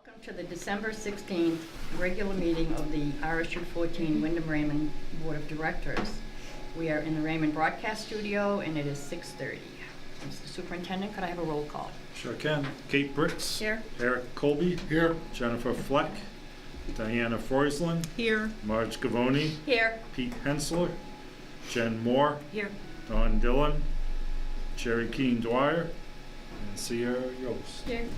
Welcome to the December 16th regular meeting of the RSU 14 Wyndham Raymond Board of Directors. We are in the Raymond Broadcast Studio and it is 6:30. Mr. Superintendent, could I have a roll call? Sure can. Kate Britz. Here. Eric Colby. Here. Jennifer Fleck. Diana Freusland. Here. Marge Gavoni. Here. Pete Hensler. Jen Moore. Here. Don Dillon. Sherry Keene Dwyer. And Sierra Yost. Here.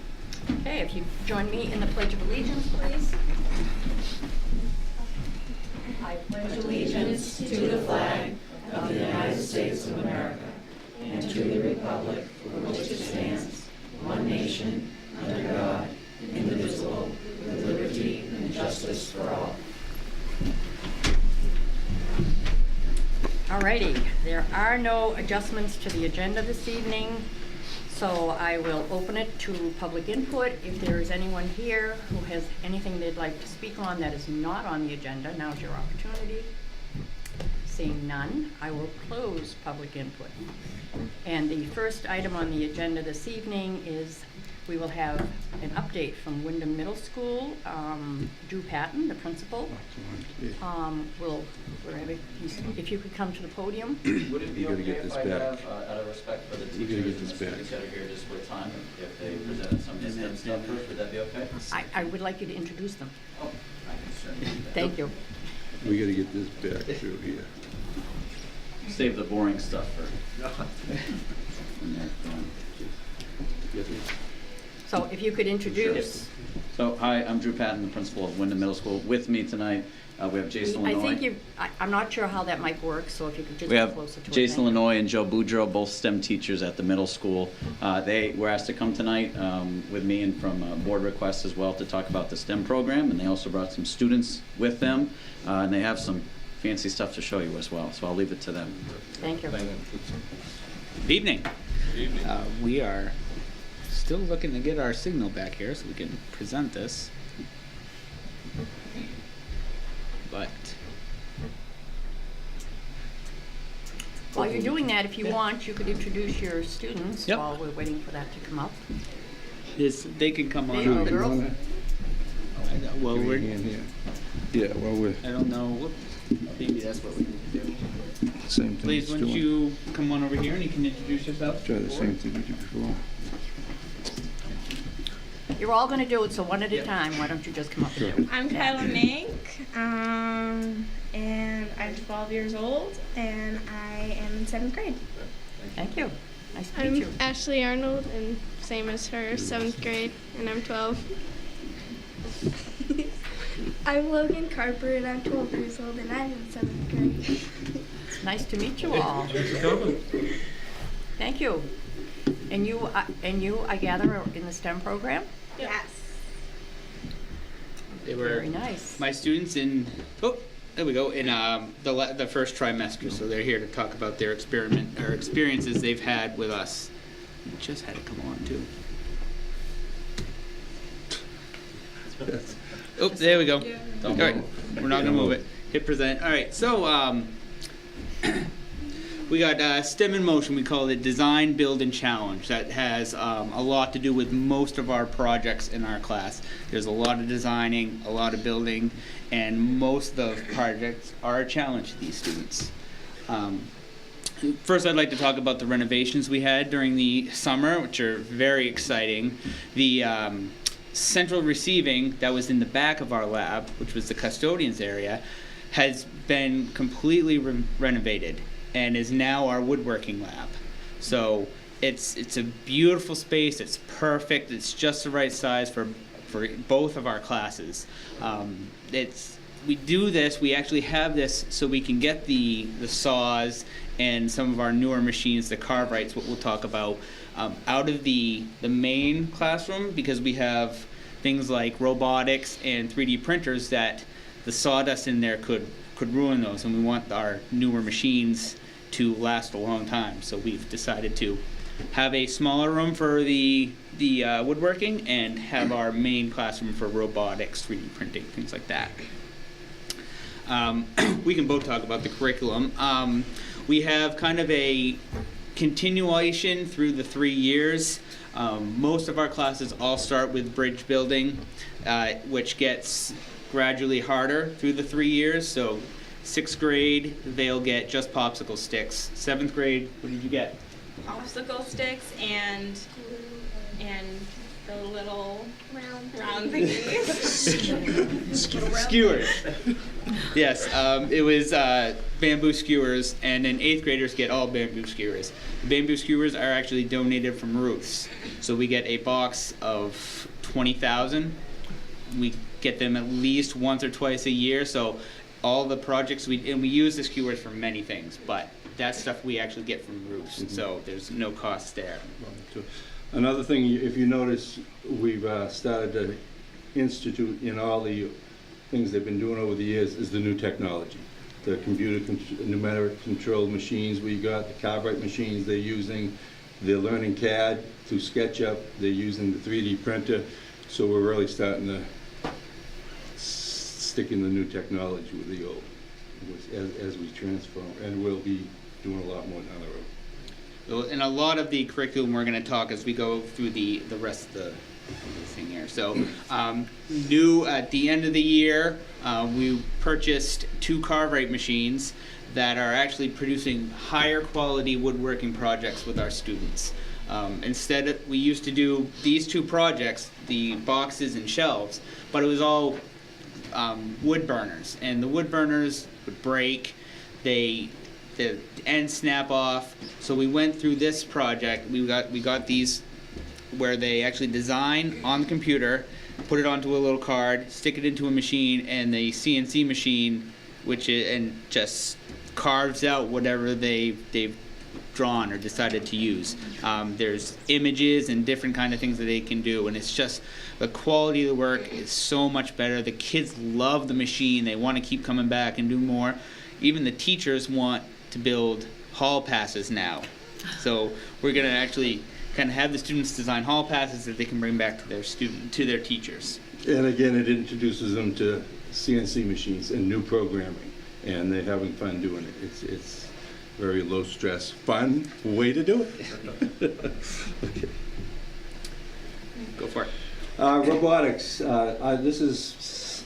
Okay, if you join me in the Pledge of Allegiance, please. I pledge allegiance to the flag of the United States of America and to the republic for which it stands, one nation, under God, indivisible, with liberty and justice for all. Alrighty, there are no adjustments to the agenda this evening, so I will open it to public input. If there is anyone here who has anything they'd like to speak on that is not on the agenda, now's your opportunity. Seeing none, I will close public input. And the first item on the agenda this evening is we will have an update from Wyndham Middle School. Drew Patton, the principal, if you could come to the podium. Would it be okay if I have, out of respect for the teachers and the students that are here, just with time, if they presented some of the STEM stuff first, would that be okay? I would like you to introduce them. Oh, I can certainly do that. Thank you. We gotta get this back through here. Save the boring stuff for. So if you could introduce. So, hi, I'm Drew Patton, the principal of Wyndham Middle School. With me tonight, we have Jason Lanoy. I'm not sure how that might work, so if you could just We get have closer to it. Jason Lanoy and Joe Boudreau, both STEM teachers at the middle school. They were asked to come tonight with me and from board request as well to talk about the STEM program, and they also brought some students with them, and they have some fancy stuff to show you as well, so I'll leave it to them. Thank you. Good evening. We are still looking to get our signal back here so we can present this. But While you're doing that, if you want, you could introduce your students Yep. while we're waiting for that to come up. they can come There you go, on. girls. Well, Give me a we're, hand here. Yeah, well, we're I don't know. Maybe that's what we need to do. same thing. Please, it's wouldn't doing. you come on over here and you can introduce yourself? Try the same thing we did before. You're all going to do it, so one at a time. Why don't you just come up and do it? I'm Kyla Mink, and I'm 12 years old, and I am in 7th grade. Thank you. Nice to meet you. I'm Ashley Arnold, and same as her, 7th grade, and I'm 12. I'm Logan Carper, and I'm 12 years old, and I'm in 7th grade. It's nice to meet you all. Thank you. And you, I gather, are in the STEM program? Yes. They were Very nice. my students in, there we go, in the first trimester, so they're here to talk about their experiences they've had with us. Just had to come on too. Oh, there we go. All right, we're not gonna move it. Hit present. All right, so we got STEM in motion. We call it Design, Build, and Challenge. That has a lot to do with most of our projects in our class. There's a lot of designing, a lot of building, and most of the projects are a challenge to these students. First, I'd like to talk about the renovations we had during the summer, which are very exciting. The central receiving that was in the back of our lab, which was the custodian's area, has been completely renovated and is now our woodworking lab. So it's a beautiful space. It's perfect. It's just the right size for both of our classes. We do this. We actually have this so we can get the saws and some of our newer machines, the Cartwrights, what we'll talk about, out of the main classroom, because we have things like robotics and 3D printers that the sawdust in there could ruin those, and we want our newer machines to last a long time. So we've decided to have a smaller room for the woodworking and have our main classroom for robotics, 3D printing, things like that. We can both talk about the curriculum. We have kind of a continuation through the 3 years. Most of our classes all start with bridge building, which gets gradually harder through the 3 years. So 6th grade, they'll get just popsicle sticks. 7th grade, what did you get? Popsicle sticks and the little round thingies. Skewers. Yes, it was bamboo skewers, and then 8th graders get all bamboo skewers. The bamboo skewers are actually donated from Ruth's. So we get a box of 20,000. We get them at least once or twice a year. So all the projects we use the skewers for many things, but that stuff we actually get from Ruth's. So there's no cost there. Another thing, if you notice, we've started to institute in all the things they've been doing over the years is the new technology. The numeric control machines we got, the Cartwright machines they're using, they're learning CAD through SketchUp, they're using the 3D printer, so we're really starting to stick in the new technology with the old as we transform, and we'll be doing a lot more down the road. And a lot of the curriculum we're going to talk as we go through the rest of the thing here. So new at the end of the year, we purchased 2 Cartwright machines that are actually producing higher quality woodworking projects with our students. Instead, we used to do these 2 projects, the boxes and shelves, but it was all wood burners, and the wood burners would break. The ends snap off. So we went through this project. We got these where they actually design on the computer, put it onto a little card, stick it into a machine, and the CNC machine, and just carves out whatever they've drawn or decided to use. There's images and different kind of things that they can do, and it's just the quality of the work is so much better. The kids love the machine. They want to keep coming back and do more. Even the teachers want to build hall passes now. So we're going to actually kind of have the students design hall passes that they can bring back to their teachers. And again, it introduces them to CNC machines and new programming, and they're having fun doing it. It's very low stress, fun way to do it. Okay. Go for it. Robotics. This is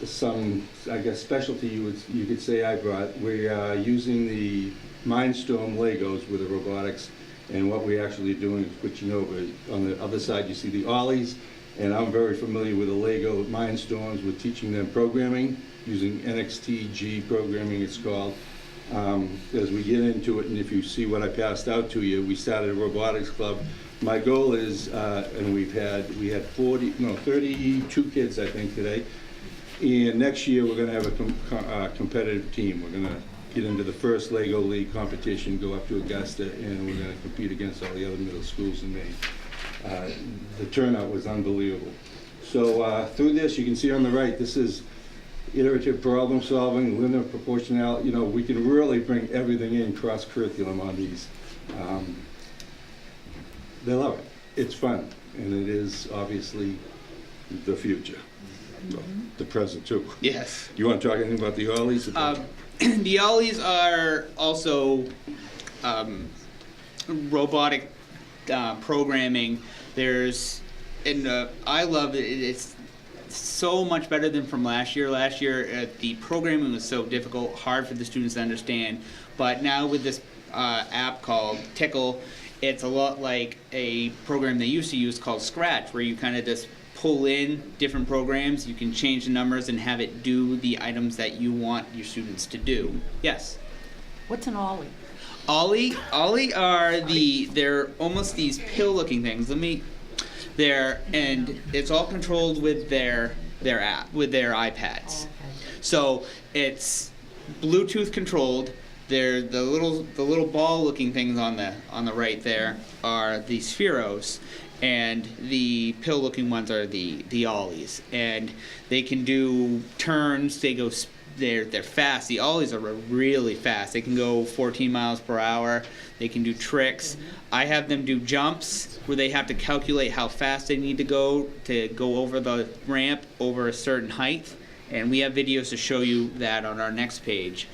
some, I guess, specialty you could say I brought. We are using the Mindstorm Legos with the robotics, and what we're actually doing is switching over. On the other side, you see the Ollies, and I'm very familiar with the Lego Mindstorms. We're teaching them programming using NXTG programming, it's called. As we get into it, and if you see what I passed out to you, we started a robotics club. My goal is, and we had 32 kids, I think, today. And next year, we're going to have a competitive team. We're going to get into the first Lego League competition, go up to Augusta, and we're going to compete against all the other middle schools in Maine. The turnout was unbelievable. So through this, you can see on the right, this is iterative problem solving, linear proportionality. You know, we can really bring everything in cross curriculum on these. They love it. It's fun, and it is obviously the future. Well, the present too. Yes. You want to talk anything about the Ollies? The Ollies are also robotic programming. I love it. It's so much better than from last year. Last year, the programming was so difficult, hard for the students to understand. But now with this app called Tickle, it's a lot like a program they used to use called Scratch, where you kind of just pull in different programs. You can change the numbers and have it do the items that you want your students to do. Yes? What's an ollie? Ollie are they're almost these pill-looking things. And it's all controlled with their app, with their iPads. Okay. So it's Bluetooth controlled. They're the little ball-looking things on the right there are the Spheros, and the pill-looking ones are the Ollies. And they can do turns. They're fast. The Ollies are really fast. They can go 14 miles per hour. They can do tricks. I have them do jumps where they have to calculate how fast they need to go over the ramp over a certain height. And we have videos to show you that on our next page.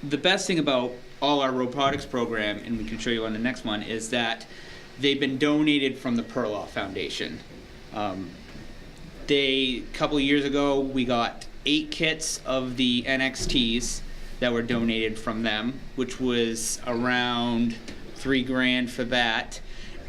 the best thing about all our robotics program, and we can show you on the next one, is that they've been donated from the Perloff Foundation. A couple of years ago, we got 8 kits of the NXTs that were donated from them, which was around $3,000 for that.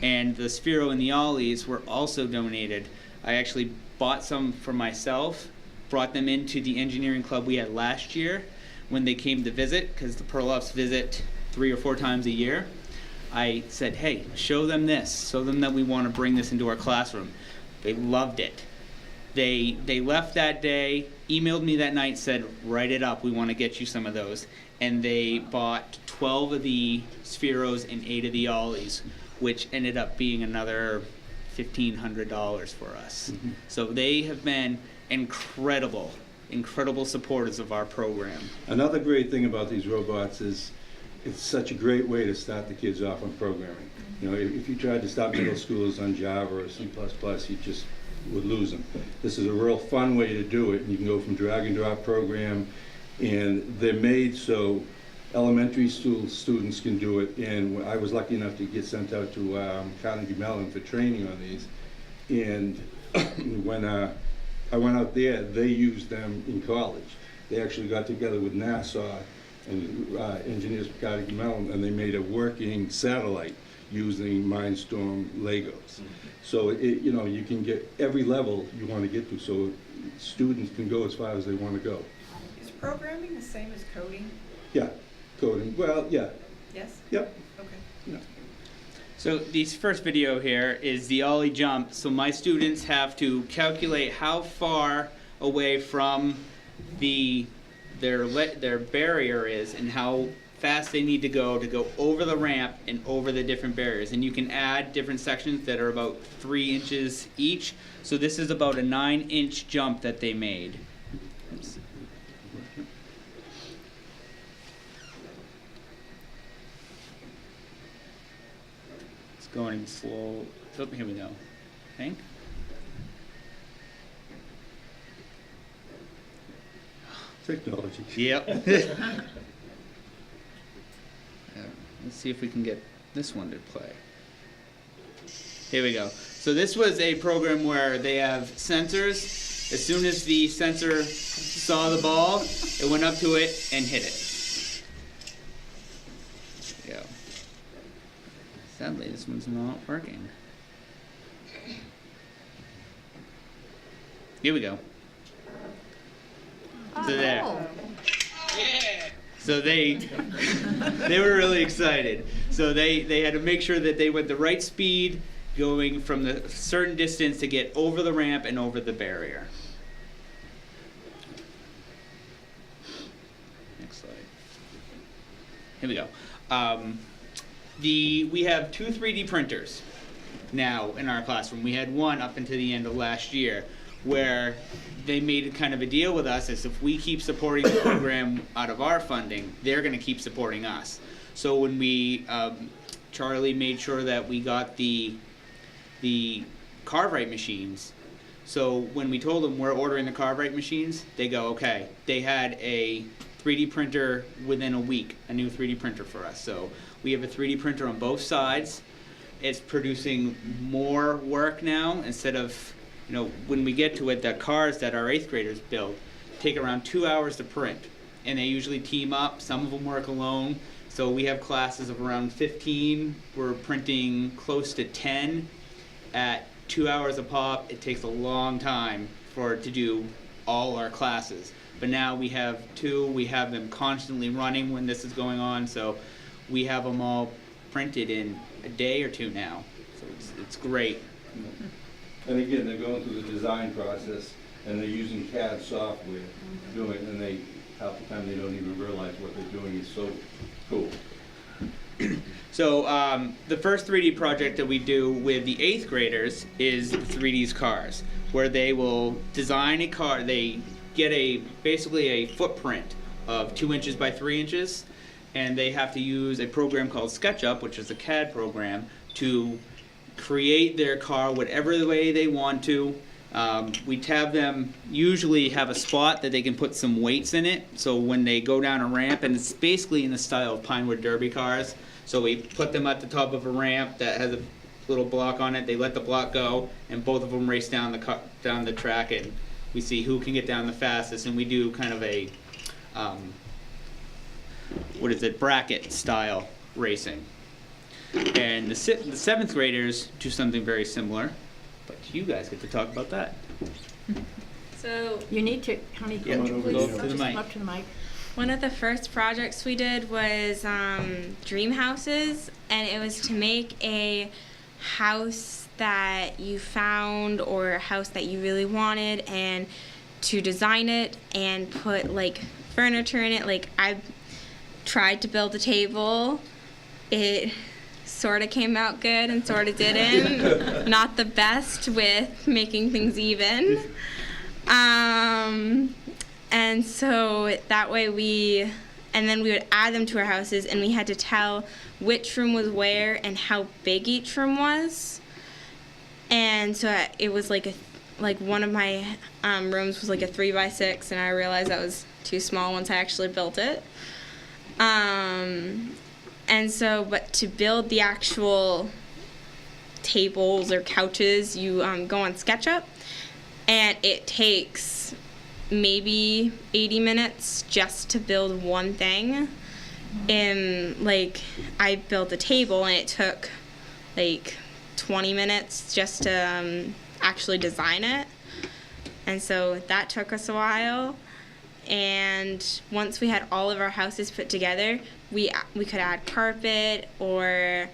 And the Sphero and the Ollies were also donated. I actually bought some for myself, brought them into the engineering club we had last year when they came to visit, because the Perloffs visit 3 or 4 times a year. I said, hey, show them this, show them that we want to bring this into our classroom. They loved it. They left that day, emailed me that night, said, write it up, we want to get you some of those. And they bought 12 of the Spheros and 8 of the Ollies, which ended up being another $1,500 for us. Mm-hmm. So they have been incredible supporters of our program. Another great thing about these robots is it's such a great way to start the kids off on programming. You know, if you tried to start middle schoolers on Java or C++, you just would lose them. This is a real fun way to do it. You can go from drag and drop program, and they're made so elementary school students can do it. And I was lucky enough to get sent out to Carnegie Mellon for training on these. And when I went out there, they used them in college. They actually got together with NASA and engineers from Carnegie Mellon, and they made a working satellite using Mindstorm Legos. So you know, you can get every level you want to get to, so students can go as far as they want to go. Is programming the same as coding? Yeah, coding. Well, yeah. Yes? Yep. Okay. Yeah. So this first video here is the ollie jump. So my students have to calculate how far away from their barrier is and how fast they need to go over the ramp and over the different barriers. And you can add different sections that are about 3 inches each. So this is about a 9-inch jump that they made. Oops. It's going slow. Oh, here we go. Okay. Technology. Yep. Let's see if we can get this one to play. Here we go. So this was a program where they have sensors. As soon as the sensor saw the ball, it went up to it and hit it. There we go. Sadly, this one's not working. Here we go. So there. Yeah. So they were really excited. So they had to make sure that they went the right speed, going from the certain distance to get over the ramp and over the barrier. Next slide. Here we go. We have 2 3D printers now in our classroom. We had one up until the end of last year, where they made kind of a deal with us as if we keep supporting the program out of our funding, they're going to keep supporting us. So when we, Charlie made sure that we got the carve-right machines. So when we told them we're ordering the carve-right machines, they go, okay. They had a 3D printer within a week, a new 3D printer for us. So we have a 3D printer on both sides. It's producing more work now instead of, you know, when we get to it, the cars that our 8th graders build take around 2 hours to print. And they usually team up. Some of them work alone. So we have classes of around 15. We're printing close to 10 at 2 hours a pop. It takes a long time for it to do all our classes. But now we have 2. We have them constantly running when this is going on. So we have them all printed in a day or 2 now. So it's great. And again, they're going through the design process, and they're using CAD software doing it, and they, half the time they don't even realize what they're doing is so cool. So the first 3D project that we do with the 8th graders is the 3D's cars, where they will design a car. They get basically a footprint of 2 inches by 3 inches, and they have to use a program called SketchUp, which is a CAD program, to create their car whatever way they want to. We have them usually have a spot that they can put some weights in it, so when they go down a ramp, and it's basically in the style of Pinewood Derby cars, so we put them at the top of a ramp that has a little block on it, they let the block go, and both of them race down the track, and we see who can get down the fastest, and we do kind of a, bracket style racing. And the 7th graders do something very similar, but you guys get to talk about that. So You need to, honey, Yeah, could you go please up to the just mic. come up to the mic? one of the first projects we did was dream houses, and it was to make a house that you found or a house that you really wanted, and to design it and put like furniture in it. Like I tried to build a table. It sort of came out good and sort of didn't. Not the best with making things even. And so that way then we would add them to our houses, and we had to tell which room was where and how big each room was. And so it was like one of my rooms was like a 3x6, and I realized that was too small once I actually built it. And so, but to build the actual tables or couches, you go on SketchUp, and it takes maybe 80 minutes just to build one thing. And like I built a table, and it took like 20 minutes just to actually design it. And so that took us a while. And once we had all of our houses put together, we could add carpet or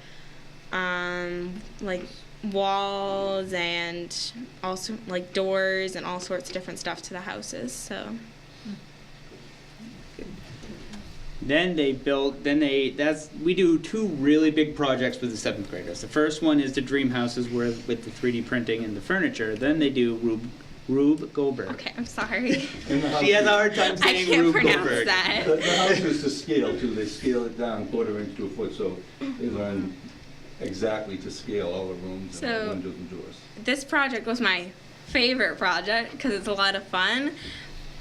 like walls and also like doors and all sorts of different stuff to the houses. So we do 2 really big projects with the 7th graders. The first one is the dream houses with the 3D printing and the furniture. Then they do Rube Goldberg. okay, I'm sorry. She has a hard time I saying can't Rube pronounce Goldberg. that. The house is to scale too. They scale it down 1/4 inch to a foot, so they learn exactly to scale all the rooms and So- the windows and doors. This project was my favorite project because it's a lot of fun.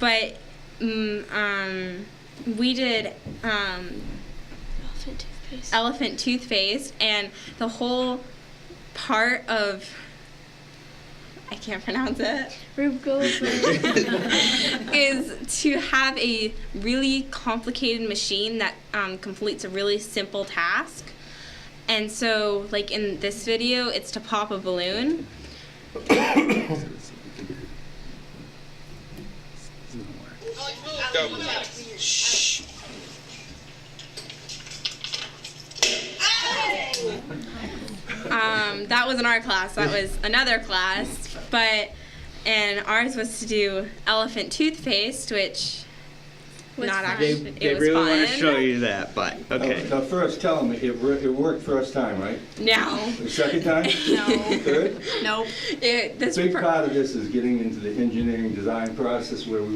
But we did Elephant toothpaste. elephant toothpaste, and the whole part of I can't pronounce it Rube Goldberg. is to have a really complicated machine that completes a really simple task. And so, like in this video, it's to pop a balloon. That wasn't our class, that was another class, and ours was to do elephant toothpaste, which Was not fun. actually, They it was really fun. want to show you that, but okay. Now first, tell them, it worked first time, right? No, The second time? no, Third? nope. This Big part of this is getting into the engineering design process where we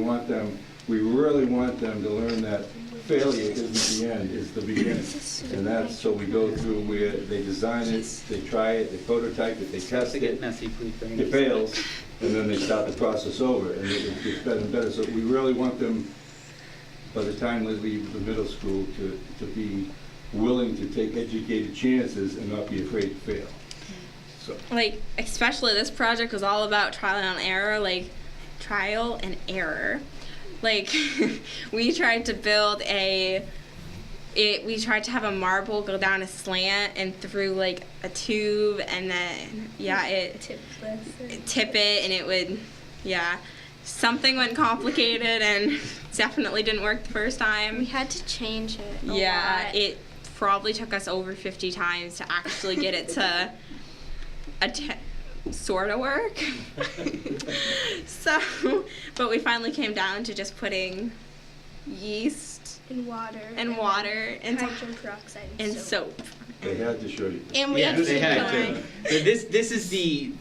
really want them to learn that failure isn't the end, it's the beginning. And that's, so we go through where they design it, they try it, they prototype it, they test To get it, messy, please. bring it fails, and then they start the process over, and it gets better and better. So we really want them, by the time they leave the middle school, to be willing to take educated chances and not be afraid to fail. So. Like, especially this project was all about trial and error, Like, we tried to build we tried to have a marble go down a slant and through like a tube, and then, tip it, and it would, something went complicated and definitely didn't work the first We time. had to change it. A lot. It probably took us over 50 times to actually get it to sort of work. So, but we finally came down to just putting yeast And water. and water and hydrogen peroxide and soap. They had to show you. And we Yes, had to they keep had going. to. So this is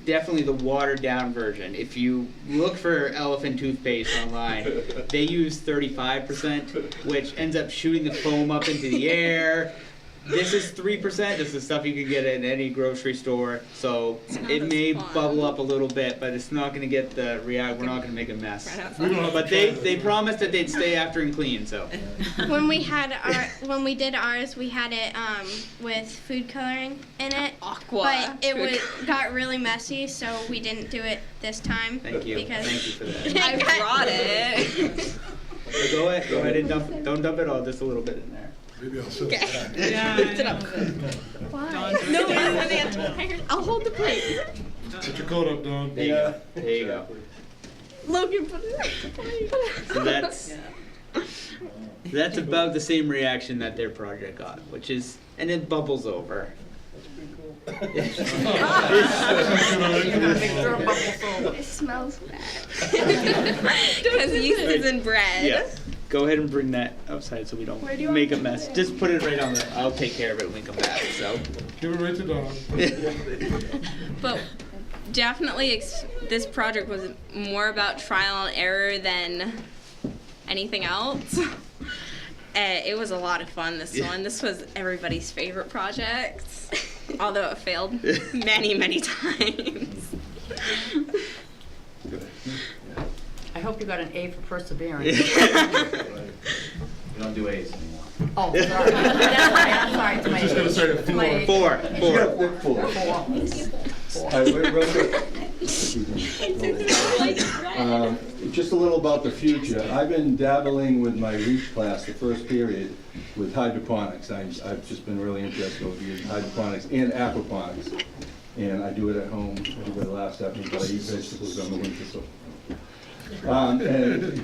definitely the watered down version. If you look for elephant toothpaste online, they use 35%, which ends up shooting the foam up into the air. This is 3%. This is stuff you can get at any grocery store. So not it as may fun. bubble up a little bit, but it's not going to get the react. We're not going to make a mess. Right outside. But they promised that they'd stay after and clean. So When we did ours, we had it with food coloring in it. Aqua. But it got really messy, so we didn't do it this time. thank you. Because Thank you for that. I brought it. So go ahead and dump. Don't dump it all. Just a little bit in there. Maybe I'll sit Okay. back. Yeah, Lift it I up. Why? No, I'll hold the plate. Put your coat up, Don. There you go. There you go. Logan, put it on the plate. So that's about the same reaction that their project got, which is, and it bubbles over. It smells bad. Because yeast is in bread. Yes. Go ahead and bring that outside so we don't Where do you make a want me to mess. put it? Just put it right on the. I'll take care of it when we come back. So. Give it right to Don. But definitely, this project was more about trial and error than anything else. It was a lot of fun, this one. This was everybody's favorite project, although it failed many, many times. I hope you got an A for perseverance. We don't do A's anymore. Oh, sorry. That's right, I'm sorry, it's my Just gonna age. start at It's my age. Four. Just a little about the future. I've been dabbling with my REACH class, the first period, with hydroponics. I've just been really interested over the years in hydroponics and aquaponics. And I do it at home. Everybody laughs at me, but I eat vegetables in the winter, so. And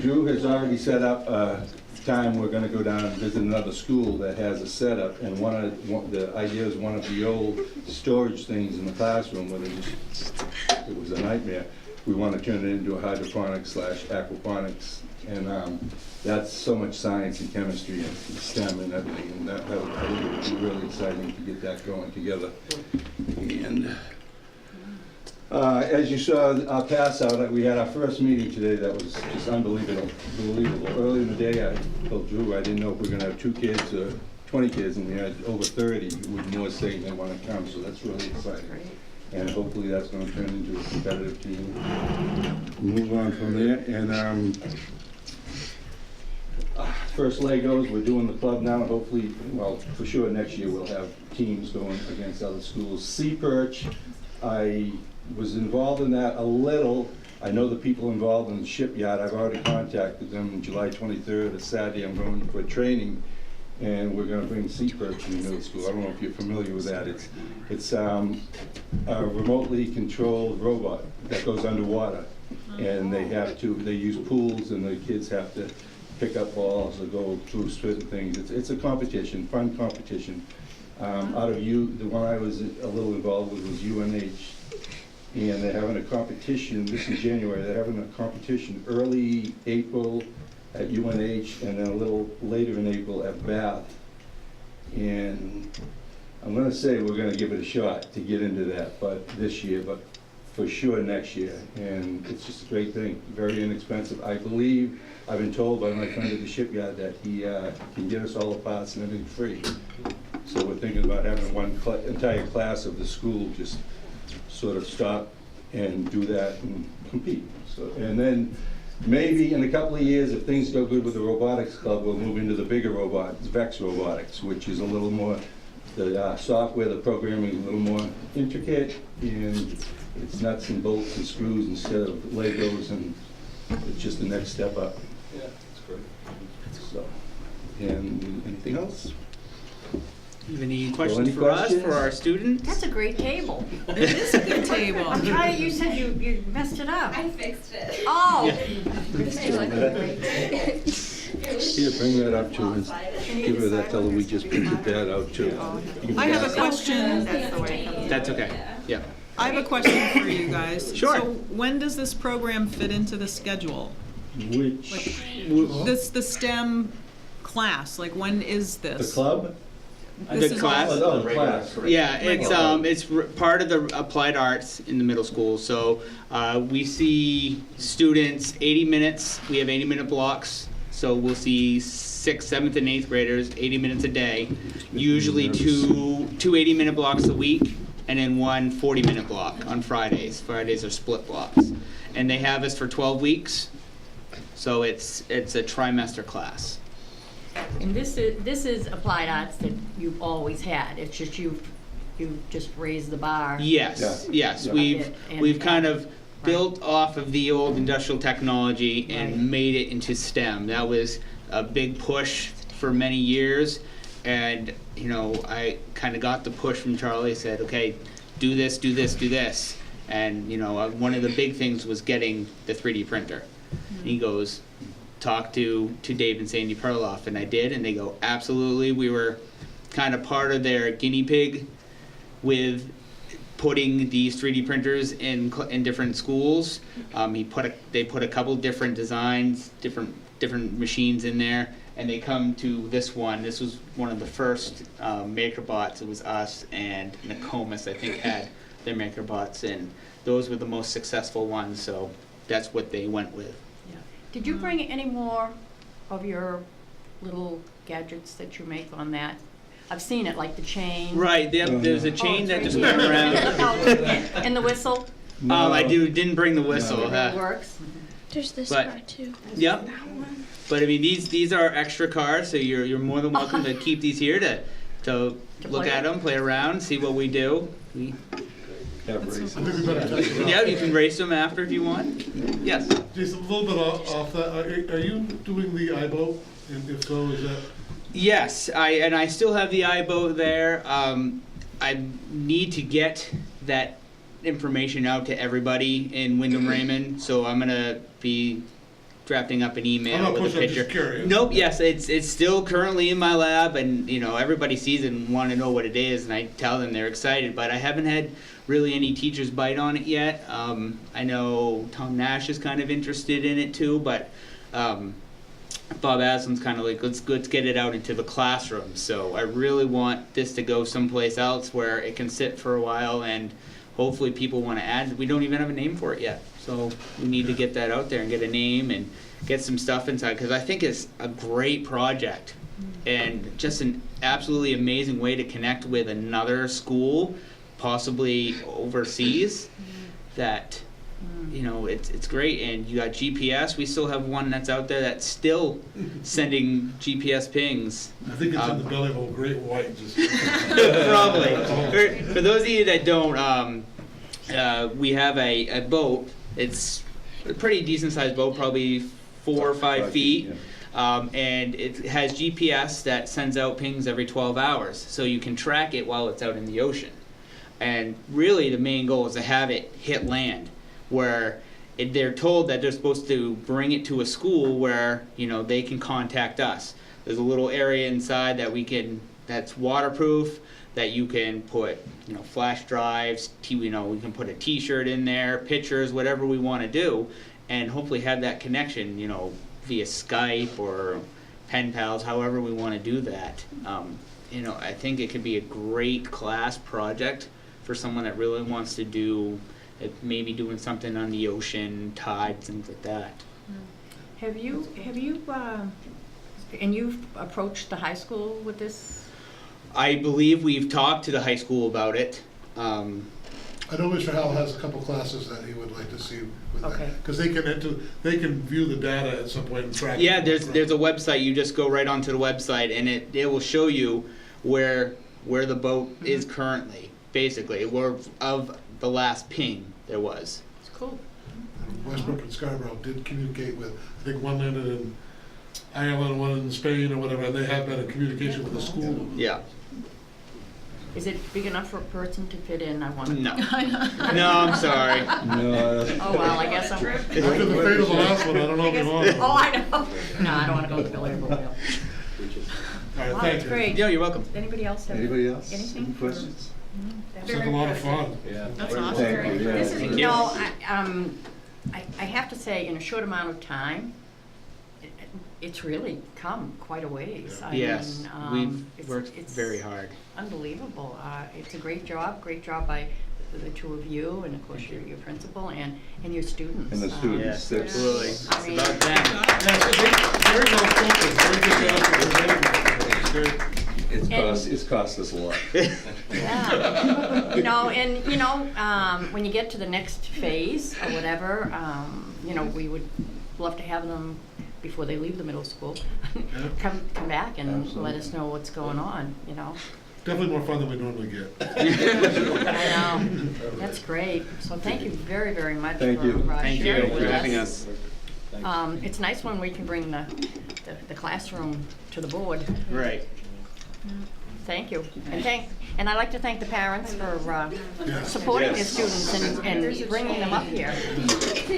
Drew has already set up a time we're gonna go down and visit another school that has a setup, and the idea is one of the old storage things in the classroom where it was a nightmare. We wanna turn it into a hydroponics / aquaponics, and that's so much science and chemistry and STEM and everything, and I think it would be really exciting to get that going together. And as you saw our pass out, we had our first meeting today that was just unbelievable. Early in the day, I told Drew I didn't know if we were gonna have 2 kids or 20 kids, and we had over 30 with more saying they wanna come, so that's really exciting. And hopefully that's gonna turn into a competitive team. Move on from there, and first Legos, we're doing the club now, hopefully, well, for sure next year we'll have teams going against other schools. Sea Perch, I was involved in that a little. I know the people involved in the shipyard. I've already contacted them. On July 23rd, a Saturday, I'm going for training, and we're going to bring sea perch in the middle school. I don't know if you're familiar with that. It's a remotely controlled robot that goes underwater, and they use pools, and the kids have to pick up balls or go through certain things. It's a competition, fun competition. The one I was a little involved with was UNH. And they're having a competition, this is January, they're having a competition early April at UNH, and then a little later in April at Bath. And I'm gonna say we're gonna give it a shot to get into that, but this year, but for sure next year. And it's just a great thing, very inexpensive. I believe, I've been told by my friend at the shipyard that he can get us all the parts and everything free. So we're thinking about having one entire class of the school just sort of stop and do that and compete. So, and then maybe in a couple of years, if things go good with the robotics club, we'll move into the bigger robots, VEX robotics, which is a little more, the software, the programming is a little more intricate, and it's nuts and bolts and screws instead of Legos, and it's just the next step up. Yeah, that's great. So, and anything else? You have any questions any for us, questions? for our students? That's a great table. It is a good table. I'm trying, you said you messed it up. I fixed it. Oh. Here, bring that up too, and give her that, tell her we just printed that out too. I have a question. That's okay. Yeah. I have a question for you guys. Sure. So when does this program fit into the schedule? Which, The STEM class, like when is the this? club? This The is class? Oh, the class. Yeah, it's part of the applied arts in the middle school. So we see students 80 minutes. We have 80-minute blocks. So we'll see 6th, 7th, and 8th graders, 80 minutes a day, usually two 80-minute blocks a week, and then one 40-minute block on Fridays. Fridays are split blocks. And they have us for 12 weeks, so it's a trimester class. And this is applied arts that you've always had. It's just you've just raised the bar. Yes, yes, Yeah. we've kind of built off of the old industrial technology and Right. made it into STEM. That was a big push for many years, and you know, I kind of got the push from Charlie. Said, okay, do this, do this, do this, and you know, one of the big things was getting the 3D printer. He goes, talk to Dave and Sandy Perloff, and I did, and they go, absolutely. We were kind of part of their guinea pig with putting these 3D printers in different schools. They put a couple different designs, different machines in there, and they come to this one. This was one of the first MakerBots. It was us and Nokomis, I think, had their MakerBots, and those were the most successful ones. So that's what they went with. Yeah. Did you bring any more of your little gadgets that you make on that? I've seen it, like the chain. Right. There's a chain it's that right just here. went around. And the whistle. I didn't bring the whistle. It works. There's this But- car too. Yep. That one. But I mean, these are extra cars, so you're more than welcome to keep these here to look play at with. them, play around, see what we do. Have races. I think we better test it out. Yeah, you can race them after if you want. Yes. Jason, a little bit off that, are you doing the iBoat? And if so, is that? Yes, I still have the iBoat there. I need to get that information out to everybody in Wyndham Raymond, so I'm gonna be drafting up an I'm email not with a pushing, I'm picture. just curious. Nope. Yes, it's still currently in my lab, and you know everybody sees it and want to know what it is, and I tell them they're excited. But I haven't had really any teachers bite on it yet. I know Tom Nash is kind of interested in it too, but Bob Aslam's kind of like let's get it out into the classroom. So I really want this to go someplace else where it can sit for a while, and hopefully people want to add. We don't even have a name for it yet, so we need to get that out there and get a name and get some stuff inside, because I think it's a great project and just an absolutely amazing way to connect with another school, possibly overseas, that you know it's great. And you got GPS. We still have one that's out there that's still sending GPS pings. I think it's in the belly of a great white. Just Probably. For those of you that don't, we have a boat. It's a pretty decent sized boat, probably 4 or 5 feet. And it has GPS that sends out pings every 12 hours. So you can track it while it's out in the ocean. And really the main goal is to have it hit land, where they're told that they're supposed to bring it to a school where, you know, they can contact us. There's a little area inside that's waterproof, that you can put, you know, flash drives, we can put a t-shirt in there, pictures, whatever we want to do, and hopefully have that connection, you know, via Skype or pen pals, however we want to do that. You know, I think it could be a great class project for someone that really wants to do, maybe doing something on the ocean, tides, things like that. Have you, and you've approached the high school with this? I believe we've talked to the high school about it. I know Mr. Howell has a couple classes that he would like to see with Okay. that. Because they can view the data at some point and track. Yeah, it. there's a website. You just go right onto the website, and it will show you where the boat is currently, basically, where of the last ping there was. It's cool. Westbrook and Scarborough did communicate with, I think one landed in Ireland, one in Spain or whatever, and they have been in communication with the school. Yeah. Is it big enough for a person to fit in? I want to No. know. No, I'm sorry. No, Oh, well, I guess I'm. After the fate of the last one, I don't know if you want. Oh, I know. No, I don't want to go to Billy or Boyle. All right, Wow, thank that's you. great. Yeah, you're welcome. Anybody else have? Anybody else? Anything? Any questions? It's like a lot of fun. That's Thank awesome. you, yeah. This is, Thank you you. know, I have to say, in a short amount of time, it's really come quite a ways. I Yes, mean, we've worked very hard. Unbelievable. It's a great job by the two of you, and of course your principal and your students. And the students. Yes, That's- absolutely. I It's mean- about them. Yeah, so very well focused, very good job. it's cost us a lot. Yeah. When you get to the next phase or whatever, we would love to have them before they leave the middle school, come back and let us know what's going on, Definitely more fun than we normally get. I know. That's great. So thank you very, very much Thank for you. sharing with for us. having us. It's nice when we can bring the classroom to the board. Right. Thank you. And I'd like to thank the parents for supporting their Yes. students and bringing them up here.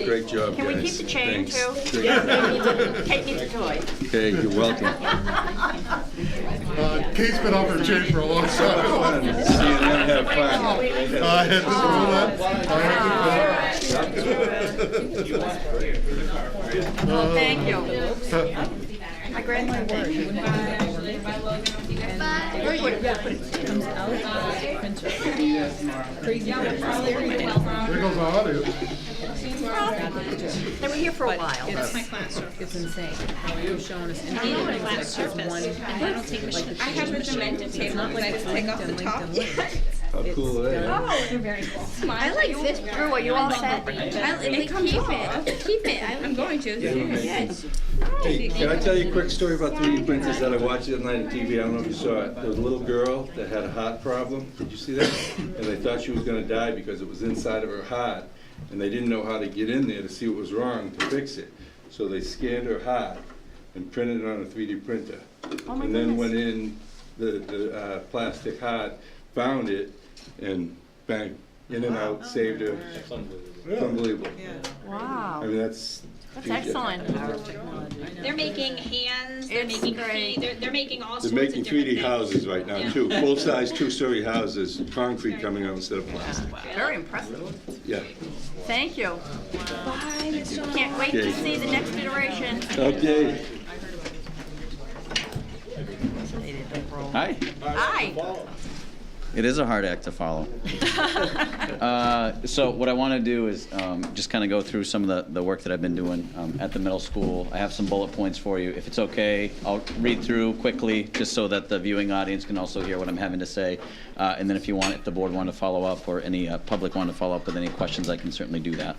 Great job, Can we keep guys. the chain Thanks. too? Kate needs a toy. Okay, you're welcome. Kate's been off her chain for a long time. See you then, have fun. Well, thank you. My grandson, thank you. Very good. There goes our audio. They were here for a while. It's insane. You're showing us anything flat surface. one. I have a demented table because I just take off the top. How cool are they? They're very cool. I like this. Drew, are you all set? Keep it. Keep it. I'm going to. Yes. Hey, can I tell you a quick story about 3D printers that I watched the other night on TV? I don't know if you saw it. There was a little girl that had a heart problem. Did you see that? And they thought she was going to die because it was inside of her heart. And they didn't know how to get in there to see what was wrong to fix it. So they scanned her heart and printed it on a 3D printer. Oh my And then goodness. went in the plastic heart, found it, and bang, in and out, saved her. It's unbelievable. Wow. I mean, that's Excellent. They're making hands, they're It's making great. feet, they're making all They're sorts of making different 3D things. houses right now, Yeah. too. Full-size, two-story houses, concrete coming out instead of plastic. Very impressive. Yeah. Thank you. Can't wait to see the next iteration. Okay. Hi. Hi. It is a hard act to follow. So what I want to do is just kind of go through some of the work that I've been doing at the middle school. I have some bullet points for you. If it's okay, I'll read through quickly just so that the viewing audience can also hear what I'm having to say. And then if the board want to follow up or any public want to follow up with any questions, I can certainly do that.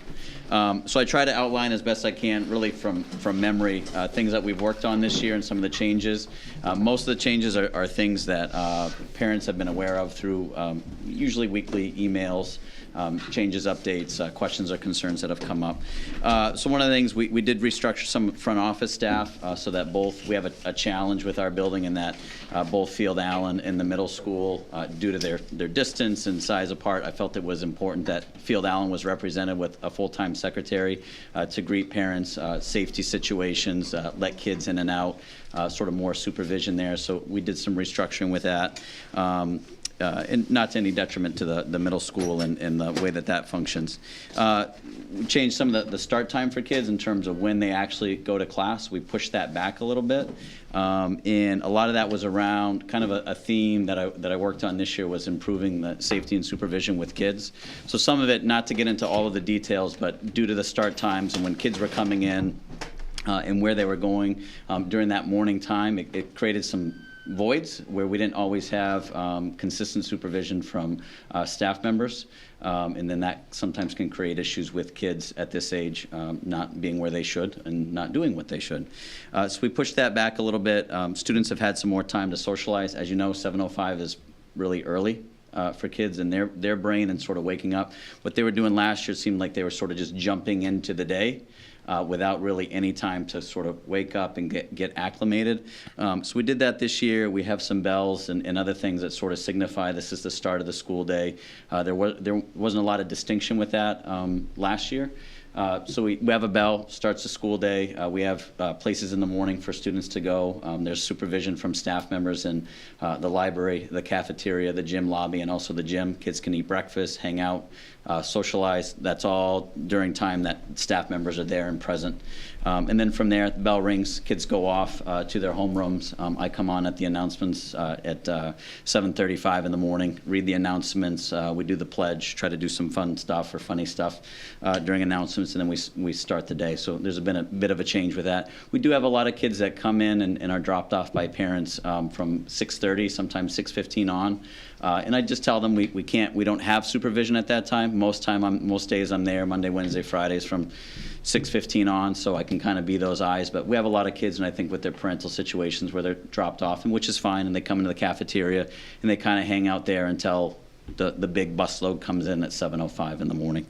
So I try to outline as best I can, really from memory, things that we've worked on this year and some of the changes. Most of the changes are things that parents have been aware of through usually weekly emails, changes, updates, questions or concerns that have come up. So one of the things, we did restructure some front office staff so that we have a challenge with our building in that both Field Allen and the middle school, due to their distance and size apart, I felt it was important that Field Allen was represented with a full-time secretary to greet parents, safety situations, let kids in and out, sort of more supervision there. So we did some restructuring with that. And not to any detriment to the middle school and the way that functions. We changed some of the start time for kids in terms of when they actually go to class. We pushed that back a little bit. And a lot of that was around kind of a theme that I worked on this year was improving the safety and supervision with kids. So some of it, not to get into all of the details, but due to the start times and when kids were coming in and where they were going during that morning time, it created some voids where we didn't always have consistent supervision from staff members, and then that sometimes can create issues with kids at this age not being where they should and not doing what they should. So we pushed that back a little bit. Students have had some more time to socialize. As you know, 7:05 is really early for kids and their brain and sort of waking up. What they were doing last year seemed like they were sort of just jumping into the day. Without really any time to sort of wake up and get acclimated. So we did that this year. We have some bells and other things that sort of signify this is the start of the school day. There wasn't a lot of distinction with that last year. So we have a bell, starts the school day. We have places in the morning for students to go. There's supervision from staff members in the library, the cafeteria, the gym lobby, and also the gym. Kids can eat breakfast, hang out socialize. That's all during time that staff members are there and present. And then from there, the bell rings, kids go off to their homerooms. I come on at the announcements at 7:35 in the morning, read the announcements. We do the pledge, try to do some fun stuff or funny stuff during announcements, and then we start the day. So there's been a bit of a change with that. We do have a lot of kids that come in and are dropped off by parents from 6:30, sometimes 6:15 on. And I just tell them we don't have supervision at that time. Most days I'm there, Monday, Wednesday, Fridays from 6:15 on, so I can kind of be those eyes. But we have a lot of kids, and I think with their parental situations where they're dropped off, and which is fine, and they come into the cafeteria and they kind of hang out there until the big busload comes in at 7:05 in the morning.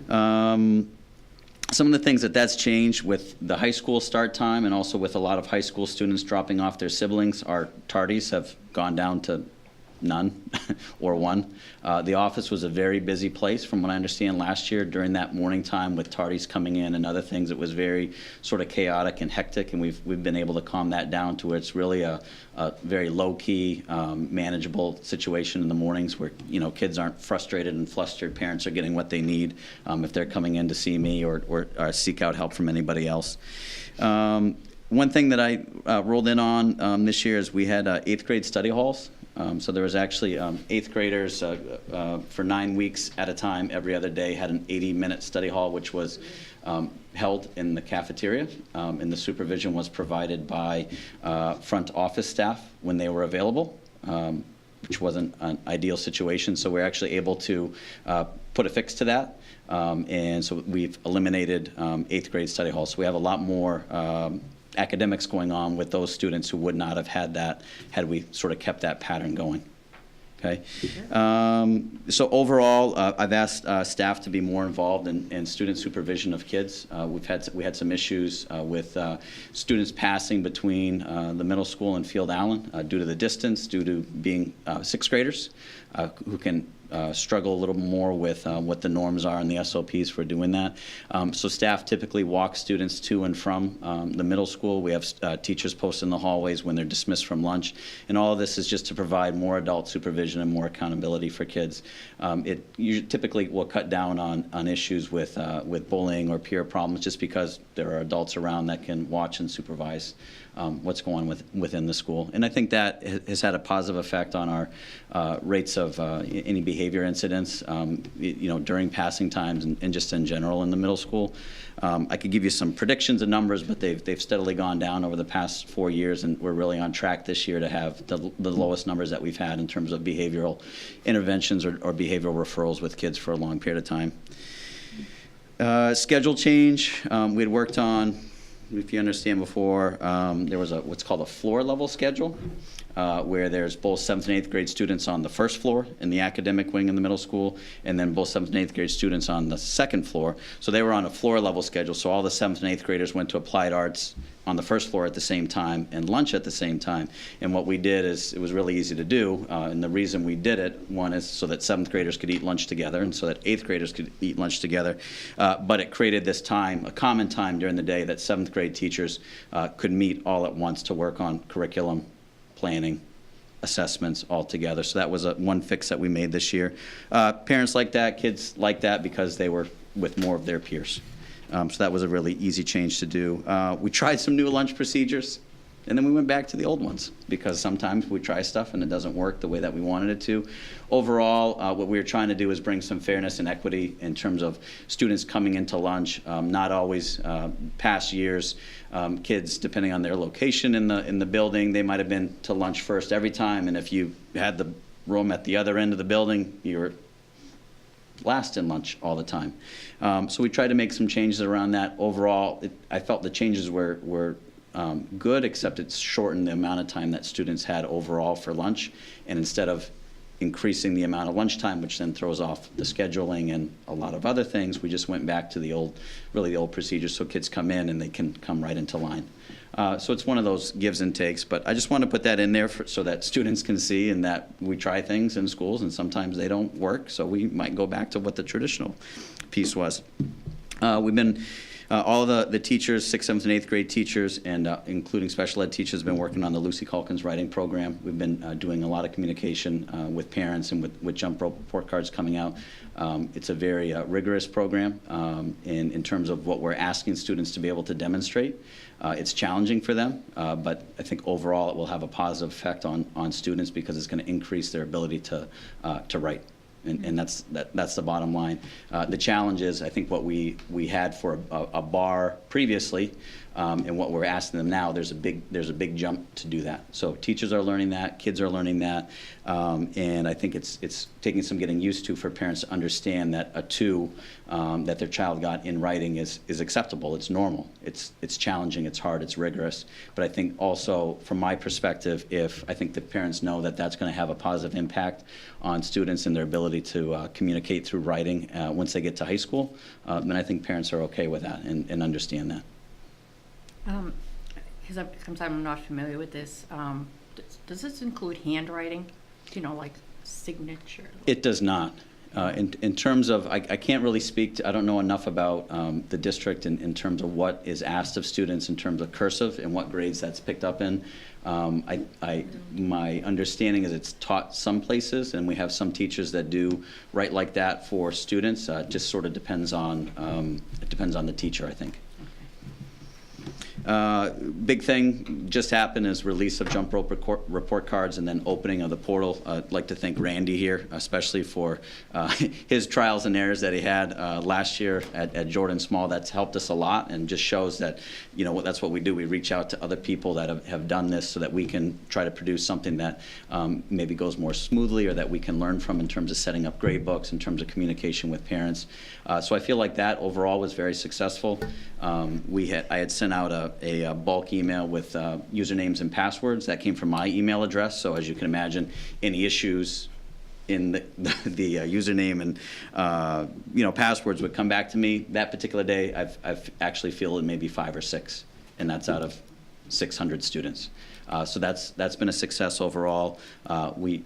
Some of the things that's changed with the high school start time, and also with a lot of high school students dropping off their siblings, our tardies have gone down to none or one. The office was a very busy place from what I understand last year during that morning time with tardies coming in and other things. It was very sort of chaotic and hectic, and we've been able to calm that down to where it's really a very low-key, manageable situation in the mornings where, you know, kids aren't frustrated and flustered. Parents are getting what they need if they're coming in to see me or seek out help from anybody else. One thing that I rolled in on this year is we had 8th grade study halls. So there was actually 8th graders for 9 weeks at a time, every other day, had an 80-minute study hall, which was held in the cafeteria, and the supervision was provided by front office staff when they were available, which wasn't an ideal situation. So we're actually able to put a fix to that, and so we've eliminated 8th grade study halls. So we have a lot more academics going on with those students who would not have had that had we sort of kept that pattern going. Okay. So overall, I've asked staff to be more involved in student supervision of kids. We had some issues with students passing between the middle school and Field Allen due to the distance, due to being 6th graders who can struggle a little more with what the norms are and the SOPs for doing that. So staff typically walk students to and from the middle school. We have teachers posted in the hallways when they're dismissed from lunch. And all of this is just to provide more adult supervision and more accountability for kids. You typically will cut down on issues with bullying or peer problems just because there are adults around that can watch and supervise what's going on within the school. And I think that has had a positive effect on our rates of any behavior incidents, during passing times and just in general in the middle school. I could give you some predictions and numbers, but they've steadily gone down over the past 4 years, and we're really on track this year to have the lowest numbers that we've had in terms of behavioral interventions or behavioral referrals with kids for a long period of time. Schedule change, we had worked on, if you understand before, there was what's called a floor level schedule, where there's both 7th and 8th grade students on the first floor in the academic wing in the middle school, and then both 7th and 8th grade students on the second floor. So they were on a floor level schedule, so all the 7th and 8th graders went to applied arts on the first floor at the same time and lunch at the same time. And what we did is, it was really easy to do, and the reason we did it, one is so that 7th graders could eat lunch together and so that 8th graders could eat lunch together, but it created this time, a common time during the day that 7th grade teachers could meet all at once to work on curriculum, planning, assessments all together. So that was one fix that we made this year. Parents like that, kids like that because they were with more of their peers. So that was a really easy change to do. We tried some new lunch procedures, and then we went back to the old ones because sometimes we try stuff and it doesn't work the way that we wanted it to. Overall, what we were trying to do is bring some fairness and equity in terms of students coming into lunch. Not always past years, kids, depending on their location in the building, they might have been to lunch first every time, and if you had the room at the other end of the building, you were last in lunch all the time. So we tried to make some changes around that. Overall, I felt the changes were good, except it's shortened the amount of time that students had overall for lunch, and instead of increasing the amount of lunchtime, which then throws off the scheduling and a lot of other things, we just went back to the old procedures, so kids come in and they can come right into line. So it's one of those gives and takes, but I just want to put that in there so that students can see and that we try things in schools and sometimes they don't work, so we might go back to what the traditional piece was. We've been All of the teachers, 6th, 7th, and 8th grade teachers, and including special ed teachers, have been working on the Lucy Calkins writing program. We've been doing a lot of communication with parents and with jump rope report cards coming out. It's a very rigorous program in terms of what we're asking students to be able to demonstrate. It's challenging for them, but I think overall it will have a positive effect on students because it's going to increase their ability to write. And that's the bottom line. The challenge is, I think, what we had for a bar previously, and what we're asking them now. There's a big jump to do that. So teachers are learning that, kids are learning that, and I think it's taking some getting used to for parents to understand that a 2 that their child got in writing is acceptable. It's normal. It's challenging. It's hard. It's rigorous. But I think also, from my perspective, if I think the parents know that that's going to have a positive impact on students and their ability to communicate through writing once they get to high school, then I think parents are okay with that and understand that. Because I'm not familiar with this, does this include handwriting? You know, like signature? It does not. In terms of, I can't really speak to, I don't know enough about the district in terms of what is asked of students in terms of cursive and what grades that's picked up in. My understanding is it's taught some places, and we have some teachers that do write like that for students. It just sort of depends on the teacher, I think. Big thing just happened is release of jump rope report cards and then opening of the portal. I'd like to thank Randy here, especially for his trials and errors that he had last year at Jordan Small. That's helped us a lot and just shows that, you know, that's what we do. We reach out to other people that have done this so that we can try to produce something that maybe goes more smoothly or that we can learn from in terms of setting up grade books, in terms of communication with parents. So I feel like that overall was very successful. I had sent out a bulk email with usernames and passwords that came from my email address. So as you can imagine, any issues in the username and passwords would come back to me. That particular day, I've actually fielded maybe 5 or 6, and that's out of 600 students. So that's been a success overall. We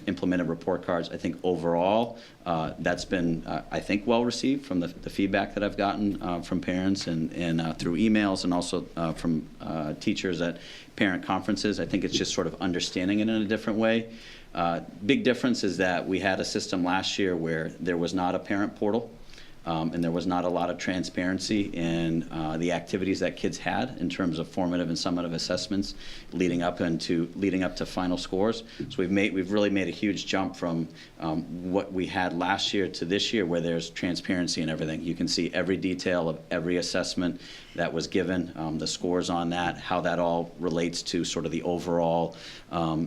implemented report cards. I think overall that's been, I think, well received from the feedback that I've gotten from parents and through emails and also from teachers at parent conferences. I think it's just sort of understanding it in a different way. Big difference is that we had a system last year where there was not a parent portal. And there was not a lot of transparency in the activities that kids had in terms of formative and summative assessments leading up to final scores. So we've really made a huge jump from what we had last year to this year, where there's transparency in everything. You can see every detail of every assessment that was given, the scores on that, how that all relates to sort of the overall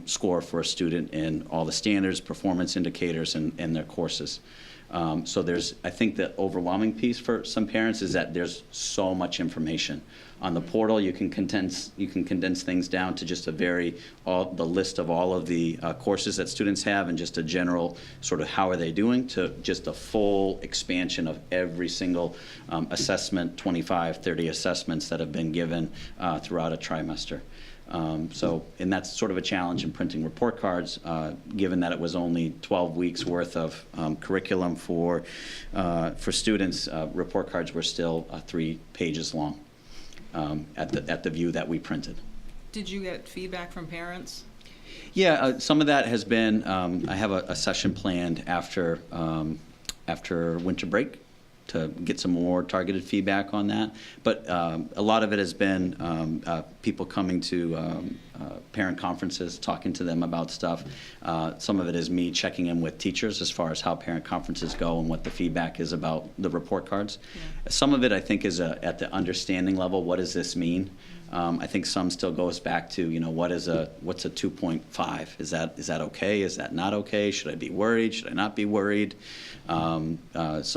score for a student and all the standards, performance indicators, and their courses. So I think the overwhelming piece for some parents is that there's so much information. On the portal, you can condense things down to just the list of all of the courses that students have and just a general sort of how are they doing, to just a full expansion of every single assessment, 25, 30 assessments that have been given throughout a trimester. And that's sort of a challenge in printing report cards, given that it was only 12 weeks worth of curriculum for students. Report cards were still 3 pages long at the view that we printed. Did you get feedback from parents? Yeah, some of that has been. I have a session planned after winter break to get some more targeted feedback on that. But a lot of it has been people coming to parent conferences, talking to them about stuff. Some of it is me checking in with teachers as far as how parent conferences go and what the feedback is about the report cards. Yeah. Some of it, I think, is at the understanding level. What does this mean? I think some still goes back to, what's a 2.5? Is that okay? Is that not okay? Should I be worried? Should I not be worried? So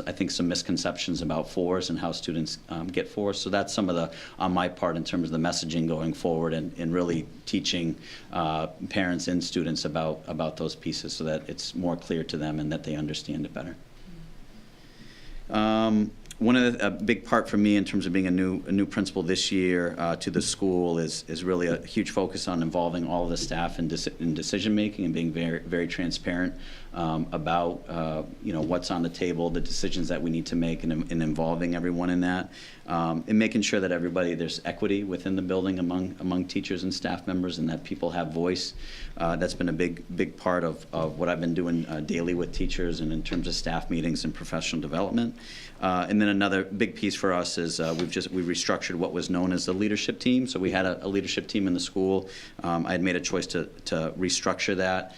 I think some misconceptions about 4s and how students get 4s. So that's some of on my part in terms of the messaging going forward and really teaching parents and students about those pieces so that it's more clear to them and that they understand it better. One of the, a big part for me in terms of being a new principal this year to the school is really a huge focus on involving all of the staff in decision making and being very transparent about what's on the table, the decisions that we need to make, and involving everyone in that, and making sure that there's equity within the building among teachers and staff members, and that people have voice. That's been a big part of what I've been doing daily with teachers and in terms of staff meetings and professional development. And then another big piece for us is we restructured what was known as the leadership team. So we had a leadership team in the school. I had made a choice to restructure that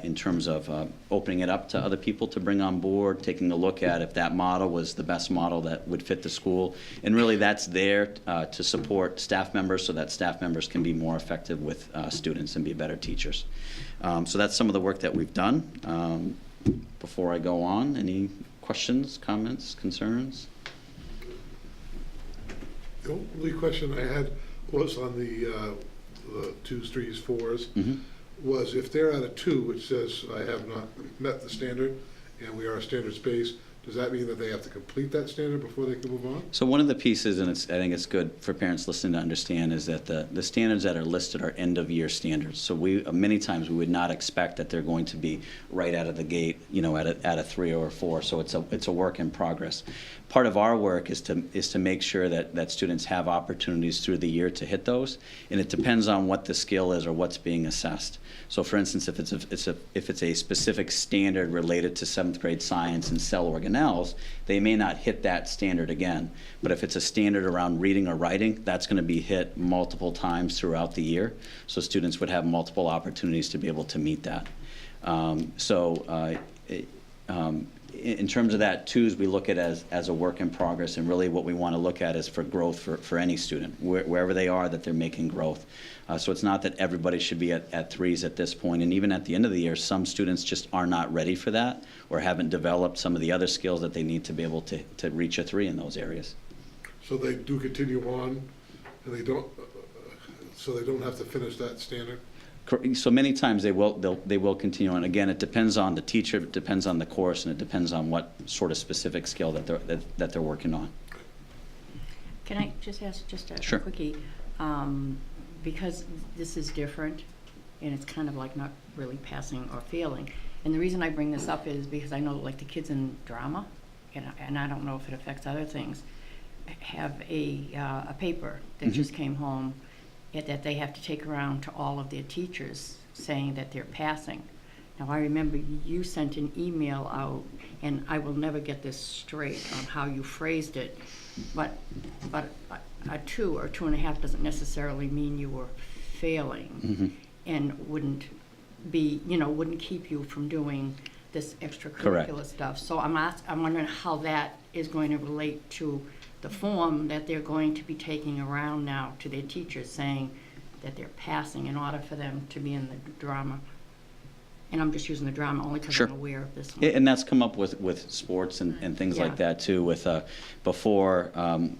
in terms of opening it up to other people to bring on board, taking a look at if that model was the best model that would fit the school. And really that's there to support staff members so that staff members can be more effective with students and be better teachers. So that's some of the work that we've done. Before I go on, any questions, comments, concerns? The only question I had was on the 2s, 3s, 4s, Mm-hmm. was if they're at a 2, which says I have not met the standard, and we are a standard space, does that mean that they have to complete that standard before they can move on? So one of the pieces, and I think it's good for parents listening to understand, is that the standards that are listed are end-of-year standards. So many times we would not expect that they're going to be right out of the gate, at a 3 or a 4. So it's a work in progress. Part of our work is to make sure that students have opportunities through the year to hit those, and it depends on what the skill is or what's being assessed. So, for instance, if it's a specific standard related to 7th grade science and cell organelles, they may not hit that standard again. But if it's a standard around reading or writing, that's going to be hit multiple times throughout the year. So students would have multiple opportunities to be able to meet that. In terms of that, 2s, we look at it as a work in progress, and really what we want to look at is for growth for any student, wherever they are, that they're making growth. So it's not that everybody should be at 3s at this point, and even at the end of the year, some students just are not ready for that or haven't developed some of the other skills that they need to be able to reach a 3 in those areas. So they do continue on, and they don't have to finish that standard? So many times they will continue on. Again, it depends on the teacher, it depends on the course, and it depends on what sort of specific skill that they're working on. Can I just ask a Sure. quickie? Because this is different, and it's kind of like not really passing or failing. And the reason I bring this up is because I know, like, the kids in drama, and I don't know if it affects other things, have a paper that just came home that they have to take around to all of their teachers saying that they're passing. Now, I remember you sent an email out, and I will never get this straight on how you phrased it, but a 2 or 2.5 doesn't necessarily mean you were failing, and wouldn't keep you from doing this extracurricular Correct. stuff. So I'm wondering how that is going to relate to the form that they're going to be taking around now to their teachers, saying that they're passing in order for them to be in the drama. And I'm just using the drama only because Sure. I'm aware of this one. And that's come up with sports and things like that too. With before,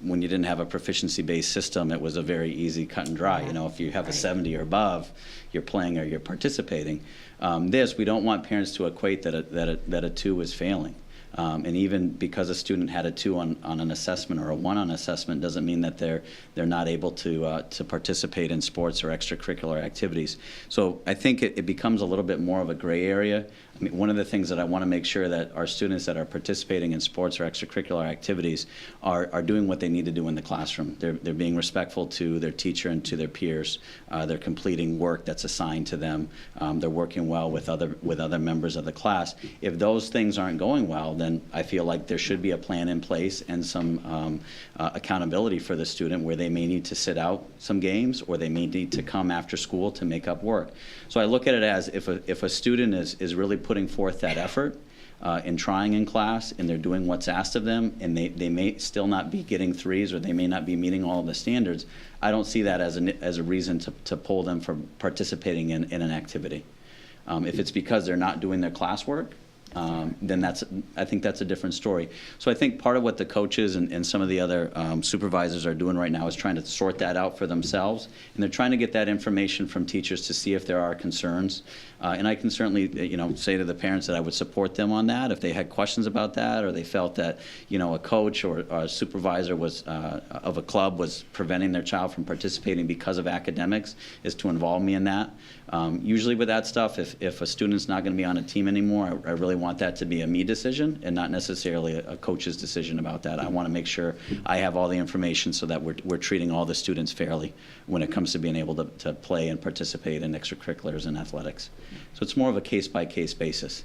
when you didn't have a proficiency-based system, it was a very easy cut and dry. If you have a 70 or above, you're playing or you're participating. We don't want parents to equate that a 2 is failing. And even because a student had a 2 on an assessment or a 1 on assessment doesn't mean that they're not able to participate in sports or extracurricular activities. So I think it becomes a little bit more of a gray area. I mean, one of the things that I want to make sure that our students that are participating in sports or extracurricular activities are doing what they need to do in the classroom. They're being respectful to their teacher and to their peers. They're completing work that's assigned to them. They're working well with other members of the class. If those things aren't going well, then I feel like there should be a plan in place and some accountability for the student where they may need to sit out some games or they may need to come after school to make up work. So I look at it as if a student is really putting forth that effort in trying in class and they're doing what's asked of them and they may still not be getting 3s or they may not be meeting all of the standards, I don't see that as a reason to pull them from participating in an activity. If it's because they're not doing their classwork, then I think that's a different story. So I think part of what the coaches and some of the other supervisors are doing right now is trying to sort that out for themselves, and they're trying to get that information from teachers to see if there are concerns. And I can certainly, say to the parents that I would support them on that if they had questions about that, or they felt that, a coach or a supervisor was of a club was preventing their child from participating because of academics, is to involve me in that. Usually with that stuff, if a student's not going to be on a team anymore, I really want that to be a me decision and not necessarily a coach's decision about that. I want to make sure I have all the information so that we're treating all the students fairly when it comes to being able to play and participate in extracurriculars and athletics. So it's more of a case-by-case basis.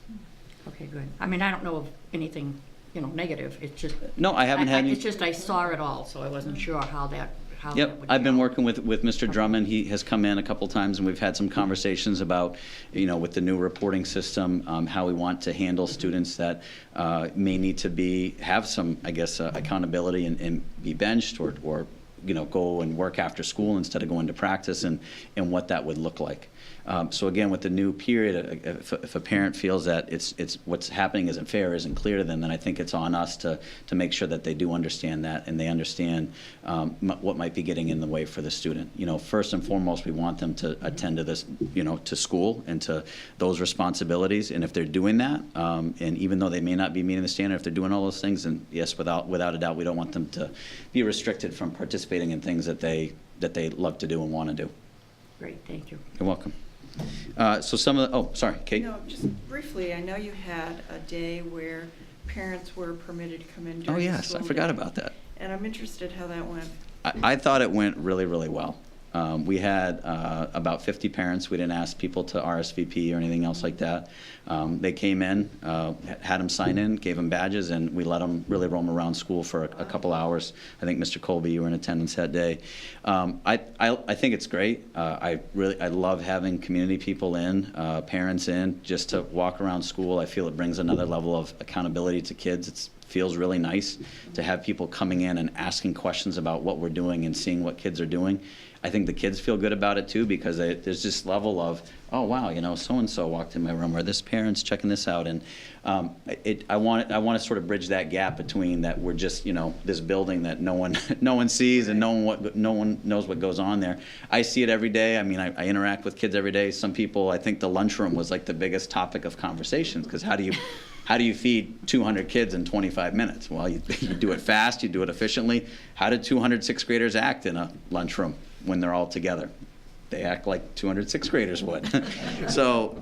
Okay, good. I mean, I don't know of anything, negative. It's just. No, I haven't had any. It's just I saw it all, so I wasn't sure how that Yep, would I've been go. working with Mr. Drummond. He has come in a couple times, and we've had some conversations about, with the new reporting system, how we want to handle students that may need to have some, accountability and be benched or go and work after school instead of going to practice, and what that would look like. So again, with the new period, if a parent feels that it's what's happening isn't fair, isn't clear to them, then I think it's on us to make sure that they do understand that, and they understand what might be getting in the way for the student. First and foremost, we want them to attend to this, to school and to those responsibilities. And if they're doing that, and even though they may not be meeting the standard, if they're doing all those things, then yes, without a doubt, we don't want them to be restricted from participating in things that they love to do and want to do. Great, thank you. You're welcome. So some of the, sorry, Kate? No, just briefly, I know you had a day where parents were permitted to come in during Oh, the yes, I school forgot day. about that. And I'm interested how that went. I thought it went really, really well. We had about 50 parents. We didn't ask people to RSVP or anything else like that. They came in, had them sign in, gave them badges, and we let them really roam around school for a couple hours. I think, Mr. Colby, you were in attendance that day. I think it's great. I love having community people in, parents in, just to walk around school. I feel it brings another level of accountability to kids. It feels really nice to have people coming in and asking questions about what we're doing and seeing what kids are doing. I think the kids feel good about it too, because there's this level of, oh wow, so-and-so walked in my room, or this parent's checking this out, and I want to sort of bridge that gap between that we're just this building that no one sees and no one knows what goes on there. I see it every day. I mean, I interact with kids every day. Some people, I think the lunchroom was like the biggest topic of conversations, because how do you feed 200 kids in 25 minutes? Well, you do it fast, you do it efficiently. How did 200 sixth graders act in a lunchroom when they're all together? They act like 200 sixth graders would. So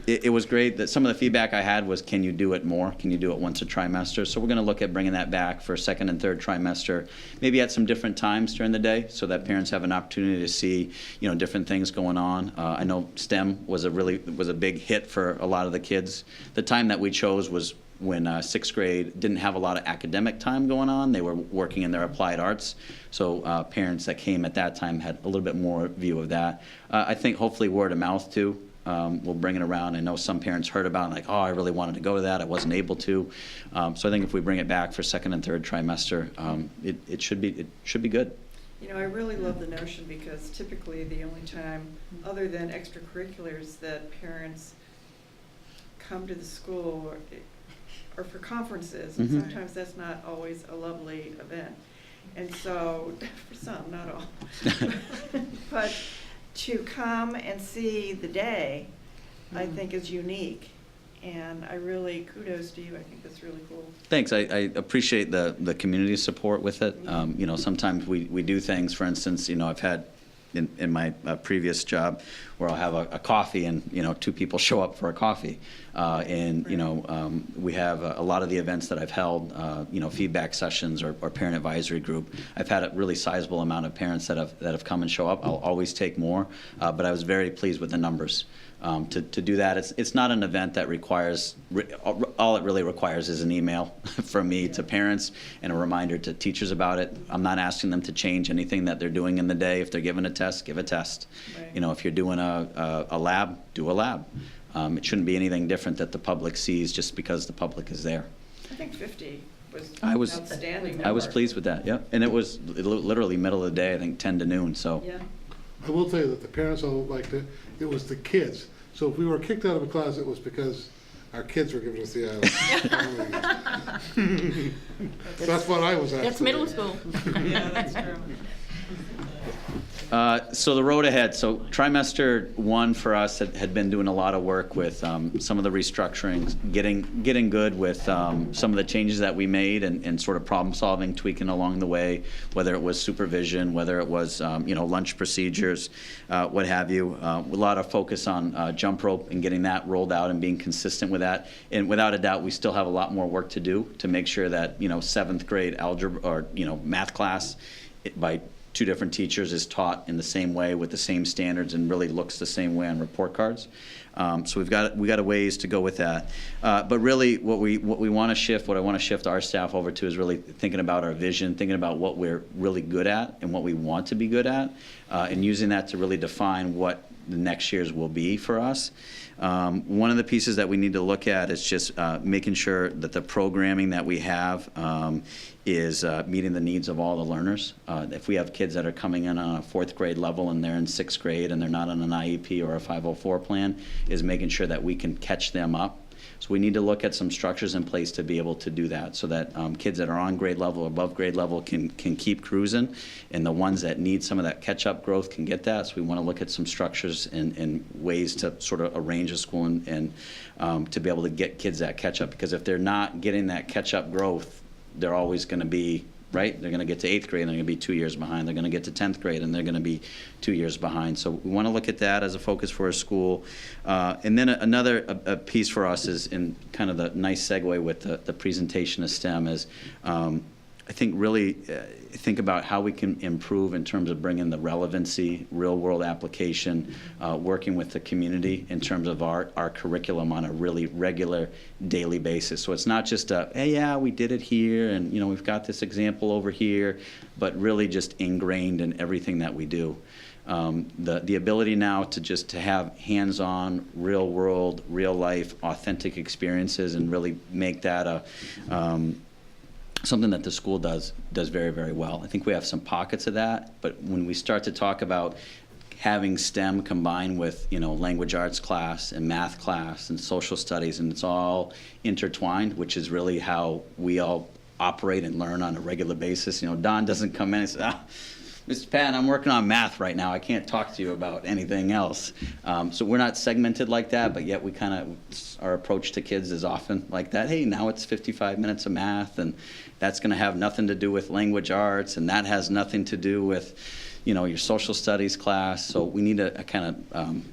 it was great. That some of the feedback I had was, can you do it more? Can you do it once a trimester? So we're going to look at bringing that back for second and third trimester, maybe at some different times during the day, so that parents have an opportunity to see different things going on. I know STEM was a big hit for a lot of the kids. The time that we chose was when sixth grade didn't have a lot of academic time going on. They were working in their applied arts. So parents that came at that time had a little bit more view of that. I think hopefully word of mouth too will bring it around. I know some parents heard about it, like, oh, I really wanted to go to that, I wasn't able to. So I think if we bring it back for second and third trimester, it should be good. I really love the notion, because typically the only time, other than extracurriculars, that parents come to the school or for conferences, and sometimes that's not always a lovely event. And so, for some, not all. But to come and see the day, I think is unique. And I really, kudos to you. I think that's really cool. Thanks. I appreciate the community support with it. Sometimes we do things, for instance, I've had in my previous job where I'll have a coffee and, two people show up for a coffee. We have a lot of the events that I've held, feedback sessions or parent advisory group. I've had a really sizable amount of parents that have come and show up. I'll always take more, but I was very pleased with the numbers. To do that, it's not an event that requires, all it really requires is an email from me to parents and a reminder to teachers about it. I'm not asking them to change anything that they're doing in the day. If they're given a test, give a test. Right. If you're doing a lab, do a lab. It shouldn't be anything different that the public sees just because the public is there. I think 50 was outstanding. I was pleased with that, yeah. And it was literally middle of the day, I think 10 to noon, so. Yeah. I will tell you that the parents all liked it. It was the kids. So if we were kicked out of a class, it was because Our kids were giving us the island. That's what I was at. That's middle school. Yeah, that's true. So the road ahead, so trimester 1 for us had been doing a lot of work with some of the restructurings, getting good with some of the changes that we made and sort of problem solving, tweaking along the way, whether it was supervision, whether it was lunch procedures, what have you. A lot of focus on jump rope and getting that rolled out and being consistent with that. And without a doubt, we still have a lot more work to do to make sure that 7th grade algebra or math class by 2 different teachers is taught in the same way with the same standards and really looks the same way on report cards. So we got a ways to go with that. But really, what I want to shift our staff over to is really thinking about our vision, thinking about what we're really good at and what we want to be good at, and using that to really define what the next year's will be for us. One of the pieces that we need to look at is just making sure that the programming that we have is meeting the needs of all the learners. If we have kids that are coming in on a 4th grade level and they're in 6th grade and they're not on an IEP or a 504 plan, is making sure that we can catch them up. So we need to look at some structures in place to be able to do that so that kids that are on grade level or above grade level can keep cruising, and the ones that need some of that catch-up growth can get that. So we want to look at some structures and ways to sort of arrange a school and to be able to get kids that catch-up, because if they're not getting that catch-up growth, they're always going to be, right? They're going to get to 8th grade and they're going to be 2 years behind. They're going to get to 10th grade and they're going to be 2 years behind. So we want to look at that as a focus for a school. And then another piece for us is in kind of the nice segue with the presentation of STEM is I think really think about how we can improve in terms of bringing the relevancy, real-world application, working with the community in terms of our curriculum on a really regular daily basis. So it's not just hey, yeah, we did it here, and we've got this example over here, but really just ingrained in everything that we do. The ability now to have hands-on, real-world, real-life, authentic experiences and really make that something that the school does very, very well. I think we have some pockets of that, but when we start to talk about having STEM combined with language arts class and math class and social studies, and it's all intertwined, which is really how we all operate and learn on a regular basis. Don doesn't come in and say, Mr. Patton, I'm working on math right now. I can't talk to you about anything else. So we're not segmented like that, but yet we kind of, our approach to kids is often like that. Hey, now it's 55 minutes of math, and that's going to have nothing to do with language arts, and that has nothing to do with, your social studies class. So we need to kind of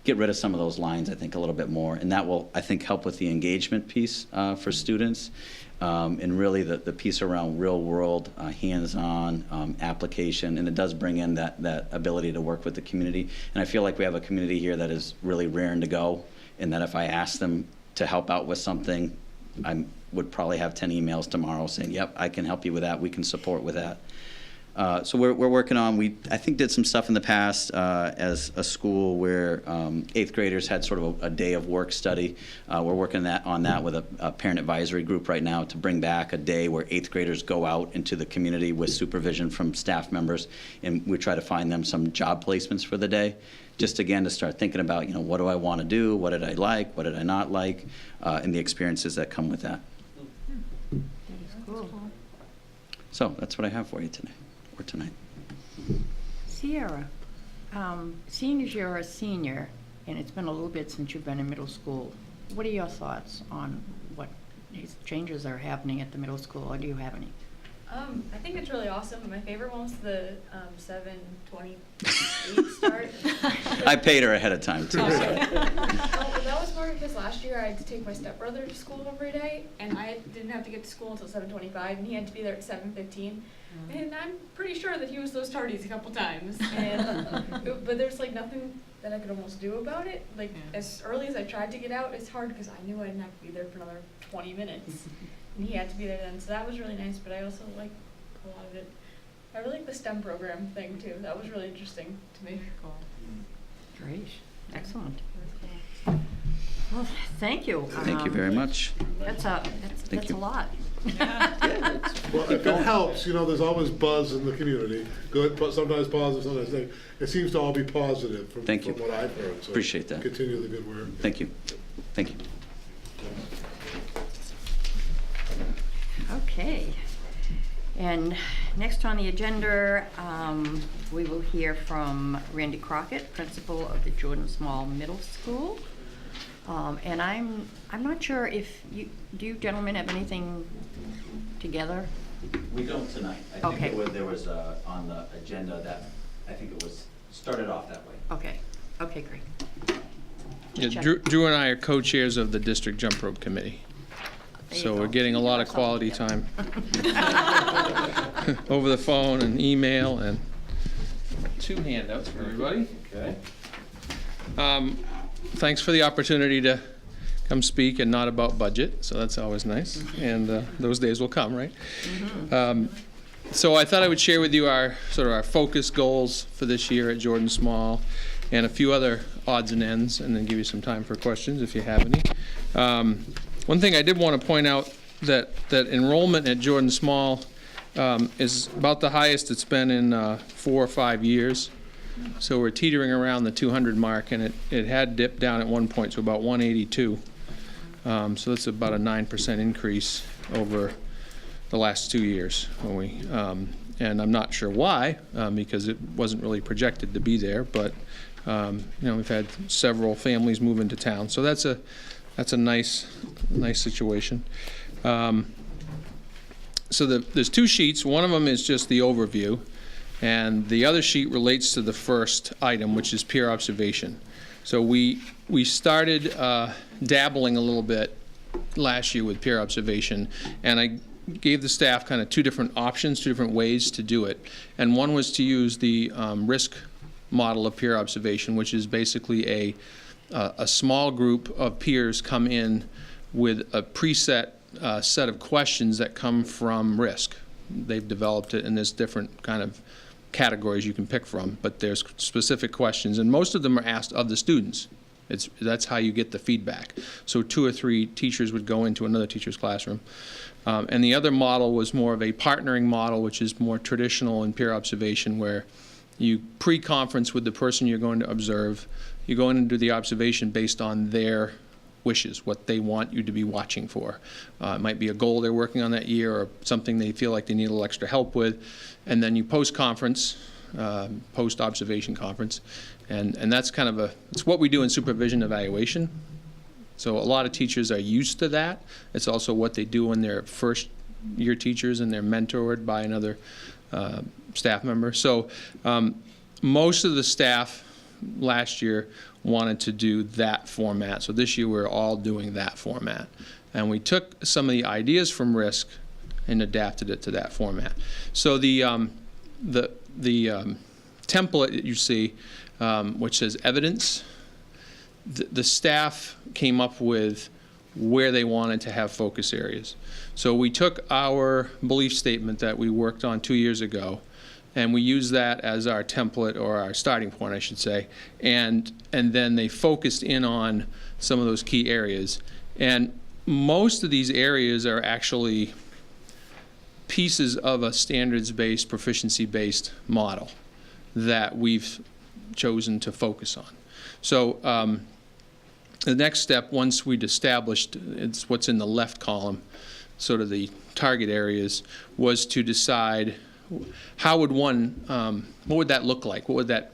get rid of some of those lines, I think, a little bit more. And that will, I think, help with the engagement piece for students. And really the piece around real-world, hands-on application, and it does bring in that ability to work with the community. And I feel like we have a community here that is really raring to go, and that if I ask them to help out with something, I would probably have 10 emails tomorrow saying, yep, I can help you with that, we can support with that. So we're working on, I think did some stuff in the past as a school where 8th graders had sort of a day of work study. We're working on that with a parent advisory group right now to bring back a day where 8th graders go out into the community with supervision from staff members, and we try to find them some job placements for the day. Just again to start thinking about, what do I want to do, what did I like, what did I not like, and the experiences that come with that. That is cool. So that's what I have for you today. Tonight. Sierra, seeing as you're a senior, and it's been a little bit since you've been in middle school, what are your thoughts on what these changes are happening at the middle school, or do you have any? I think it's really awesome. My favorite one's the 7:28 start. I paid her ahead of time too. Oh, that was more because last year I had to take my stepbrother to school every day, and I didn't have to get to school until 7:25, and he had to be there at 7:15. And I'm pretty sure that he was those tardies a couple times, but there's like nothing that I could almost do about it. Like as early as I tried to get out, it's hard because I knew I didn't have to be there for another 20 minutes, and he had to be there then. So that was really nice. But I also like a lot of it. I really like the STEM program thing too. That was really interesting to me. Cool. Great, excellent. Well, thank you. Thank you very much. That's a lot. Well, if it helps, there's always buzz in the community. Good, but sometimes positive, sometimes negative. It seems to all be positive from Thank you. what I've heard. So appreciate that. Continue the good work. Thank you. Thank you. Okay. And next on the agenda, we will hear from Randy Crockett, principal of the Jordan Small Middle School. And I'm not sure if do you gentlemen have anything together? We don't tonight. I think Okay. there was on the agenda that, I think it was started off that way. Okay. Okay, great. Yeah, Check. Drew and I are co-chairs of the district jump rope committee. There you So go. we're getting a lot of quality time over the phone and email, and 2 handouts for everybody. Okay. Thanks for the opportunity to come speak and not about budget, so that's always nice. And those days will come, right? So I thought I would share with you our focus goals for this year at Jordan Small, and a few other odds and ends, and then give you some time for questions if you have any. One thing I did want to point out that enrollment at Jordan Small is about the highest it's been in 4 or 5 years. So we're teetering around the 200 mark, and it had dipped down at one point to about 182. So that's about a 9% increase over the last 2 years. And I'm not sure why, because it wasn't really projected to be there, but we've had several families move into town, so that's a nice situation. So there's 2 sheets. One of them is just the overview, and the other sheet relates to the first item, which is peer observation. So we started dabbling a little bit last year with peer observation, and I gave the staff kind of 2 different options, 2 different ways to do it. And one was to use the risk model of peer observation, which is basically a small group of peers come in with a preset set of questions that come from risk. They've developed it, and there's different kind of categories you can pick from, but there's specific questions, and most of them are asked of the students. That's how you get the feedback. So 2 or 3 teachers would go into another teacher's classroom. And the other model was more of a partnering model, which is more traditional in peer observation, where you pre-conference with the person you're going to observe. You go in and do the observation based on their wishes, what they want you to be watching for. It might be a goal they're working on that year, or something they feel like they need a little extra help with. And then you post-conference, post-observation conference. And that's kind of it's what we do in supervision evaluation. So a lot of teachers are used to that. It's also what they do when they're first-year teachers and they're mentored by another staff member. So most of the staff last year wanted to do that format. So this year we're all doing that format. And we took some of the ideas from risk and adapted it to that format. So the template that you see, which says evidence, the staff came up with where they wanted to have focus areas. So we took our belief statement that we worked on 2 years ago, and we used that as our template, or our starting point, I should say, and then they focused in on some of those key areas. And most of these areas are actually pieces of a standards-based, proficiency-based model that we've chosen to focus on. So the next step, once we'd established, it's what's in the left column, sort of the target areas, was to decide how would one, what would that look like? What would that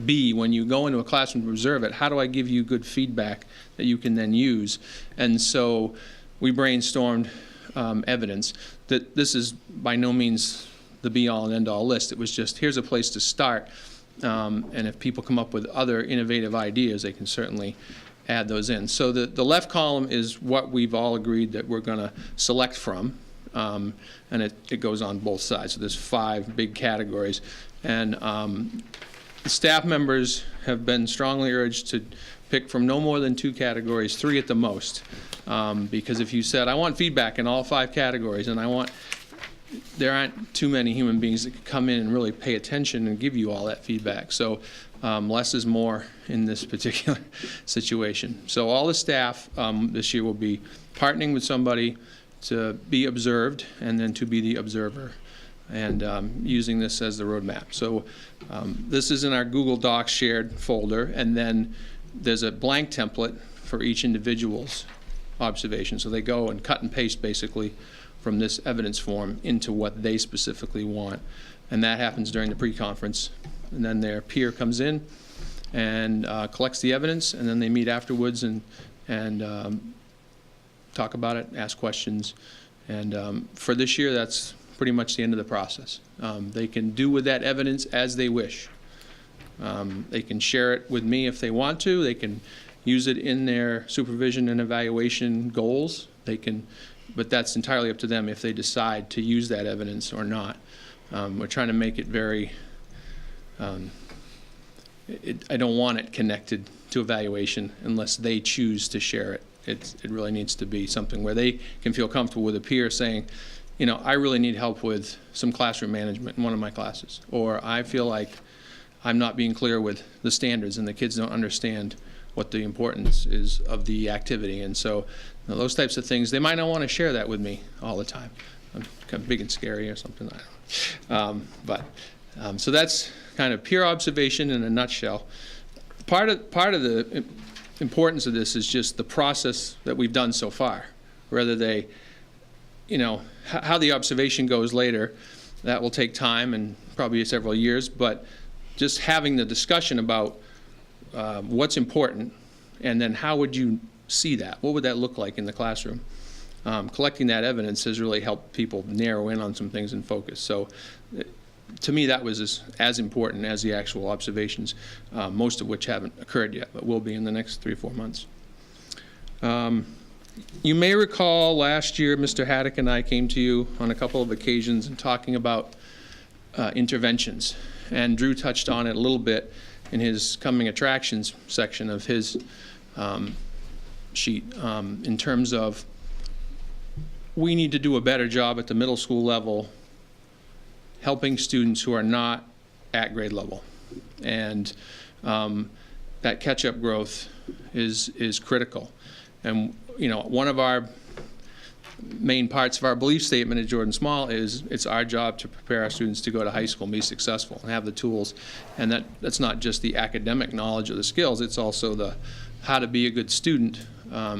be when you go into a classroom to observe it? How do I give you good feedback that you can then use? And so we brainstormed evidence. That this is by no means the be-all and end-all list. It was just, here's a place to start. And if people come up with other innovative ideas, they can certainly add those in. So the left column is what we've all agreed that we're going to select from. And it goes on both sides. So there's 5 big categories. And the staff members have been strongly urged to pick from no more than 2 categories, 3 at the most. Because if you said, I want feedback in all 5 categories, and there aren't too many human beings that can come in and really pay attention and give you all that feedback. So less is more in this particular situation. So all the staff this year will be partnering with somebody to be observed and then to be the observer, and using this as the roadmap. So this is in our Google Docs shared folder, and then there's a blank template for each individual's observation. So they go and cut and paste basically from this evidence form into what they specifically want. And that happens during the pre-conference. And then their peer comes in and collects the evidence, and then they meet afterwards and talk about it, ask questions. And for this year, that's pretty much the end of the process. They can do with that evidence as they wish. They can share it with me if they want to. They can use it in their supervision and evaluation goals. They can, but that's entirely up to them if they decide to use that evidence or not. We're trying to make it very, I don't want it connected to evaluation unless they choose to share it. It really needs to be something where they can feel comfortable with a peer saying, you know, I really need help with some classroom management in one of my classes, or I feel like I'm not being clear with the standards and the kids don't understand what the importance is of the activity. And so, you know, those types of things, they might not want to share that with me all the time. I'm kind of big and scary or something, I don't know. So that's kind of peer observation in a nutshell. Part of the importance of this is just the process that we've done so far. Whether they, you know, how the observation goes later, that will take time and probably several years, but just having the discussion about what's important, and then how would you see that? What would that look like in the classroom? Collecting that evidence has really helped people narrow in on some things and focus. So to me, that was as important as the actual observations, most of which haven't occurred yet, but will be in the next 3 or 4 months. You may recall last year, Mr. Haddock and I came to you on a couple of occasions and talking about interventions. And Drew touched on it a little bit in his coming attractions section of his sheet, in terms of we need to do a better job at the middle school level helping students who are not at grade level. And that catch-up growth is critical. And you know, one of our main parts of our belief statement at Jordan Small is it's our job to prepare our students to go to high school and be successful and have the tools. And that's not just the academic knowledge or the skills, it's also the how to be a good student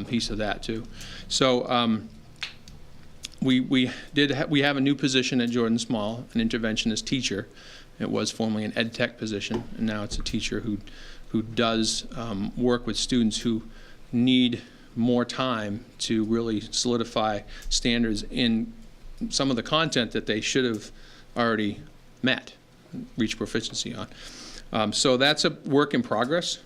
piece of that too. So we have a new position at Jordan Small, an interventionist teacher. It was formerly an ed tech position, and now it's a teacher who does work with students who need more time to really solidify standards in some of the content that they should have already met, reached proficiency on. So that's a work in progress.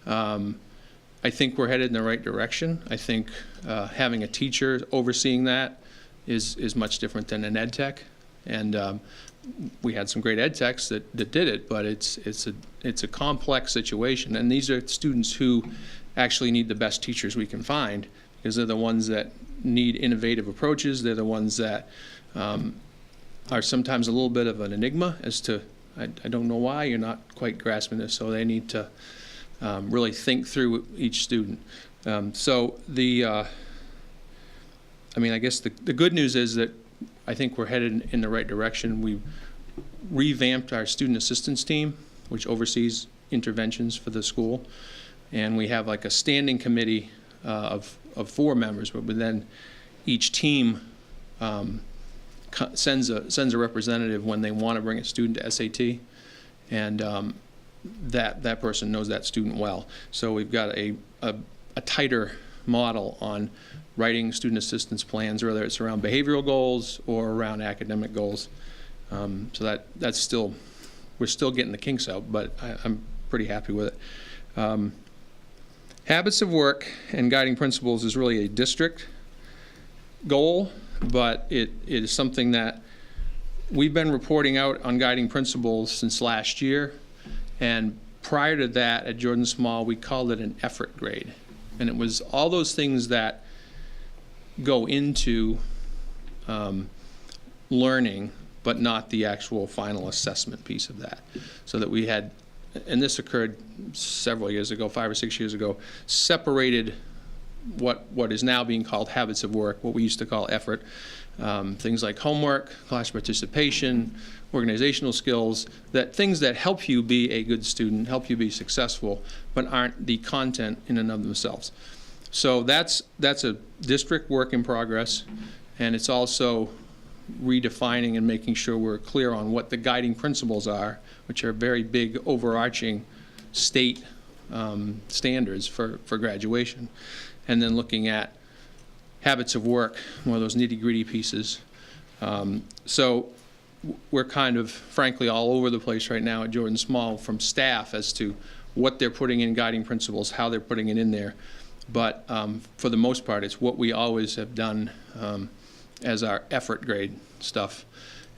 I think we're headed in the right direction. I think having a teacher overseeing that is much different than an ed tech. And we had some great ed techs that did it, but it's a complex situation. And these are students who actually need the best teachers we can find, because they're the ones that need innovative approaches. They're the ones that are sometimes a little bit of an enigma as to, I don't know why you're not quite grasping this, so they need to really think through each student. So I guess the good news is that I think we're headed in the right direction. We've revamped our student assistance team, which oversees interventions for the school. And we have like a standing committee of 4 members, but then each team sends a representative when they want to bring a student to SAT, and that person knows that student well. So we've got a tighter model on writing student assistance plans, whether it's around behavioral goals or around academic goals. So that's still, we're still getting the kinks out, but I'm pretty happy with it. Habits of work and guiding principles is really a district goal, but it is something that we've been reporting out on guiding principles since last year. And prior to that, at Jordan Small, we called it an effort grade. And it was all those things that go into learning, but not the actual final assessment piece of that. So that we had, and this occurred several years ago, 5 or 6 years ago, separated what is now being called habits of work, what we used to call effort, things like homework, class participation, organizational skills, things that help you be a good student, help you be successful, but aren't the content in and of themselves. So that's a district work in progress, and it's also redefining and making sure we're clear on what the guiding principles are, which are very big overarching state standards for graduation, and then looking at habits of work, one of those nitty-gritty pieces. So we're kind of, frankly, all over the place right now at Jordan Small from staff as to what they're putting in guiding principles, how they're putting it in there. But for the most part, it's what we always have done as our effort grade stuff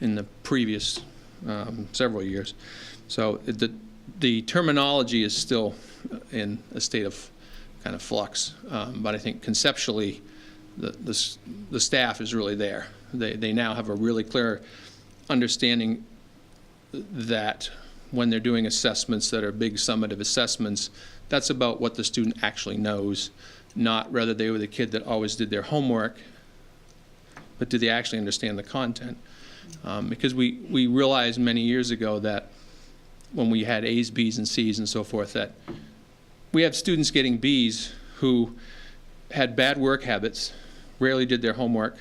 in the previous several years. So the terminology is still in a state of kind of flux, but I think conceptually the staff is really there. They now have a really clear understanding that when they're doing assessments that are big summative assessments, that's about what the student actually knows, not whether they were the kid that always did their homework, but do they actually understand the content? Because we realized many years ago that when we had A's, B's, and C's and so forth, that we have students getting B's who had bad work habits, rarely did their homework,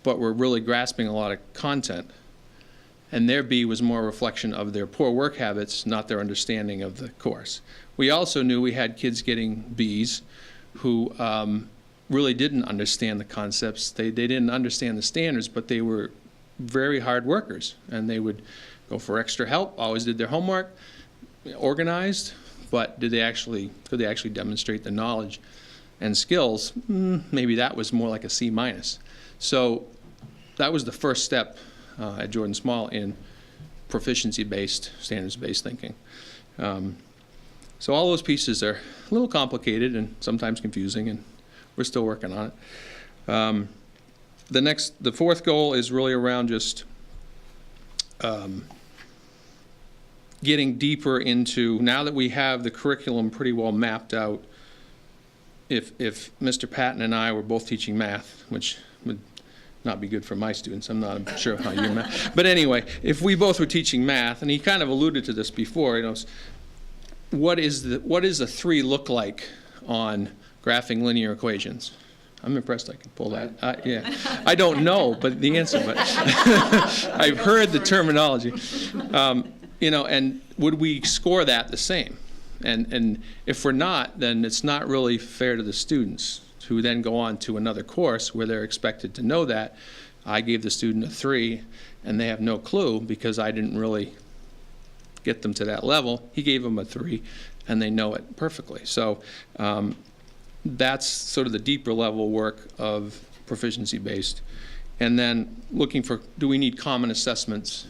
but were really grasping a lot of content. And their B was more a reflection of their poor work habits, not their understanding of the course. We also knew we had kids getting B's who really didn't understand the concepts. They didn't understand the standards, but they were very hard workers, and they would go for extra help, always did their homework, organized, but could they actually demonstrate the knowledge and skills? Maybe that was more like a C-. So that was the first step at Jordan Small in proficiency-based, standards-based thinking. So all those pieces are a little complicated and sometimes confusing, and we're still working on it. The fourth goal is really around just getting deeper into, now that we have the curriculum pretty well mapped out, if Mr. Patton and I were both teaching math, which would not be good for my students, I'm not sure how your math, but anyway, if we both were teaching math, and he kind of alluded to this before, what does the 3 look like on graphing linear equations? I'm impressed I can pull that. Yeah, I don't know, but the answer, but I've heard the terminology. And would we score that the same? And if we're not, then it's not really fair to the students who then go on to another course where they're expected to know that. I gave the student a 3, and they have no clue because I didn't really get them to that level. He gave them a 3, and they know it perfectly. So that's sort of the deeper level work of proficiency-based. And then looking for, do we need common assessments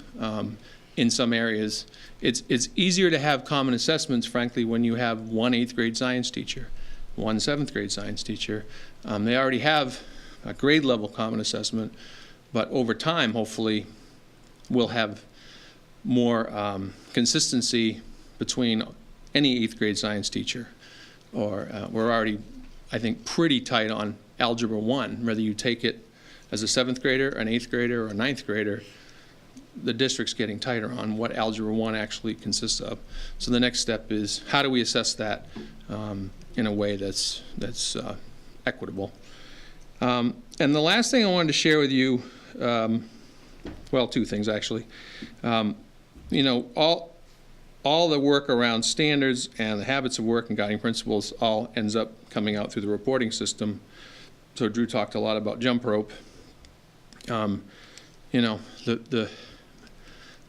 in some areas? It's easier to have common assessments, frankly, when you have one 8th grade science teacher, one 7th grade science teacher. They already have a grade level common assessment, but over time, hopefully, we'll have more consistency between any 8th grade science teacher. Or we're already, I think, pretty tight on Algebra 1, whether you take it as a 7th grader, an 8th grader, or a 9th grader. The district's getting tighter on what Algebra 1 actually consists of. So the next step is, how do we assess that in a way that's equitable? And the last thing I wanted to share with you, well, 2 things actually. All the work around standards and the habits of work and guiding principles all ends up coming out through the reporting system. So Drew talked a lot about jump rope.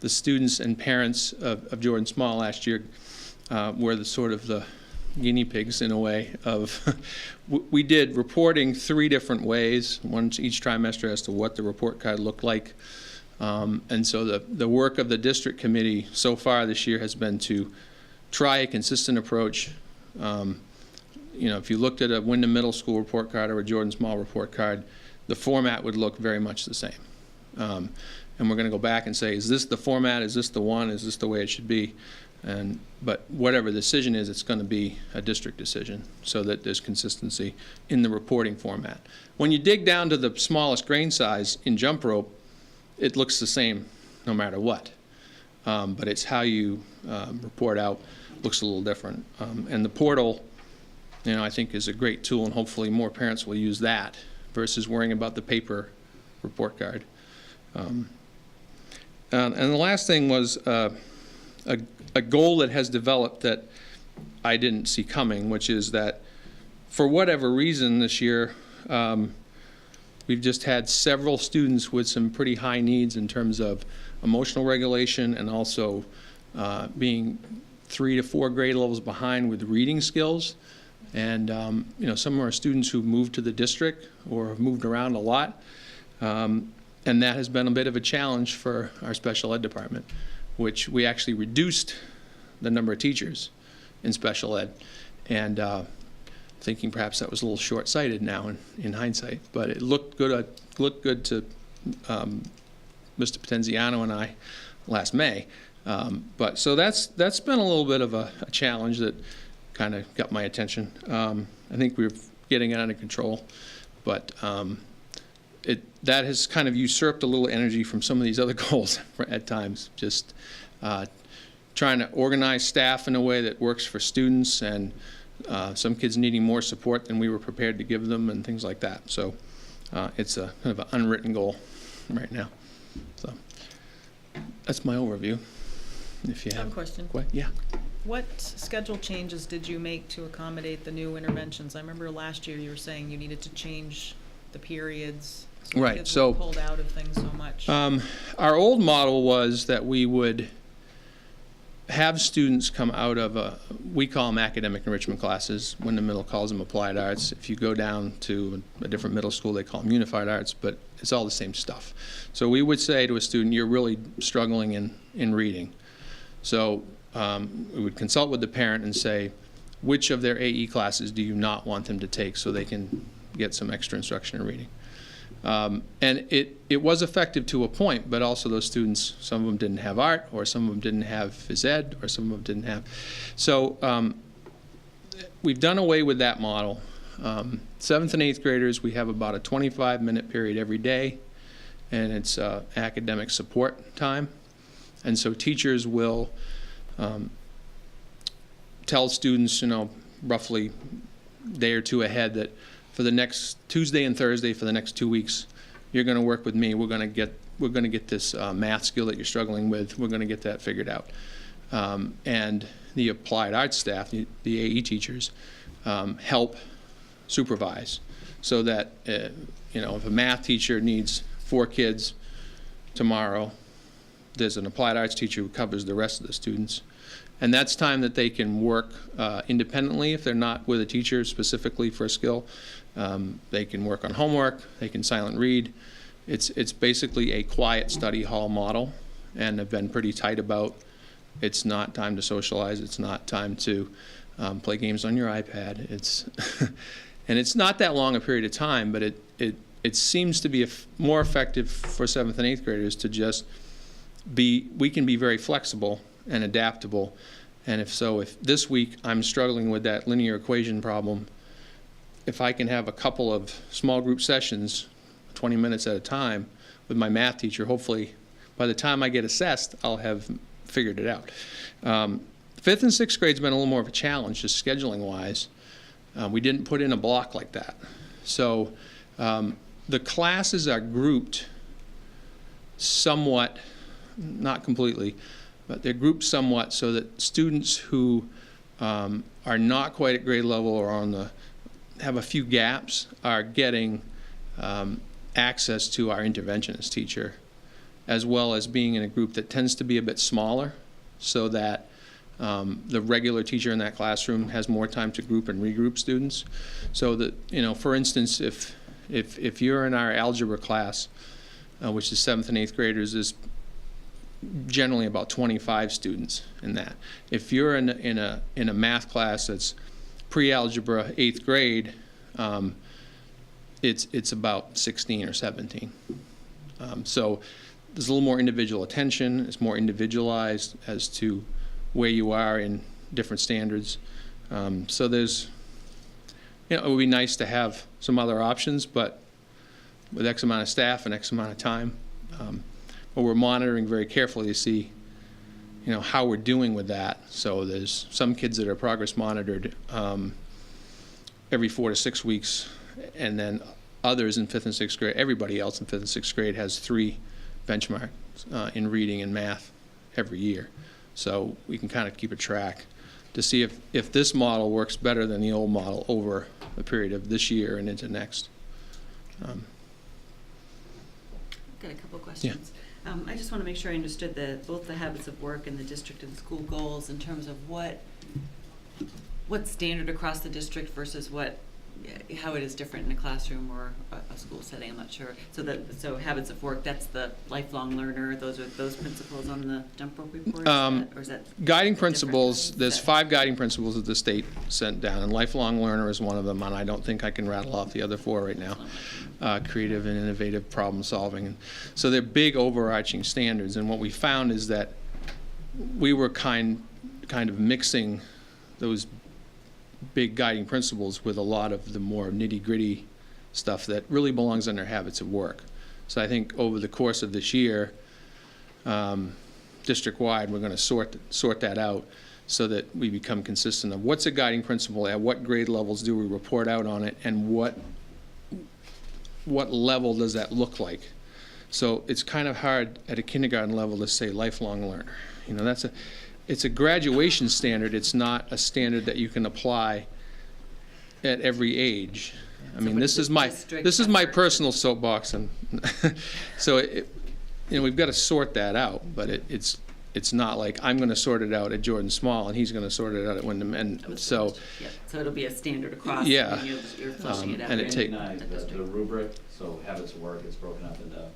The students and parents of Jordan Small last year were the sort of the guinea pigs in a way of, we did reporting 3 different ways, once each trimester as to what the report card looked like. And so the work of the district committee so far this year has been to try a consistent approach. If you looked at a Wyndham Middle School report card or a Jordan Small report card, the format would look very much the same. And we're going to go back and say, is this the format? Is this the one? Is this the way it should be? But whatever the decision is, it's going to be a district decision so that there's consistency in the reporting format. When you dig down to the smallest grain size in jump rope, it looks the same no matter what. But it's how you report out looks a little different. And the portal I think is a great tool, and hopefully more parents will use that versus worrying about the paper report card. And the last thing was a goal that has developed that I didn't see coming, which is that for whatever reason this year, we've just had several students with some pretty high needs in terms of emotional regulation and also being 3 to 4 grade levels behind with reading skills. And some of our students who've moved to the district or have moved around a lot, and that has been a bit of a challenge for our special ed department, which we actually reduced the number of teachers in special ed, and thinking perhaps that was a little short-sighted now in hindsight, but it looked good. Looked good to Mr. Potenziano and I last May. But so that's been a little bit of a challenge that kind of got my attention. I think we're getting it under control, but that has kind of usurped a little energy from some of these other goals at times. Just trying to organize staff in a way that works for students, and some kids needing more support than we were prepared to give them, and things like that. So it's a kind of an unwritten goal right now. So that's my overview. If you have One question. Yeah. What schedule changes did you make to accommodate the new interventions? I remember last year you were saying you needed to change the periods. So Right, kids so weren't pulled out of things so much. Our old model was that we would have students come out of we call them academic enrichment classes. Wyndham Middle calls them applied arts. If you go down to a different middle school, they call them unified arts, but it's all the same stuff. So we would say to a student, you're really struggling in reading. So we would consult with the parent and say, which of their AE classes do you not want them to take so they can get some extra instruction in reading? And it was effective to a point, but also those students, some of them didn't have art, or some of them didn't have phys ed, or some of them didn't have. So we've done away with that model. 7th and 8th graders, we have about a 25-minute period every day, and it's academic support time. And so teachers will tell students, roughly a day or two ahead that for the next Tuesday and Thursday for the next 2 weeks, you're going to work with me. We're going to get this math skill that you're struggling with. We're going to get that figured out. And the applied arts staff, the AE teachers, help supervise, so that if a math teacher needs 4 kids tomorrow, there's an applied arts teacher who covers the rest of the students. And that's time that they can work independently if they're not with a teacher specifically for a skill. They can work on homework, they can silent read. It's basically a quiet study hall model, and have been pretty tight about it's not time to socialize, it's not time to play games on your iPad. And it's not that long a period of time, but it seems to be more effective for 7th and 8th graders to just we can be very flexible and adaptable. And if this week I'm struggling with that linear equation problem, if I can have a couple of small group sessions, 20 minutes at a time, with my math teacher, hopefully by the time I get assessed, I'll have figured it out. 5th and 6th grade's been a little more of a challenge, just scheduling wise. We didn't put in a block like that. So the classes are grouped somewhat, not completely, but they're grouped somewhat so that students who are not quite at grade level or have a few gaps are getting access to our interventionist teacher, as well as being in a group that tends to be a bit smaller, so that the regular teacher in that classroom has more time to group and regroup students. So that, for instance, if you're in our algebra class, which is 7th and 8th graders, is generally about 25 students in that. If you're in a math class that's pre-algebra 8th grade, it's about 16 or 17. So there's a little more individual attention. It's more individualized as to where you are in different standards. So there's, it would be nice to have some other options, but with X amount of staff and X amount of time. But we're monitoring very carefully to see, how we're doing with that. So there's some kids that are progress monitored every 4 to 6 weeks, and then others in 5th and 6th grade, everybody else in 5th and 6th grade has 3 benchmarks in reading and math every year. So we can kind of keep a track to see if this model works better than the old model over a period of this year and into next. Got a couple questions. I just want to make sure I understood both the habits of work and the district and school goals in terms of what's standard across the district versus how it is different in a classroom or a school setting. I'm not sure. So habits of work, that's the lifelong learner. Those are those principles on the jump rope report. Or is that guiding principles? There's 5 guiding principles that the state sent down, and lifelong learner is one of them. And I don't think I can rattle off the other 4 right now. Creative and innovative problem solving. And so they're big overarching standards. And what we found is that we were kind of mixing those big guiding principles with a lot of the more nitty-gritty stuff that really belongs under habits of work. So I think over the course of this year, district-wide, we're going to sort that out so that we become consistent of what's a guiding principle, at what grade levels do we report out on it, and what level does that look like. So it's kind of hard at a kindergarten level to say lifelong learner. You know, it's a graduation standard. It's not a standard that you can apply at every age. I mean, this is my personal soapbox, and so we've got to sort that out. But it's not like I'm going to sort it out at Jordan Small and he's going to sort it out at Wyndham. And so it'll be a standard across. Yeah, and you're fleshing it out. And the rubric. So habits of work. It's broken up into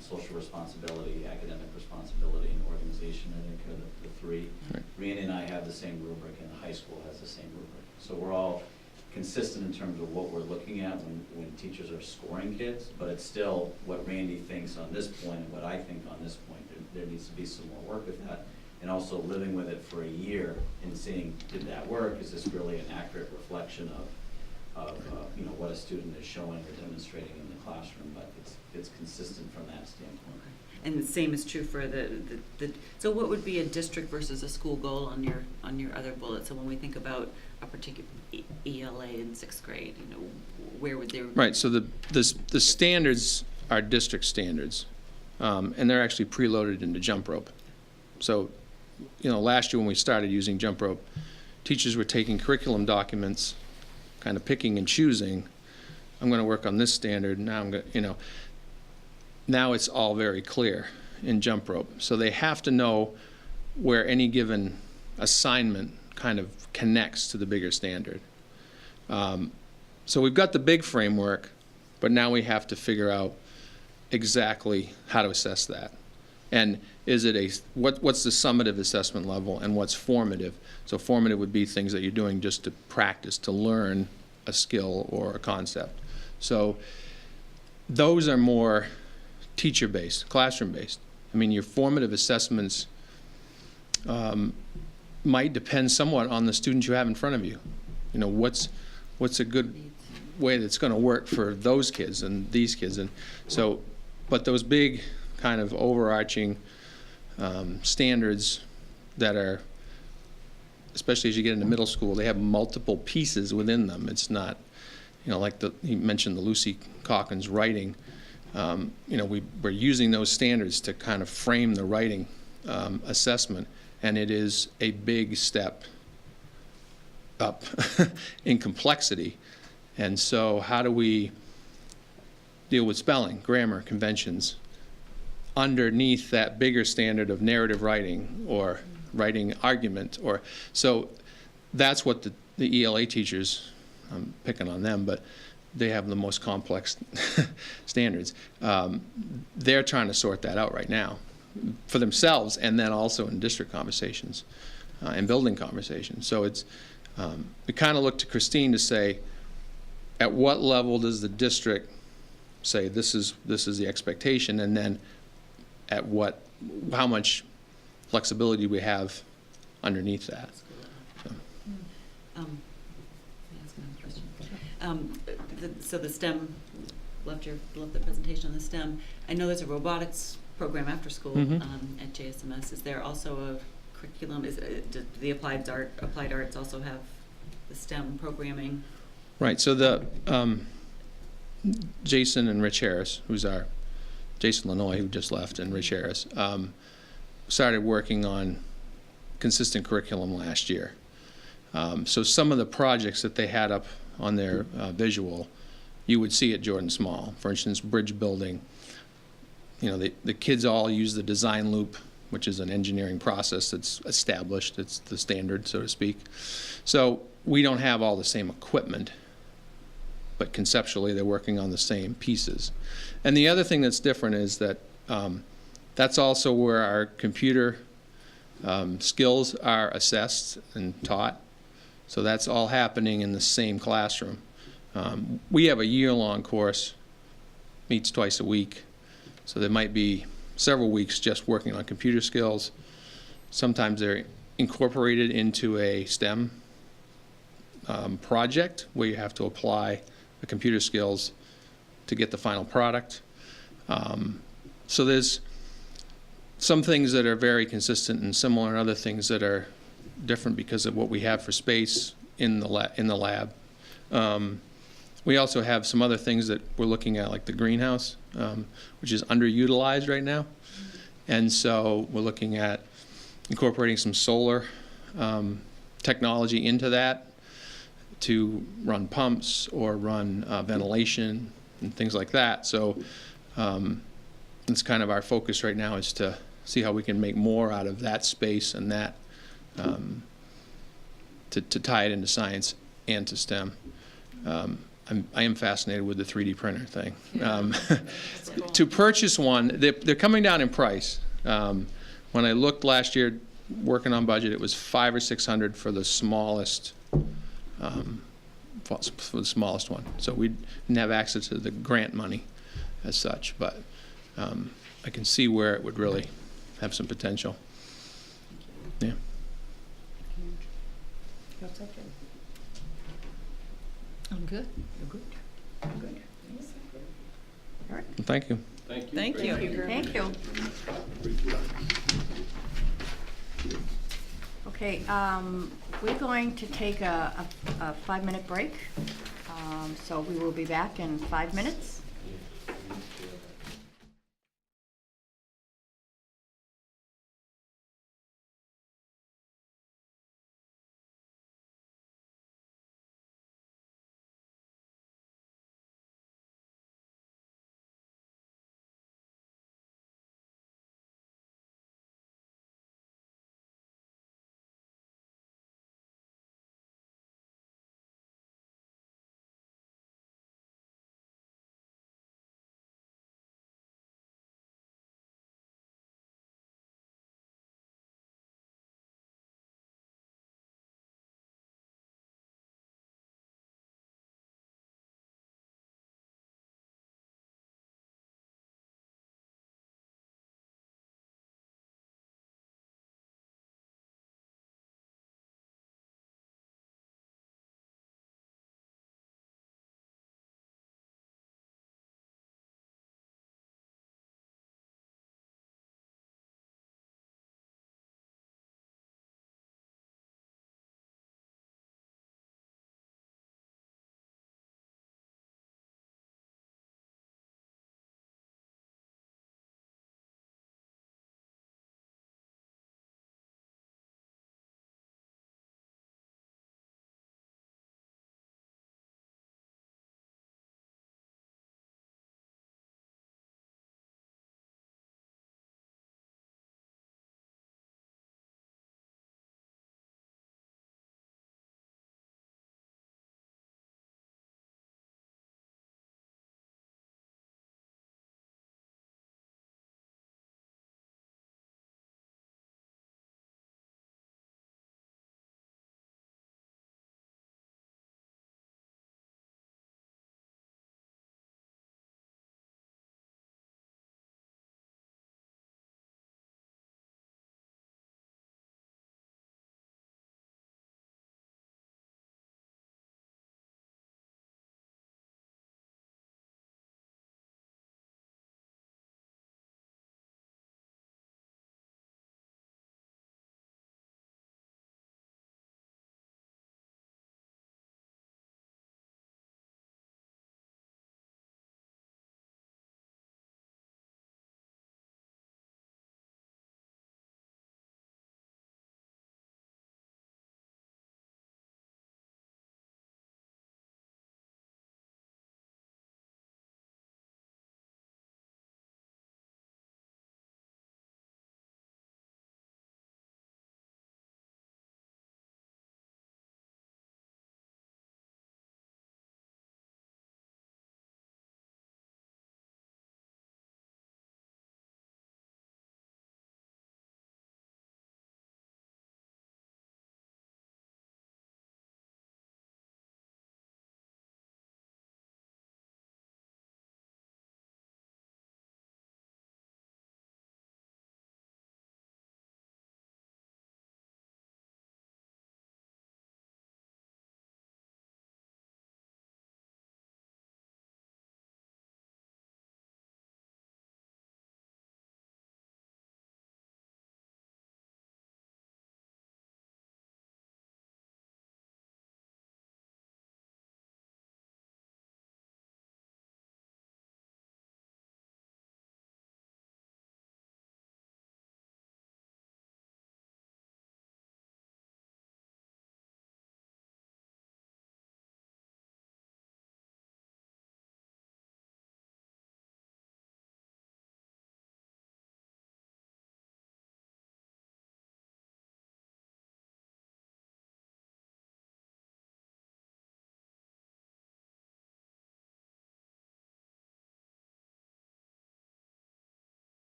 social responsibility, academic responsibility, and organization, I think, are the 3. Right. Randy and I have the same rubric, and the high school has the same rubric. So we're all consistent in terms of what we're looking at when teachers are scoring kids, but it's still what Randy thinks on this point and what I think on this point. There needs to be some more work with that, and also living with it for a year and seeing, did that work? Is this really an accurate reflection of what a student is showing or demonstrating in the classroom? But it's consistent from that standpoint. And the same is true for so what would be a district versus a school goal on your other bullet? So when we think about a particular ELA in 6th grade, where would they? Right. So the standards are district standards, and they're actually preloaded into jump rope. So, last year when we started using jump rope, teachers were taking curriculum documents, kind of picking and choosing. I'm going to work on this standard. Now I'm going to, now it's all very clear in jump rope. So they have to know where any given assignment kind of connects to the bigger standard. So we've got the big framework, but now we have to figure out exactly how to assess that. And is it what's the summative assessment level and what's formative? So formative would be things that you're doing just to practice, to learn a skill or a concept. So those are more teacher-based, classroom-based. I mean, your formative assessments might depend somewhat on the students you have in front of you. What's a good way that's going to work for those kids and these kids. And so, but those big kind of overarching standards that are, especially as you get into middle school, they have multiple pieces within them. It's not, like he mentioned the Lucy Calkins writing. We're using those standards to kind of frame the writing assessment, and it is a big step up in complexity. And so how do we deal with spelling, grammar, conventions underneath that bigger standard of narrative writing or writing argument? So that's what the ELA teachers, I'm picking on them, but they have the most complex standards. They're trying to sort that out right now for themselves, and then also in district conversations and building conversations. So it's we kind of look to Christine to say, at what level does the district say this is the expectation, and then at how much flexibility do we have underneath that? So the STEM, left the presentation on the STEM. I know there's a robotics program after school at JSMS. Is there also a curriculum? Do the applied arts also have the STEM programming? Right, so Jason and Rich Harris, Jason Lanoy, who just left, and Rich Harris, started working on consistent curriculum last year. So some of the projects that they had up on their visual, you would see at Jordan Small. For instance, bridge building. The kids all use the design loop, which is an engineering process that's established. It's the standard, so to speak. So we don't have all the same equipment, but conceptually they're working on the same pieces. And the other thing that's different is that that's also where our computer skills are assessed and taught. So that's all happening in the same classroom. We have a year-long course, meets twice a week. So there might be several weeks just working on computer skills. Sometimes they're incorporated into a STEM project where you have to apply the computer skills to get the final product. So there's some things that are very consistent and similar, and other things that are different because of what we have for space in the lab. We also have some other things that we're looking at, like the greenhouse, which is underutilized right now. And so we're looking at incorporating some solar technology into that to run pumps or run ventilation and things like that. So it's kind of our focus right now, is to see how we can make more out of that space and that to tie it into science and to STEM. I am fascinated with the 3D printer thing. To purchase one, they're coming down in price. When I looked last year, working on budget, it was $500 or $600 for the smallest, one. So we didn't have access to the grant money as such, but I can see where it would really have some potential. Yeah. I'm good. You're good. I'm good. All right. Well, thank you. Thank you. Thank you. Okay, we're going to take a 5-minute break. So we will be back in 5 minutes.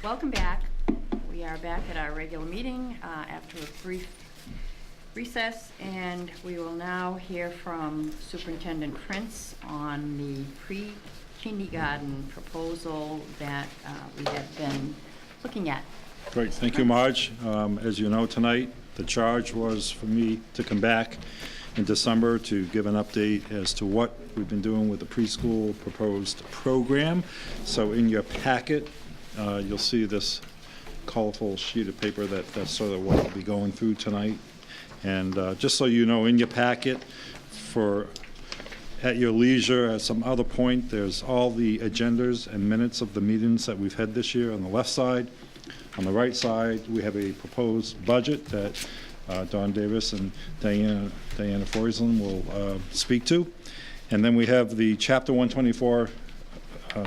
Welcome back. We are back at our regular meeting after a brief recess, and we will now hear from Superintendent Prince on the pre-kindergarten proposal that we have been looking at. Great, thank you, Marge. As you know, tonight, the charge was for me to come back in December to give an update as to what we've been doing with the preschool proposed program. So in your packet, you'll see this colorful sheet of paper that's sort of what we'll be going through tonight. And just so you know, in your packet, at your leisure, at some other point, there's all the agendas and minutes of the meetings that we've had this year on the left side. On the right side, we have a proposed budget that Don Davis and Diana Foisland will speak to. And then we have the Chapter 124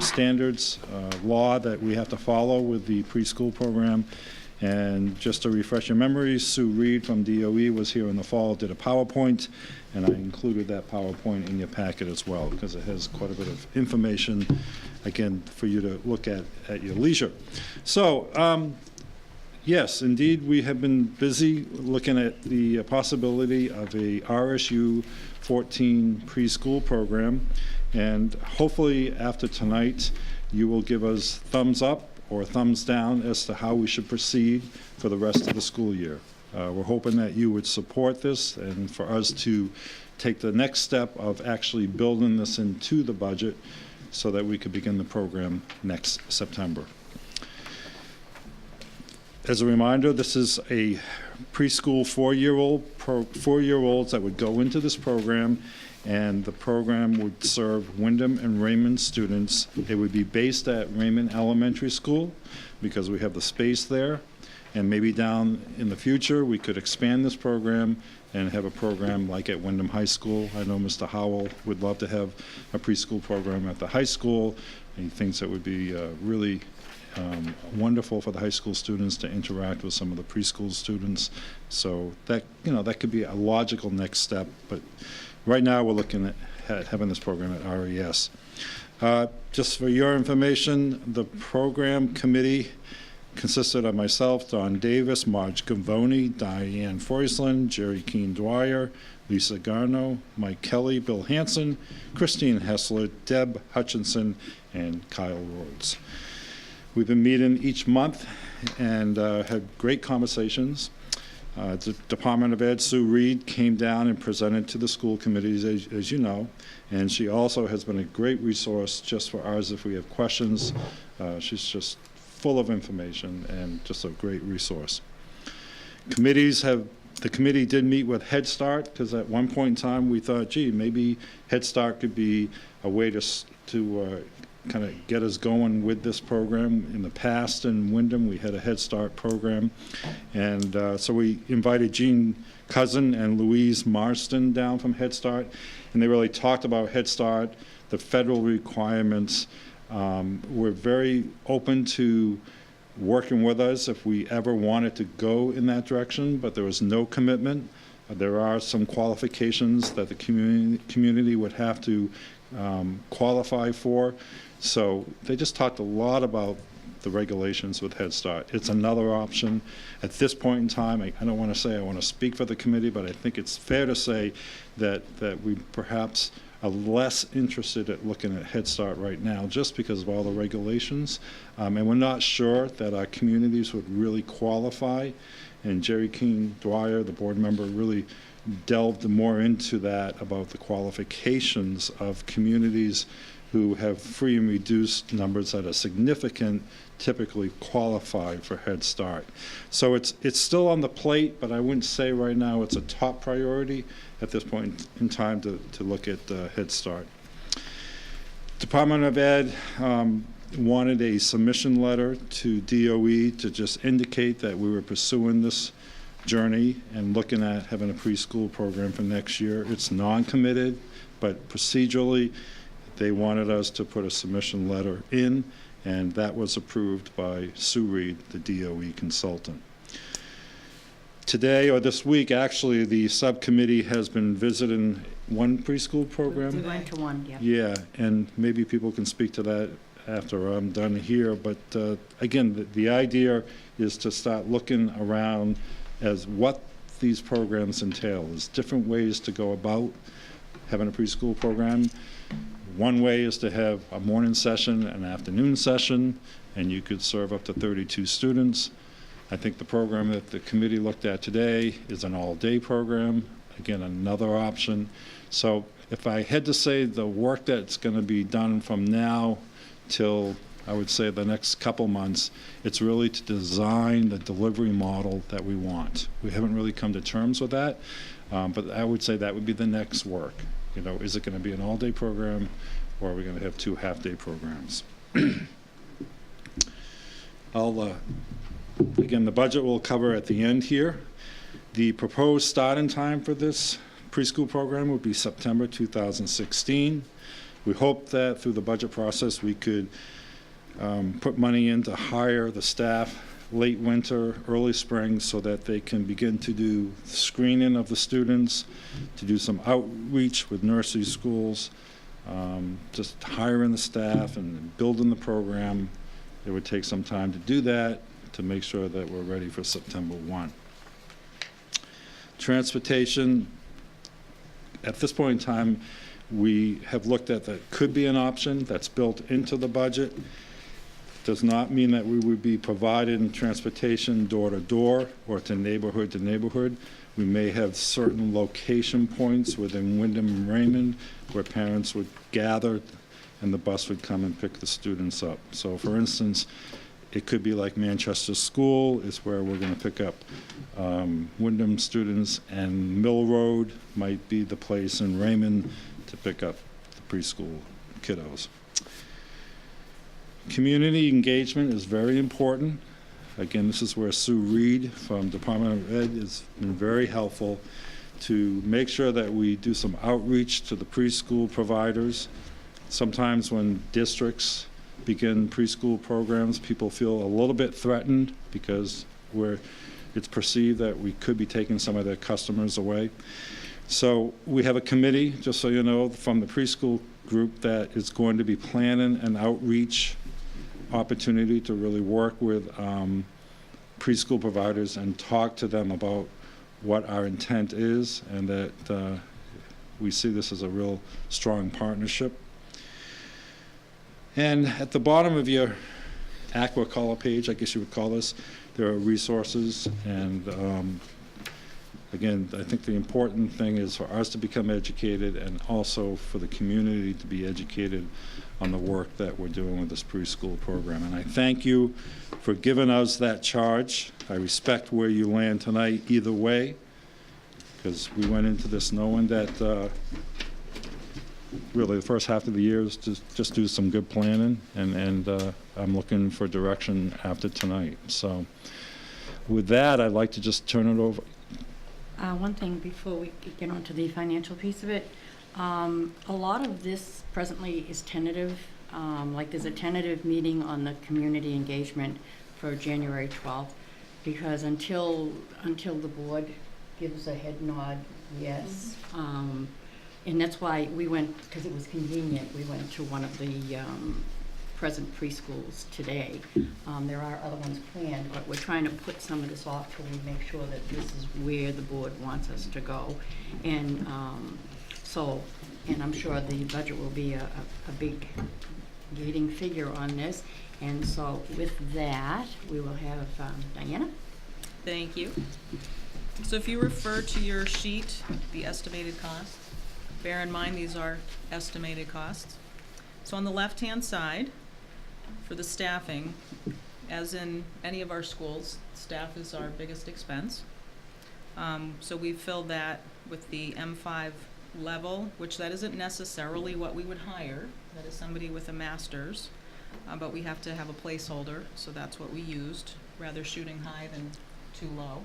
standards law that we have to follow with the preschool program. And just to refresh your memories, Sue Reed from DOE was here in the fall, did a PowerPoint, and I included that PowerPoint in your packet as well, because it has quite a bit of information, again, for you to look at your leisure. So, yes, indeed, we have been busy looking at the possibility of a RSU 14 preschool program, and hopefully after tonight, you will give us thumbs up or thumbs down as to how we should proceed for the rest of the school year. We're hoping that you would support this and for us to take the next step of actually building this into the budget so that we could begin the program next September. As a reminder, this is a preschool four-year-olds that would go into this program, and the program would serve Wyndham and Raymond students. It would be based at Raymond Elementary School because we have the space there, and maybe down in the future we could expand this program and have a program like at Wyndham High School. I know Mr. Howell would love to have a preschool program at the high school. He thinks it would be really wonderful for the high school students to interact with some of the preschool students. So that, that could be a logical next step, but right now we're looking at having this program at RES. Just for your information, the program committee consisted of myself, Don Davis, Marge Gavoni, Diane Foisland, Jerry Keene Dwyer, Lisa Garno, Mike Kelly, Bill Hansen, Christine Hessler, Deb Hutchinson, and Kyle Rhodes. We've been meeting each month and had great conversations. The Department of Ed, Sue Reed, came down and presented to the school committees, as you know, and she also has been a great resource just for ours if we have questions. She's just full of information and just a great resource. The committee did meet with Head Start, because at one point in time we thought, gee, maybe Head Start could be a way to kind of get us going with this program. In the past in Wyndham, we had a Head Start program. And so we invited Jean Cousin and Louise Marston down from Head Start, and they really talked about Head Start, the federal requirements. We're very open to working with us if we ever wanted to go in that direction, but there was no commitment. There are some qualifications that the community would have to qualify for. So they just talked a lot about the regulations with Head Start. It's another option. At this point in time, I don't want to say I want to speak for the committee, but I think it's fair to say that we perhaps are less interested at looking at Head Start right now just because of all the regulations. And we're not sure that our communities would really qualify. And Jerry Keene Dwyer, the board member, really delved more into that about the qualifications of communities who have free and reduced numbers that are significant, typically qualify for Head Start. So it's still on the plate, but I wouldn't say right now it's a top priority at this point in time to look at Head Start. Department of Ed wanted a submission letter to DOE to just indicate that we were pursuing this journey and looking at having a preschool program for next year. It's non-committed, but procedurally, they wanted us to put a submission letter in, and that was approved by Sue Reed, the DOE consultant. Today, or this week, actually, the subcommittee has been visiting one preschool program. We went to one, yeah. Yeah, and maybe people can speak to that after I'm done here, but again, the idea is to start looking around as what these programs entail. There's different ways to go about having a preschool program. One way is to have a morning session, an afternoon session, and you could serve up to 32 students. I think the program that the committee looked at today is an all-day program. Again, another option. So if I had to say the work that's going to be done from now till, I would say, the next couple months, it's really to design the delivery model that we want. We haven't really come to terms with that, but I would say that would be the next work. You know, is it going to be an all-day program, or are we going to have 2 half-day programs? Again, the budget will cover at the end here. The proposed starting time for this preschool program would be September 2016. We hope that through the budget process we could put money in to hire the staff late winter, early spring, so that they can begin to do screening of the students, to do some outreach with nursery schools, just hiring the staff and building the program. It would take some time to do that, to make sure that we're ready for September 1. Transportation, at this point in time, we have looked at that could be an option that's built into the budget. Does not mean that we would be providing transportation door to door or to neighborhood. We may have certain location points within Wyndham and Raymond where parents would gather and the bus would come and pick the students up. So for instance, it could be like Manchester School is where we're going to pick up Wyndham students, and Mill Road might be the place in Raymond to pick up the preschool kiddos. Community engagement is very important. Again, this is where Sue Reed from Department of Ed has been very helpful to make sure that we do some outreach to the preschool providers. Sometimes when districts begin preschool programs, people feel a little bit threatened because it's perceived that we could be taking some of their customers away. So we have a committee, just so you know, from the preschool group that is going to be planning an outreach opportunity to really work with preschool providers and talk to them about what our intent is, and that we see this as a real strong partnership. And at the bottom of your aquacolor page, I guess you would call this, there are resources, and again, I think the important thing is for us to become educated and also for the community to be educated on the work that we're doing with this preschool program. And I thank you for giving us that charge. I respect where you land tonight either way, because we went into this knowing that really the first half of the year is to just do some good planning, and I'm looking for direction after tonight. So with that, I'd like to just turn it over. One thing before we get on to the financial piece of it, a lot of this presently is tentative. Like there's a tentative meeting on the community engagement for January 12th, because until the board gives a head nod, yes. And that's why we went, because it was convenient, we went to one of the present preschools today. There are other ones planned, but we're trying to put some of this off till we make sure that this is where the board wants us to go. And and I'm sure the budget will be a big gating figure on this. And so with that, we will have Diana. Thank you. So if you refer to your sheet, the estimated costs, bear in mind these are estimated costs. So on the left-hand side, for the staffing, as in any of our schools, staff is our biggest expense. So we filled that with the M5 level, which that isn't necessarily what we would hire. That is somebody with a master's, but we have to have a placeholder, so that's what we used, rather shooting high than too low.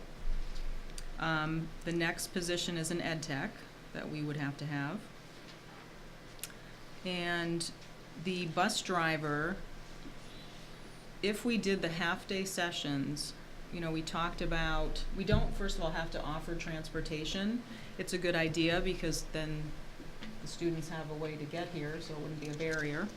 The next position is an ed tech that we would have to have. And the bus driver, if we did the half-day sessions, we talked about, we don't, first of all, have to offer transportation. It's a good idea because then the students have a way to get here, so it wouldn't be a barrier.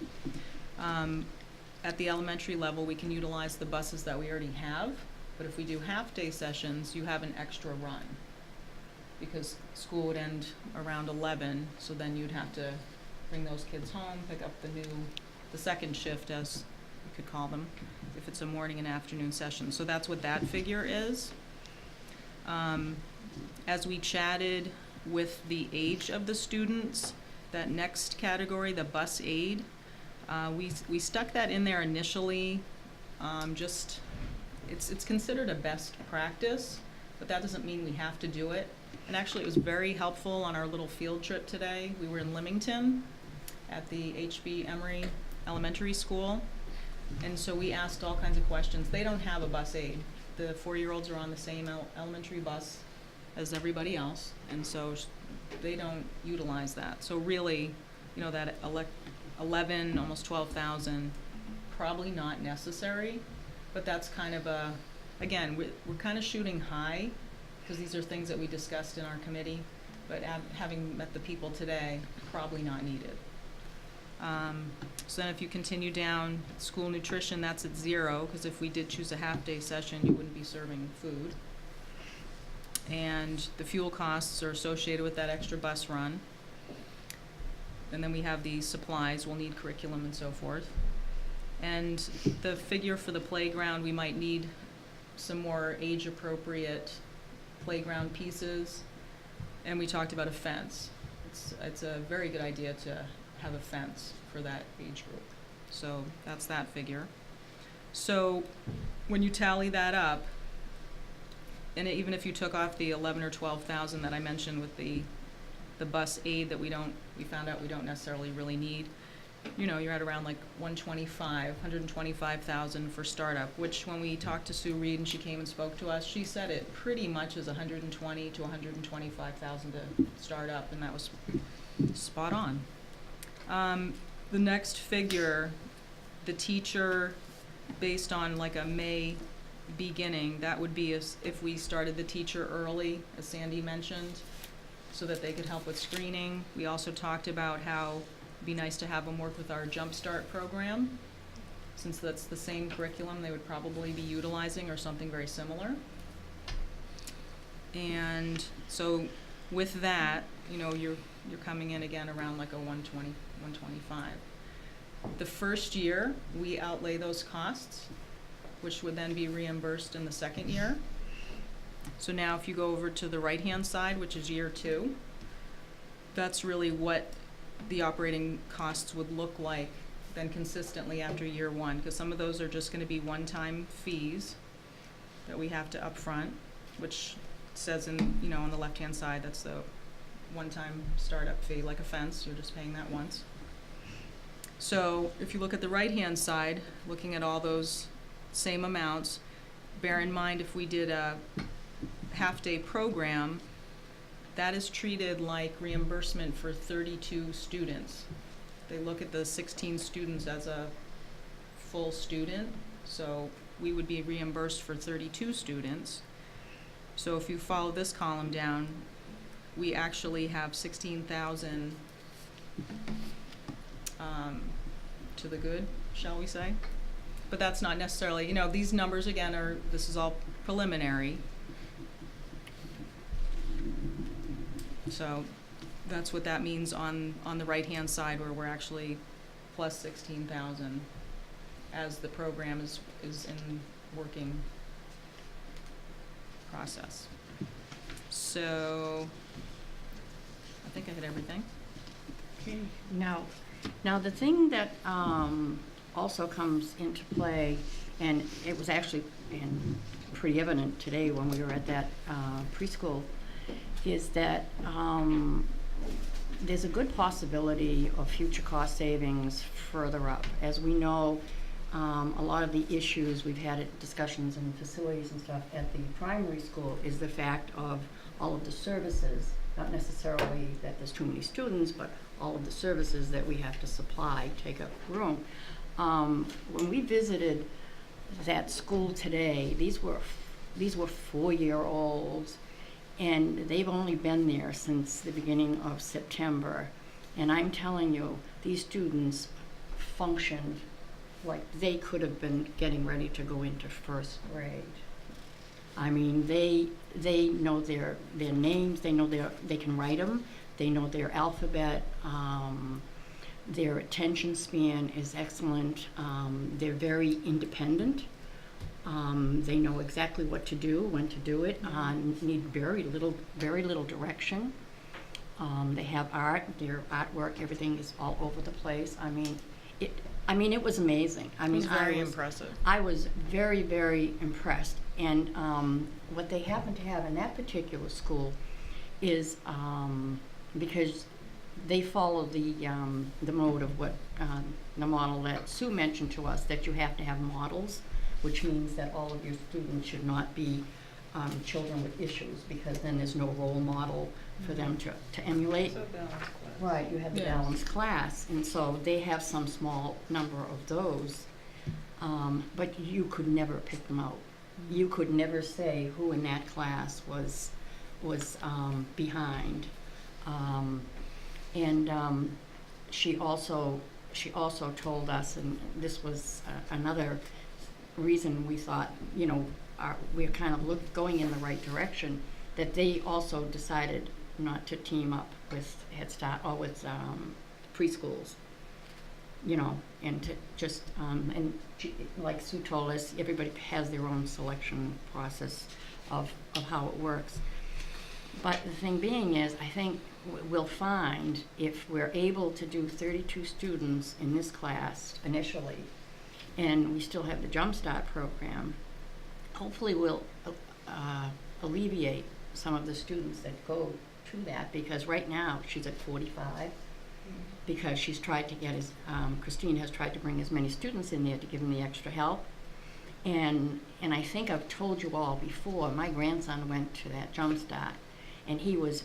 at the elementary level, we can utilize the buses that we already have, but if we do half-day sessions, you have an extra run. Because school would end around 11, so then you'd have to bring those kids home, pick up the second shift, as you could call them, if it's a morning and afternoon session. So that's what that figure is. As we chatted with the age of the students, that next category, the bus aid, we stuck that in there initially, it's considered a best practice, but that doesn't mean we have to do it. And actually, it was very helpful on our little field trip today. We were in Leamington at the H.B. Emory Elementary School, and so we asked all kinds of questions. They don't have a bus aid. The 4-year-olds are on the same elementary bus as everybody else, and so they don't utilize that. So really, that 11, almost 12,000, probably not necessary, but that's kind of again, we're kind of shooting high, because these are things that we discussed in our committee, but having met the people today, probably not needed. So then if you continue down, school nutrition, that's at 0, because if we did choose a half-day session, you wouldn't be serving food. And the fuel costs are associated with that extra bus run. And then we have the supplies, we'll need curriculum and so forth. And the figure for the playground, we might need some more age-appropriate playground pieces, and we talked about a fence. It's a very good idea to have a fence for that age group. So that's that figure. So when you tally that up, and even if you took off the 11 or 12,000 that I mentioned with the bus aid that we found out we don't necessarily really need, you're at around like 125,000 for startup, which when we talked to Sue Reed and she came and spoke to us, she said it pretty much is 120 to 125,000 to start up, and that was spot on. The next figure, the teacher, based on like a May beginning, that would be if we started the teacher early, as Sandy mentioned, so that they could help with screening. We also talked about how it'd be nice to have them work with our Jump Start program, since that's the same curriculum they would probably be utilizing or something very similar. And so with that, you're coming in again around like a 120, 125. The first year, we outlay those costs, which would then be reimbursed in the second year. So now if you go over to the right-hand side, which is year 2, that's really what the operating costs would look like then consistently after year 1, because some of those are just going to be one-time fees that we have to upfront, which says on the left-hand side, that's the one-time startup fee, like a fence, you're just paying that once. So if you look at the right-hand side, looking at all those same amounts, bear in mind if we did a half-day program, that is treated like reimbursement for 32 students. They look at the 16 students as a full student, so we would be reimbursed for 32 students. So if you follow this column down, we actually have 16,000 to the good, shall we say? But that's not necessarily, these numbers again this is all preliminary. So that's what that means on the right-hand side, where we're actually plus 16,000 as the program is in working process. So I think I hit everything. Okay. Now the thing that also comes into play, and it was actually pretty evident today when we were at that preschool, is that there's a good possibility of future cost savings further up. As we know, a lot of the issues we've had at discussions and facilities and stuff at the primary school is the fact of all of the services, not necessarily that there's too many students, but all of the services that we have to supply take up room. When we visited that school today, these were 4-year-olds, and they've only been there since the beginning of September. And I'm telling you, these students functioned like they could have been getting ready to go into first grade. I mean, they know their names, they can write them, they know their alphabet, their attention span is excellent, they're very independent. They know exactly what to do, when to do it, need very little direction. They have art, their artwork, everything is all over the place. I mean, it was amazing. I mean, It was very impressive. I was very, very impressed. And what they happen to have in that particular school is, because they follow the mode of what, the model that Sue mentioned to us, that you have to have models, which means that all of your students should not be children with issues, because then there's no role model for them to emulate. So balanced class. Right, you have the Yes. balanced class, and so they have some small number of those, but you could never pick them out. You could never say who in that class was behind. She also told us, and this was another reason we thought, you know, we're kind of going in the right direction, that they also decided not to team up with Head Start or with preschools, you know, and to just, like Sue told us, everybody has their own selection process of how it works. But the thing being is, I think we'll find if we're able to do 32 students in this class initially, and we still have the Jump Start program, hopefully we'll alleviate some of the students that go to that, because right now she's at 45, because she's tried to get Christine has tried to bring as many students in there to give them the extra help. And I think I've told you all before, my grandson went to that Jump Start, and he was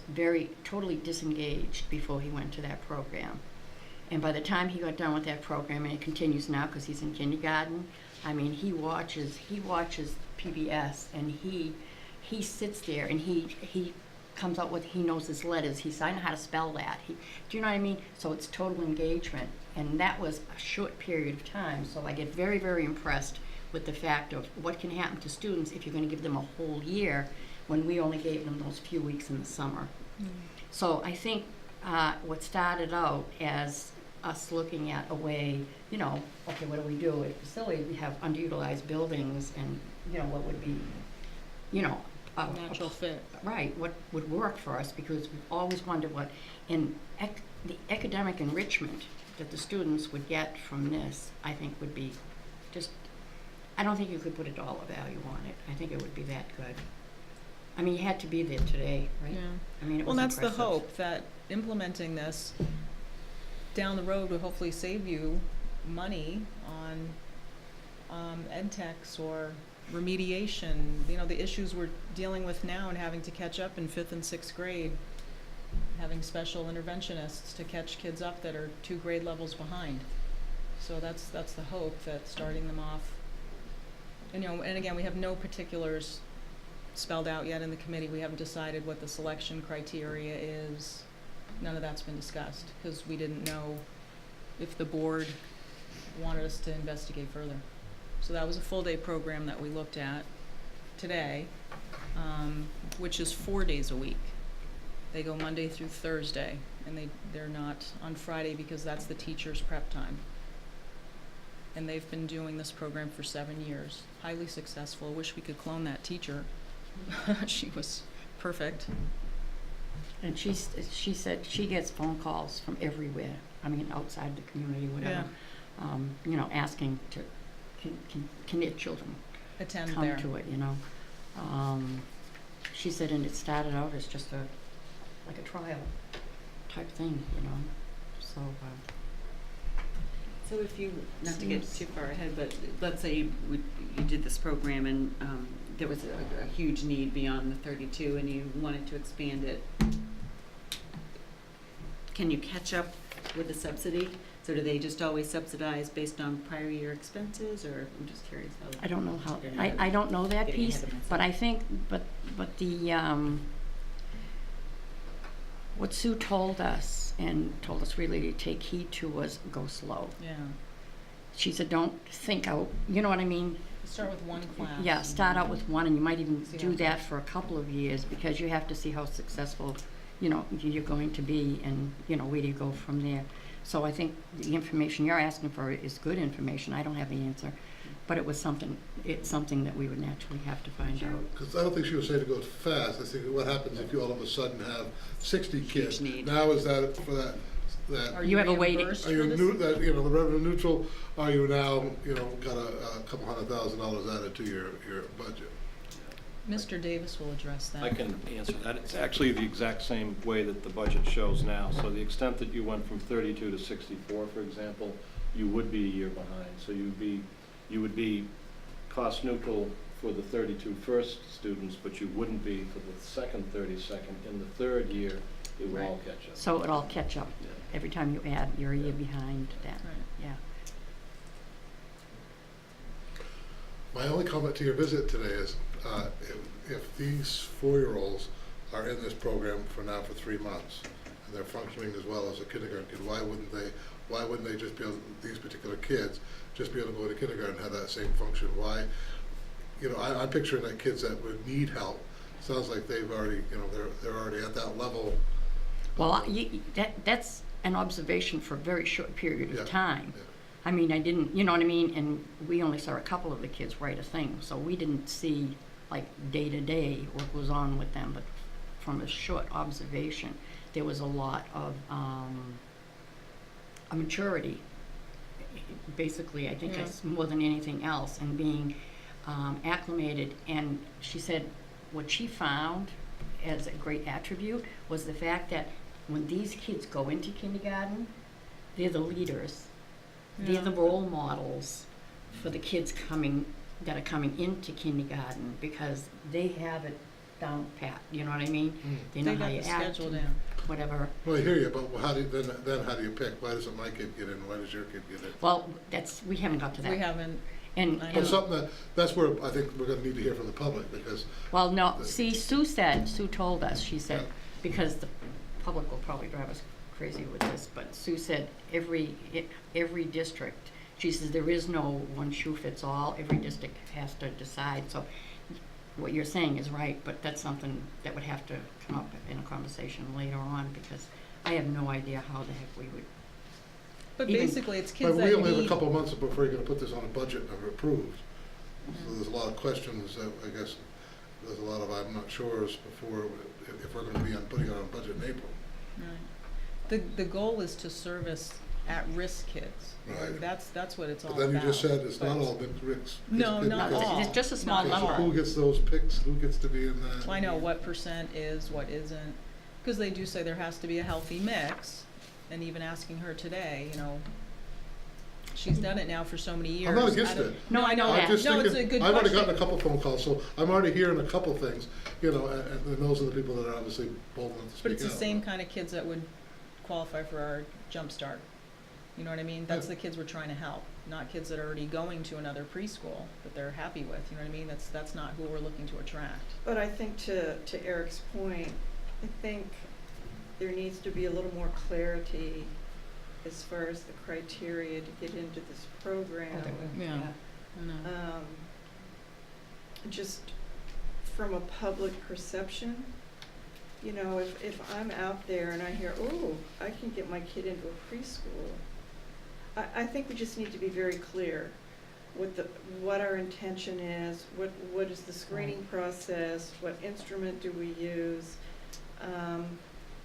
totally disengaged before he went to that program. And by the time he got done with that program, and it continues now because he's in kindergarten, I mean, he watches PBS, and he sits there, and he comes out with, he knows his letters, I know how to spell that. Do you know what I mean? So it's total engagement, and that was a short period of time. So I get very, very impressed with the fact of what can happen to students if you're going to give them a whole year, when we only gave them those few weeks in the summer. So I think what started out as us looking at a way, you know, okay, what do we do at a facility? We have underutilized buildings, and, you know, what would be, you know, Natural fit. right, what would work for us, because we've always wondered what, the academic enrichment that the students would get from this, I think would be just, I don't think you could put a dollar value on it. I think it would be that good. I mean, you had to be there today, right? Yeah. I mean, it Well, was that's the impressive. hope, that implementing this down the road will hopefully save you money on ed techs or remediation, you know, the issues we're dealing with now and having to catch up in 5th and 6th grade, having special interventionists to catch kids up that are 2 grade levels behind. So that's the hope, that starting them off, and, you know, and again, we have no particulars spelled out yet in the committee. We haven't decided what the selection criteria is. None of that's been discussed, because we didn't know if the board wanted us to investigate further. So that was a full-day program that we looked at today, which is 4 days a week. They go Monday through Thursday, and they're not on Friday, because that's the teacher's prep time. And they've been doing this program for 7 years, highly successful. Wish we could clone that teacher. She was perfect. And she said she gets phone calls from everywhere. I mean, outside the community, whatever. You know, asking to, can their children Attend come there. to it, you know? She said, and it started out as just like a trial type thing, you know? So, So if you, not to get Seems- too far ahead, but let's say you did this program and there was a huge need beyond the 32 and you wanted to expand it, can you catch up with the subsidy? So do they just always subsidize based on prior year expenses, or I'm just curious how? I don't know how, You're not I don't know that getting piece, ahead of myself. but I think, but the, what Sue told us, and told us really to take heed to, was go slow. Yeah. she said, don't think out, you know what I mean? Start with one class. Yeah, start out with one, and you might even See do how- that for a couple of years, because you have to see how successful, you know, you're going to be, and, you know, where do you go from there? So I think the information you're asking for is good information. I don't have the answer, but it's something that we would naturally have to find out. Because I don't think she was saying to go fast. I think what happens if you all of a sudden have 60 kids? need. Now is that for that? Are You have a waiting- reimbursed Are you for this? the revenue neutral? Are you now, got a couple $100,000 added to your budget? Mr. Davis will address that. I can answer that. It's actually the exact same way that the budget shows now. So the extent that you went from 32 to 64, for example, you would be a year behind. So you would be cost neutral for the 32 first students, but you wouldn't be for the second 32nd. In the third year, it would all catch up. So it'll all catch up. Yeah. Every time you add, you're a year behind that, Right. yeah. My only comment to your visit today is, if these 4-year-olds are in this program for 3 months, and they're functioning as well as a kindergarten kid, why wouldn't they just be able, these particular kids, just be able to go to kindergarten and have that same function? Why, I'm picturing that kids that would need help, sounds like they've already, they're already at that level. Well, that's an observation for a very short period Yeah, of time. yeah. I mean, I didn't, you know what I mean? And we only saw a couple of the kids write a thing, so we didn't see like day-to-day what goes on with them. But from a short observation, there was a lot of a maturity. Basically, I think that's more than anything else, and being acclimated. And she said what she found as a great attribute was the fact that when these kids go into kindergarten, they're the leaders. They're the role models for the kids that are coming into kindergarten, because they have it down pat, you know what I mean? They know They how got you the act, schedule and down. whatever. Well, I hear you, but how do you, then how do you pick? Why doesn't my kid get in? Why does your kid get in? Well, we haven't got to that. We haven't, And, I Well, know. something that's where I think we're gonna need to hear from the public, because well, no, see, Sue told us, she said, because the public will probably drive us crazy with this, but Sue said every district, she says there is no one shoe fits all, every district has to decide. So what you're saying is right, but that's something that would have to come up in a conversation later on, because I have no idea how the heck we would. but Even- basically, it's kids but that we only have a need, couple of months before you're gonna put this on a budget and have it approved. So there's a lot of questions that I guess there's a lot of I'm not sures before if we're gonna be putting it on a budget in April. right. The goal is to service at-risk kids. Right. That's what it's all But about. then you just said it's But- not all mixed risks. No, not all. It's just a small Not all. number. Who gets those picks? Who gets to be in that? So I know what percent is, what isn't, because they do say there has to be a healthy mix, and even asking her today, she's done it now for so many years. I'm not against I don't- it. No, I know I'm that. just No, it's thinking, a good I've already question. gotten a couple phone calls, so I'm already hearing a couple things, and those are the people that are obviously bold enough to speak out. But it's the same kind of kids that would qualify for our Jump Start. You know what I mean? That's Yeah. the kids we're trying to help, not kids that are already going to another preschool that they're happy with. You know what I mean? That's not who we're looking to attract. But I think to Eric's point, I think there needs to be a little more clarity as far as the criteria to get into this program. Yeah. I know. Just from a public perception, if I'm out there and I hear, oh, I can get my kid into a preschool, I think we just need to be very clear what our intention is, what is the screening process, what instrument do we use?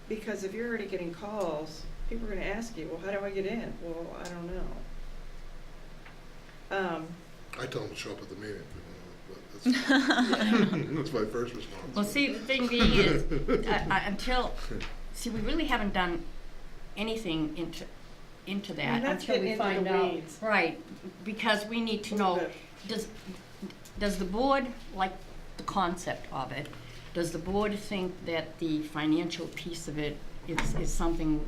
Because if you're already getting calls, people are gonna ask you, well, how do I get in? Well, I don't know. I tell them to show up at the meeting, but that's my first response. Well, see, the thing being is, we really haven't done anything into that that's until getting we into find the out. weeds. Right, because we need to know, does the board like the concept of it? Does the board think that the financial piece of it is something,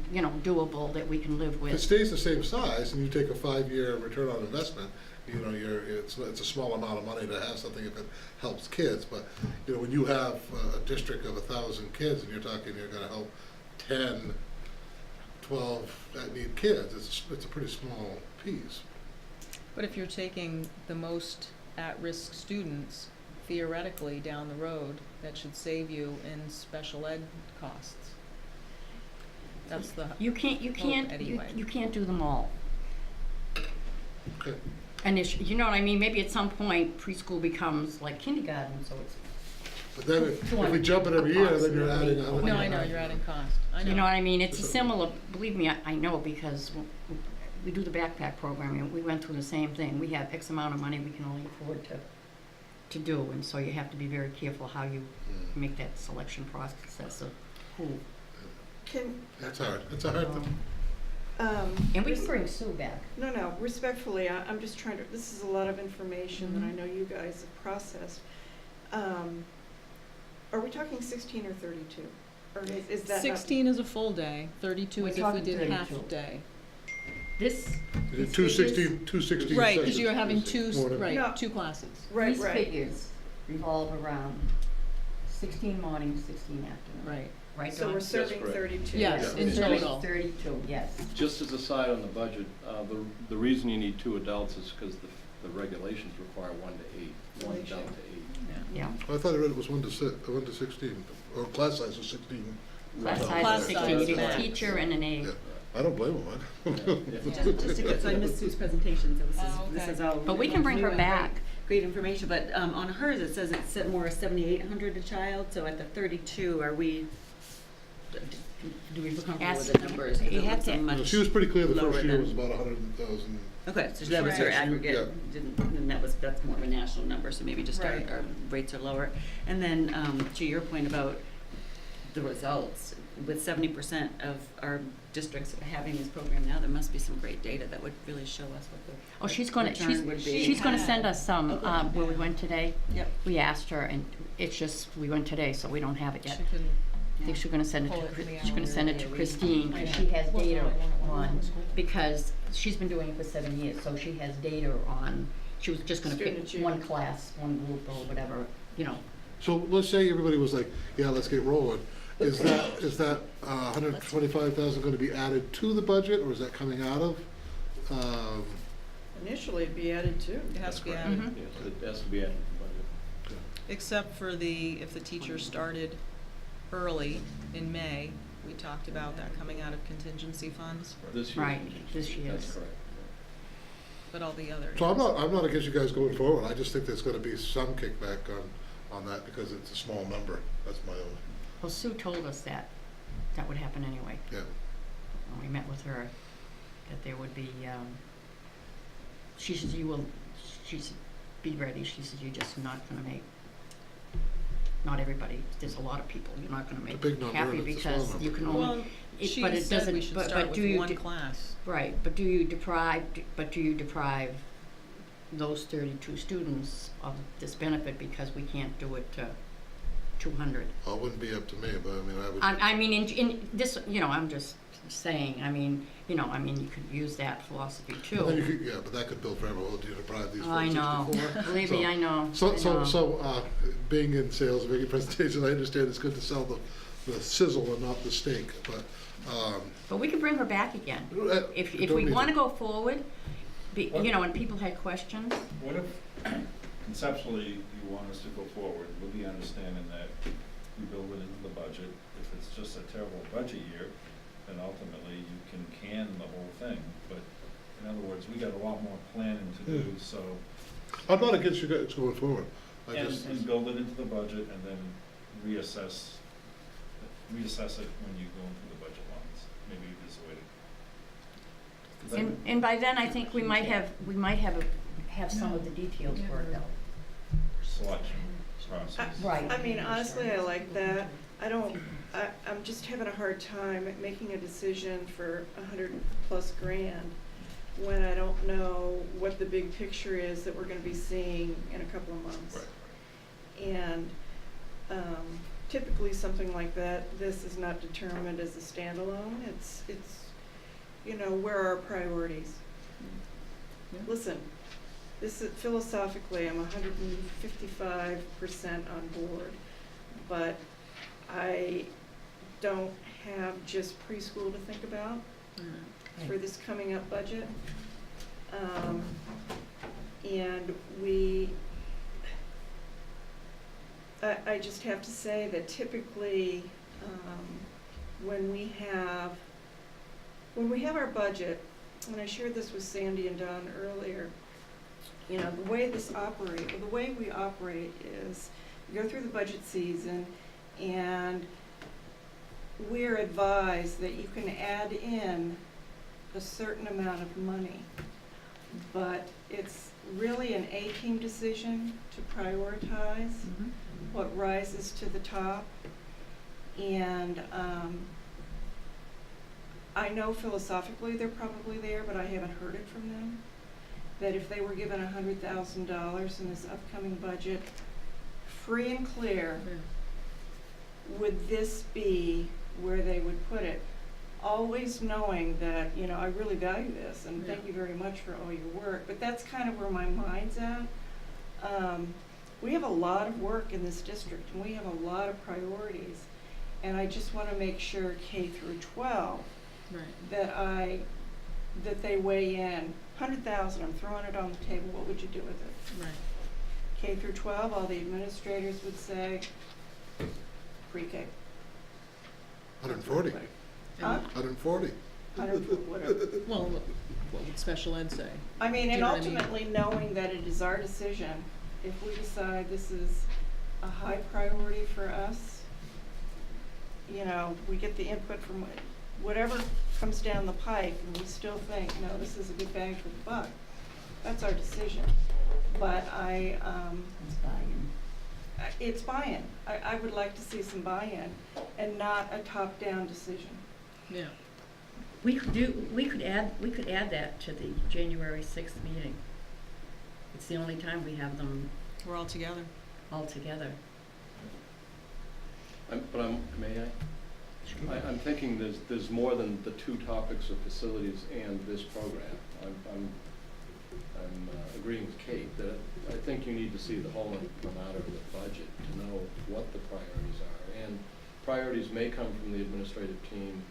doable that we can live If it with? stays the same size and you take a 5-year return on investment, it's a small amount of money to have something if it helps kids. But when you have a district of 1,000 kids and you're going to help 10, 12 that need kids, it's a pretty small piece. But if you're taking the most at-risk students, theoretically, down the road, that should save you in special ed costs. That's the You can't, anyway. you can't do them all. Okay. And you know what I mean, maybe at some point preschool becomes like kindergarten, so it's, But then if we jump it every year, then you're adding. No, I know, you're adding cost. I know. you know what I mean, it's a similar, believe me, I know because we do the backpack program, and we went through the same thing. We have X amount of money we can only afford to do, and so you have to be very careful how you make that selection process of who. That's hard. It's a hard thing. And we can bring Sue back. No, respectfully, I'm just trying to, this is a lot of information that I know you guys have processed. Are we talking 16 or 32? Or is that not- 16 is a full day, 32 We're is if we talking did 32. half day. This. You did these figures- 216 Right, because sessions. you're having two, More than- No. two classes. Right, These right. figures revolve around 16 mornings, 16 afternoons. Right. Right, So Dawn? we're serving correct. 32. Yes, Yeah. in Thirty- total. 32, yes. Just as a side on the budget, the reason you need 2 adults is because the regulations require 1 to 8, 1 down to 8. Yeah. I thought I read it was 1 to 16, or class size was 16. Class Class size is size 16, you need a max. teacher and an aide. Yeah, I don't blame them. Just because I missed Sue's presentation, so this okay. is all. But we can bring her new and back. Great information, but on hers, it says it's set more 7,800 a child, so at the 32, are we, do we feel comfortable with the numbers? 'Cause You it have looks to- so much She was pretty clear the lower first year than- was about 100,000. Okay, so that was her Right. aggregate, Yeah. and that's more of a national number, so maybe just Right. our rates are lower. And then, to your point about the results, with 70% of our districts having this program now, there must be some great data that would really show us what the Oh, she's gonna, return would be. she's gonna send us some, where we went today. Yep. We asked her, and it's just, we went today, so we don't have it yet. She can, I think she's gonna send it Pull to, it from the she's gonna send it to Christine, because she has data on, because she's been doing it for 7 years, so she has data on, she was just gonna Student pick achievement. one class, one group, or whatever, you know. So let's say everybody was like, yeah, let's get rolling. Is that 125,000 going to be added to the budget, or is that coming out of? Initially, it'd be added too. it has to be That's added. Mhm. Yes, it has to be added to the budget. Except for if the teacher started early in May, we talked about that coming out of contingency funds, This year's Right, contingency, this year's. That's correct. but all the other. So I'm not against you guys going forward. I just think there's going to be some kickback on that because it's a small number. That's my only. Well, Sue told us that would happen anyway. Yeah. When we met with her, that there would be, she said, she said, be ready, she said, you're just not gonna make, not everybody, there's a lot of people you're not gonna It's a make big number happy and it's a small because you number. can Well, only, she but it said doesn't, we should but start do with you, one class. right, but do you deprive those 32 students of this benefit because we can't do it to 200? Well, it wouldn't be up to me, but I mean, I would. I mean, in this, you know, I'm just saying, I mean, you could use that philosophy too. Then you could, yeah, but that could build forever. Well, do you deprive these Oh, I know. 164? Believe me, I know. So, being in sales, making presentations, I understand it's good to sell the sizzle and not the steak, but, But we could bring her back again. If don't we need want to to. go forward, you know, and people had questions. What if conceptually you want us to go forward with the understanding that we build it into the budget? If it's just a terrible budget year, then ultimately you can the whole thing. But in other words, we got a lot more planning to do, so. I'm not against you guys going forward. And build it into the budget and then reassess it when you go into the budget lines. Maybe there's a way to. And by then, I think we might have some of the details worked out. Selection process. Right. I mean, honestly, I like that. I'm just having a hard time making a decision for $100+ grand when I don't know what the big picture is that we're gonna be seeing in a couple of months. Right. And typically something like that, this is not determined as a standalone. It's where are our priorities? Yeah. Listen, this is philosophically, I'm 155% on board, but I don't have just preschool to think about for this coming up budget. And I just have to say that typically, when we have our budget, and I shared this with Sandy and Don earlier, you know, the way we operate is you go through the budget season, and we're advised that you can add in a certain amount of money, but it's really an A-team decision to prioritize what rises to the top. And I know philosophically they're probably there, but I haven't heard it from them, that if they were given $100,000 in this upcoming budget, free and clear, would this be where they would put it? Always knowing that, you know, I really value this, and thank you very much for all your work, but that's kind of where my mind's at. We have a lot of work in this district, and we have a lot of priorities, and I just want to make sure K through 12 that they weigh in. 100,000, I'm throwing it on the table, what would you do with it? Right. K through 12, all the administrators would say pre-K. 140. Huh? 140. 100, whatever. Well, what would special ed say? I mean, Do you and know what I mean? ultimately knowing that it is our decision, if we decide this is a high priority for us, you know, we get the input from whatever comes down the pike, and we still think, no, this is a good bang for the buck. That's our decision. But It's buy-in. it's buy-in. I would like to see some buy-in and not a top-down decision. Yeah. We could add that to the January 6th meeting. It's the only time we have them We're all together. all together. May I? I'm thinking there's more than the two topics of facilities and this program. I'm agreeing with Kate that I think you need to see the whole amount of the budget to know what the priorities are. And priorities may come from the administrative team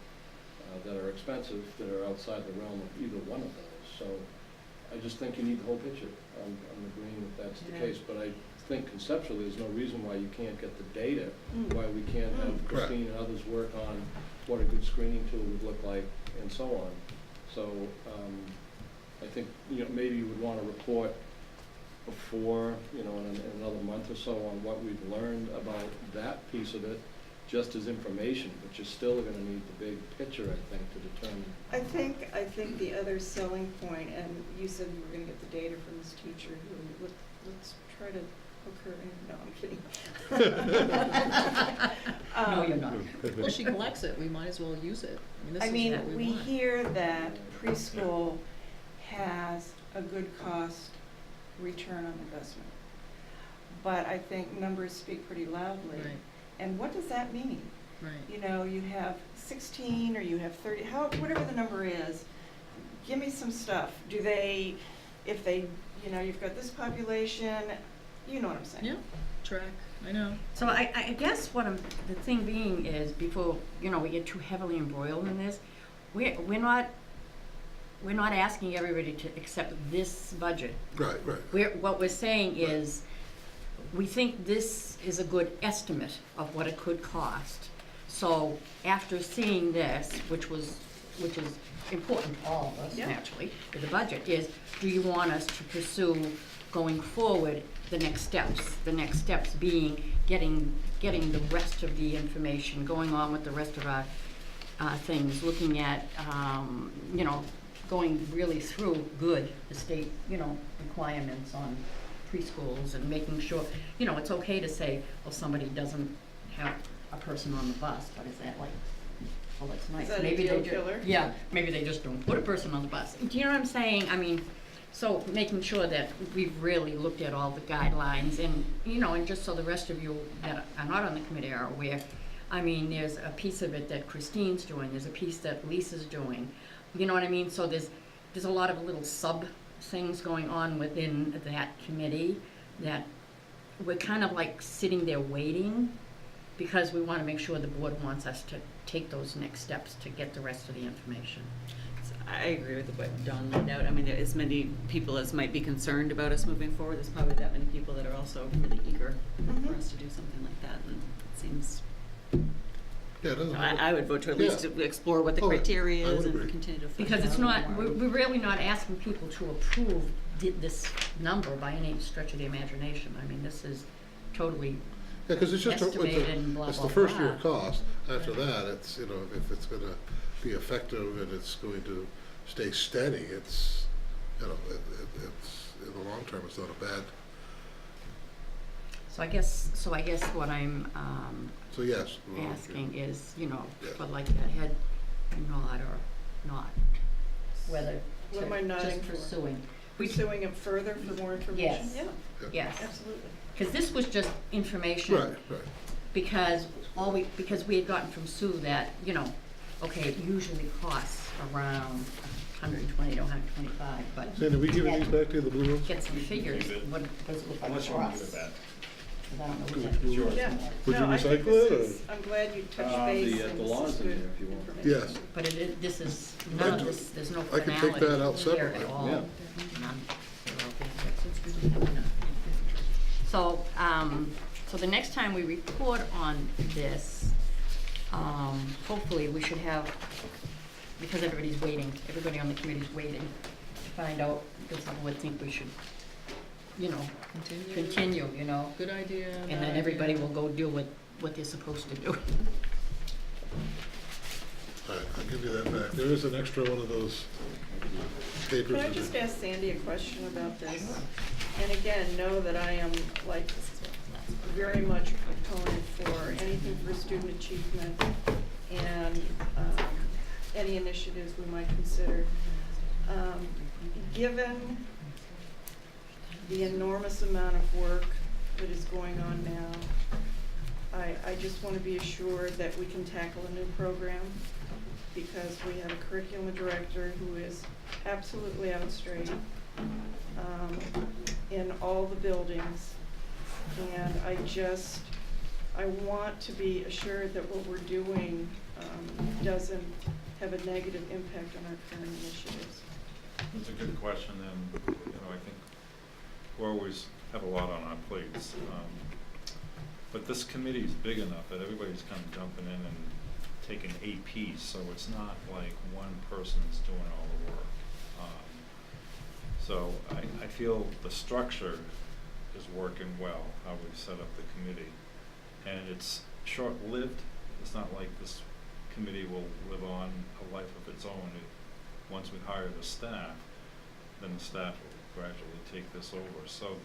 that are expensive, that are outside the realm of either one of those. So I just think you need the whole picture. I'm agreeing that that's the case, but I think conceptually there's no reason why you can't get the data, why we can't have Christine and others work on what a good screening tool would look like and so on. So I think, you know, maybe you would want to report before, you know, in another month or so on what we've learned about that piece of it, just as information, but you're still going to need the big picture, I think, to determine. I think the other selling point, and you said you were going to get the data from this teacher who, let's try to hook her in. No, I'm kidding. No, you're not. Well, she collects it. We might as well use it. This I is mean, what we want. hear that preschool has a good cost return on investment, but I think numbers speak pretty loudly. Right. And what does that mean? Right. You know, you have 16 or you have 30, whatever the number is, give me some stuff. Do they, if they, you know, you've got this population, you know what I'm saying? Yeah. Track. I know. So I guess the thing being is, before, you know, we get too heavily embroiled in this, we're not asking everybody to accept this budget. Right, right. What we're saying is, we think this is a good estimate of what it could cost. So after seeing this, which is important to all of us, naturally, with the budget, is, do you want us to pursue going forward the next steps? The next steps being getting the rest of the information, going on with the rest of our things, looking at, you know, going really through the state, you know, requirements on preschools, and making sure, you know, it's okay to say, well, somebody doesn't have a person on the bus, but is that like, well, that's nice. Is that Maybe a deal they killer? Yeah, maybe they just don't put a person on the bus. Do you know what I'm saying? I mean, so making sure that we've really looked at all the guidelines, and, you know, and just so the rest of you that are not on the committee are aware, I mean, there's a piece of it that Christine's doing, there's a piece that Lisa's doing, you know what I mean? So there's a lot of little things going on within that committee that we're kind of like sitting there waiting, because we want to make sure the board wants us to take those next steps to get the rest of the information. I agree with what Dawn laid out. I mean, as many people as might be concerned about us moving forward, there's probably that many people that are also really eager for us to do something like that, and it seems, Yeah, it doesn't. I would vote to at least Yeah. explore what the Oh, criteria I is would and agree. continue to. flesh Because it it's out a not, little more. we're really not asking people to approve this number by any stretch of the imagination. I mean, this is totally Yeah, because it's just, estimated and blah, it's blah, the first year blah. cost. After that, it's, you know, if it's gonna be effective and it's going to stay steady, it's, you know, it's, in the long term, it's not a bad, So I guess what I'm so yes. well, asking is, you know, Yeah. for like a head nod or not, whether What am I to nodding just for? pursuing. Pursuing it further for more information? Yes. Yeah, Yes, absolutely. because this was just information. Right, right. Because because we had gotten from Sue that, you know, okay, it usually costs around 120 to 125, but Sandy, we giving these back to you, the blue ones? get some figures, what does it look like Unless you for want to us? give it back. 'Cause I don't know what Which that- blue ones? Yeah. Would you No, I think recycle this it, is- I'm glad you touched base, and The this law's is in good there if you want. information. Yes. But this is, none of this, there's no I can take finality that out here separately. at all. Yeah. None. So, so the next time we report on this, hopefully we should have, because everybody's waiting, everybody on the committee's waiting to find out, because I would think we should, you know, continue, you know? Good idea. And then everybody will go do what they're supposed to do. All right, I'll give you that back. There is an extra one of those papers. Can I in just there. ask Sandy a question about this? And again, know that I am like very much a proponent for anything for student achievement and any initiatives we might consider. Given the enormous amount of work that is going on now, I just want to be assured that we can tackle a new program, because we have a curriculum director who is absolutely out straight in all the buildings. And I want to be assured that what we're doing doesn't have a negative impact on our current initiatives. That's a good question, and, you know, I think we always have a lot on our plates. But this committee is big enough that everybody's kind of jumping in and taking APs, so it's not like one person is doing all the work. So I feel the structure is working well, how we've set up the committee. And it's short-lived. It's not like this committee will live on a life of its own. Once we hire the staff, then the staff will gradually take this over. So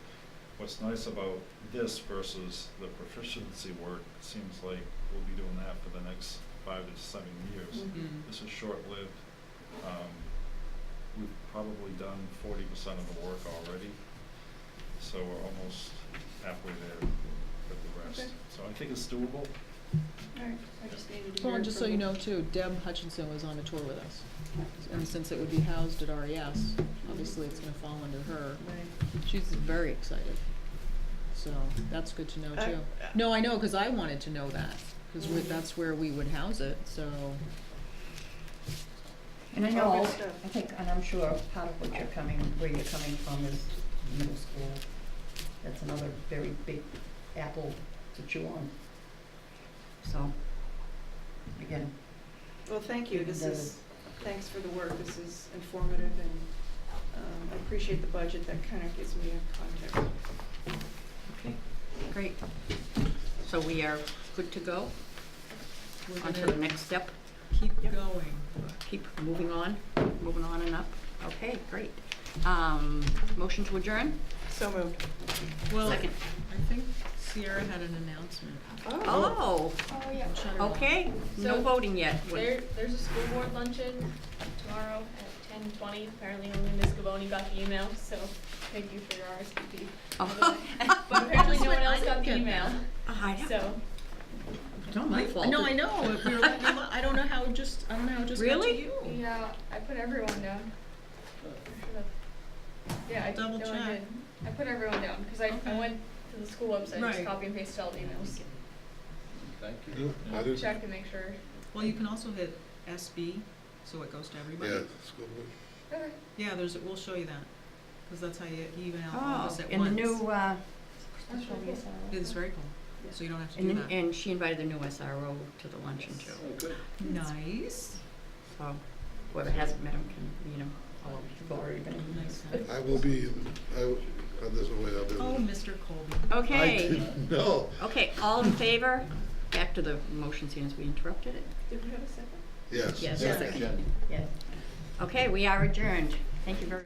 what's nice about this versus the proficiency work, it seems like we'll be doing that for the next 5 to 7 years. Mhm. This is short-lived. We've probably done 40% of the work already, so we're almost halfway there with the rest. Okay. So I think it's doable. All right, I just needed to hear. Well, and just so from you the- know too, Deb Hutchinson was on a tour with us. And since it would be housed at RES, obviously it's gonna fall under her. Right. She's very excited. So that's good to know I- too. No, I know, cause I wanted to know that, cause that's where we would house it, so. And I All know, good stuff. I think, and I'm sure part of where you're coming from is middle school. That's another very big apple to chew on. So, again, Well, thank you. This That is, is- thanks for the work. This is informative, and I appreciate the budget. That kind of gives me a context. okay, great. So we are good to go We're on to the gonna next step. keep going. Keep moving on and up. Okay, great. Motion to adjourn? So moved. Well, I Second. think Sierra had an announcement. Oh, Oh, yeah. Shut her off. okay, no So, voting yet. There's a school board luncheon tomorrow at 10:20. Apparently only Ms. Gavoni got the email, so thank you for your RSVP. Oh. But apparently no one I else didn't got the get email, I know. so. It's not my fault. No, I know, if we were letting you, I don't know how it just got to Really? you. Yeah, I put everyone down. I should've. Yeah, I Double no, I check. did. I put everyone down, because I Okay. went to the school website, Right. just copy and pasted all the emails. Thank you. Yeah, I I'll didn't. check and make sure. Well, you can also hit SB, so it goes to everybody. Yeah, school board. Okay. Yeah, we'll show you that, because that's how you email all Oh, this at and the once. new, That's really cool. It's very cool, so you don't have to do and, that. and she invited the new SRO to the luncheon too. Oh, good. Nice. So whoever hasn't met him can, you know, all of people are already been. Nice. I will be, this way, I'll be. Oh, Mr. Colby. I Okay, didn't know. okay, all in favor? Back to the motion, seeing as we interrupted it. Did we have a second? Yes. Yes, Yeah. second. Yes. Okay, we are adjourned. Thank you very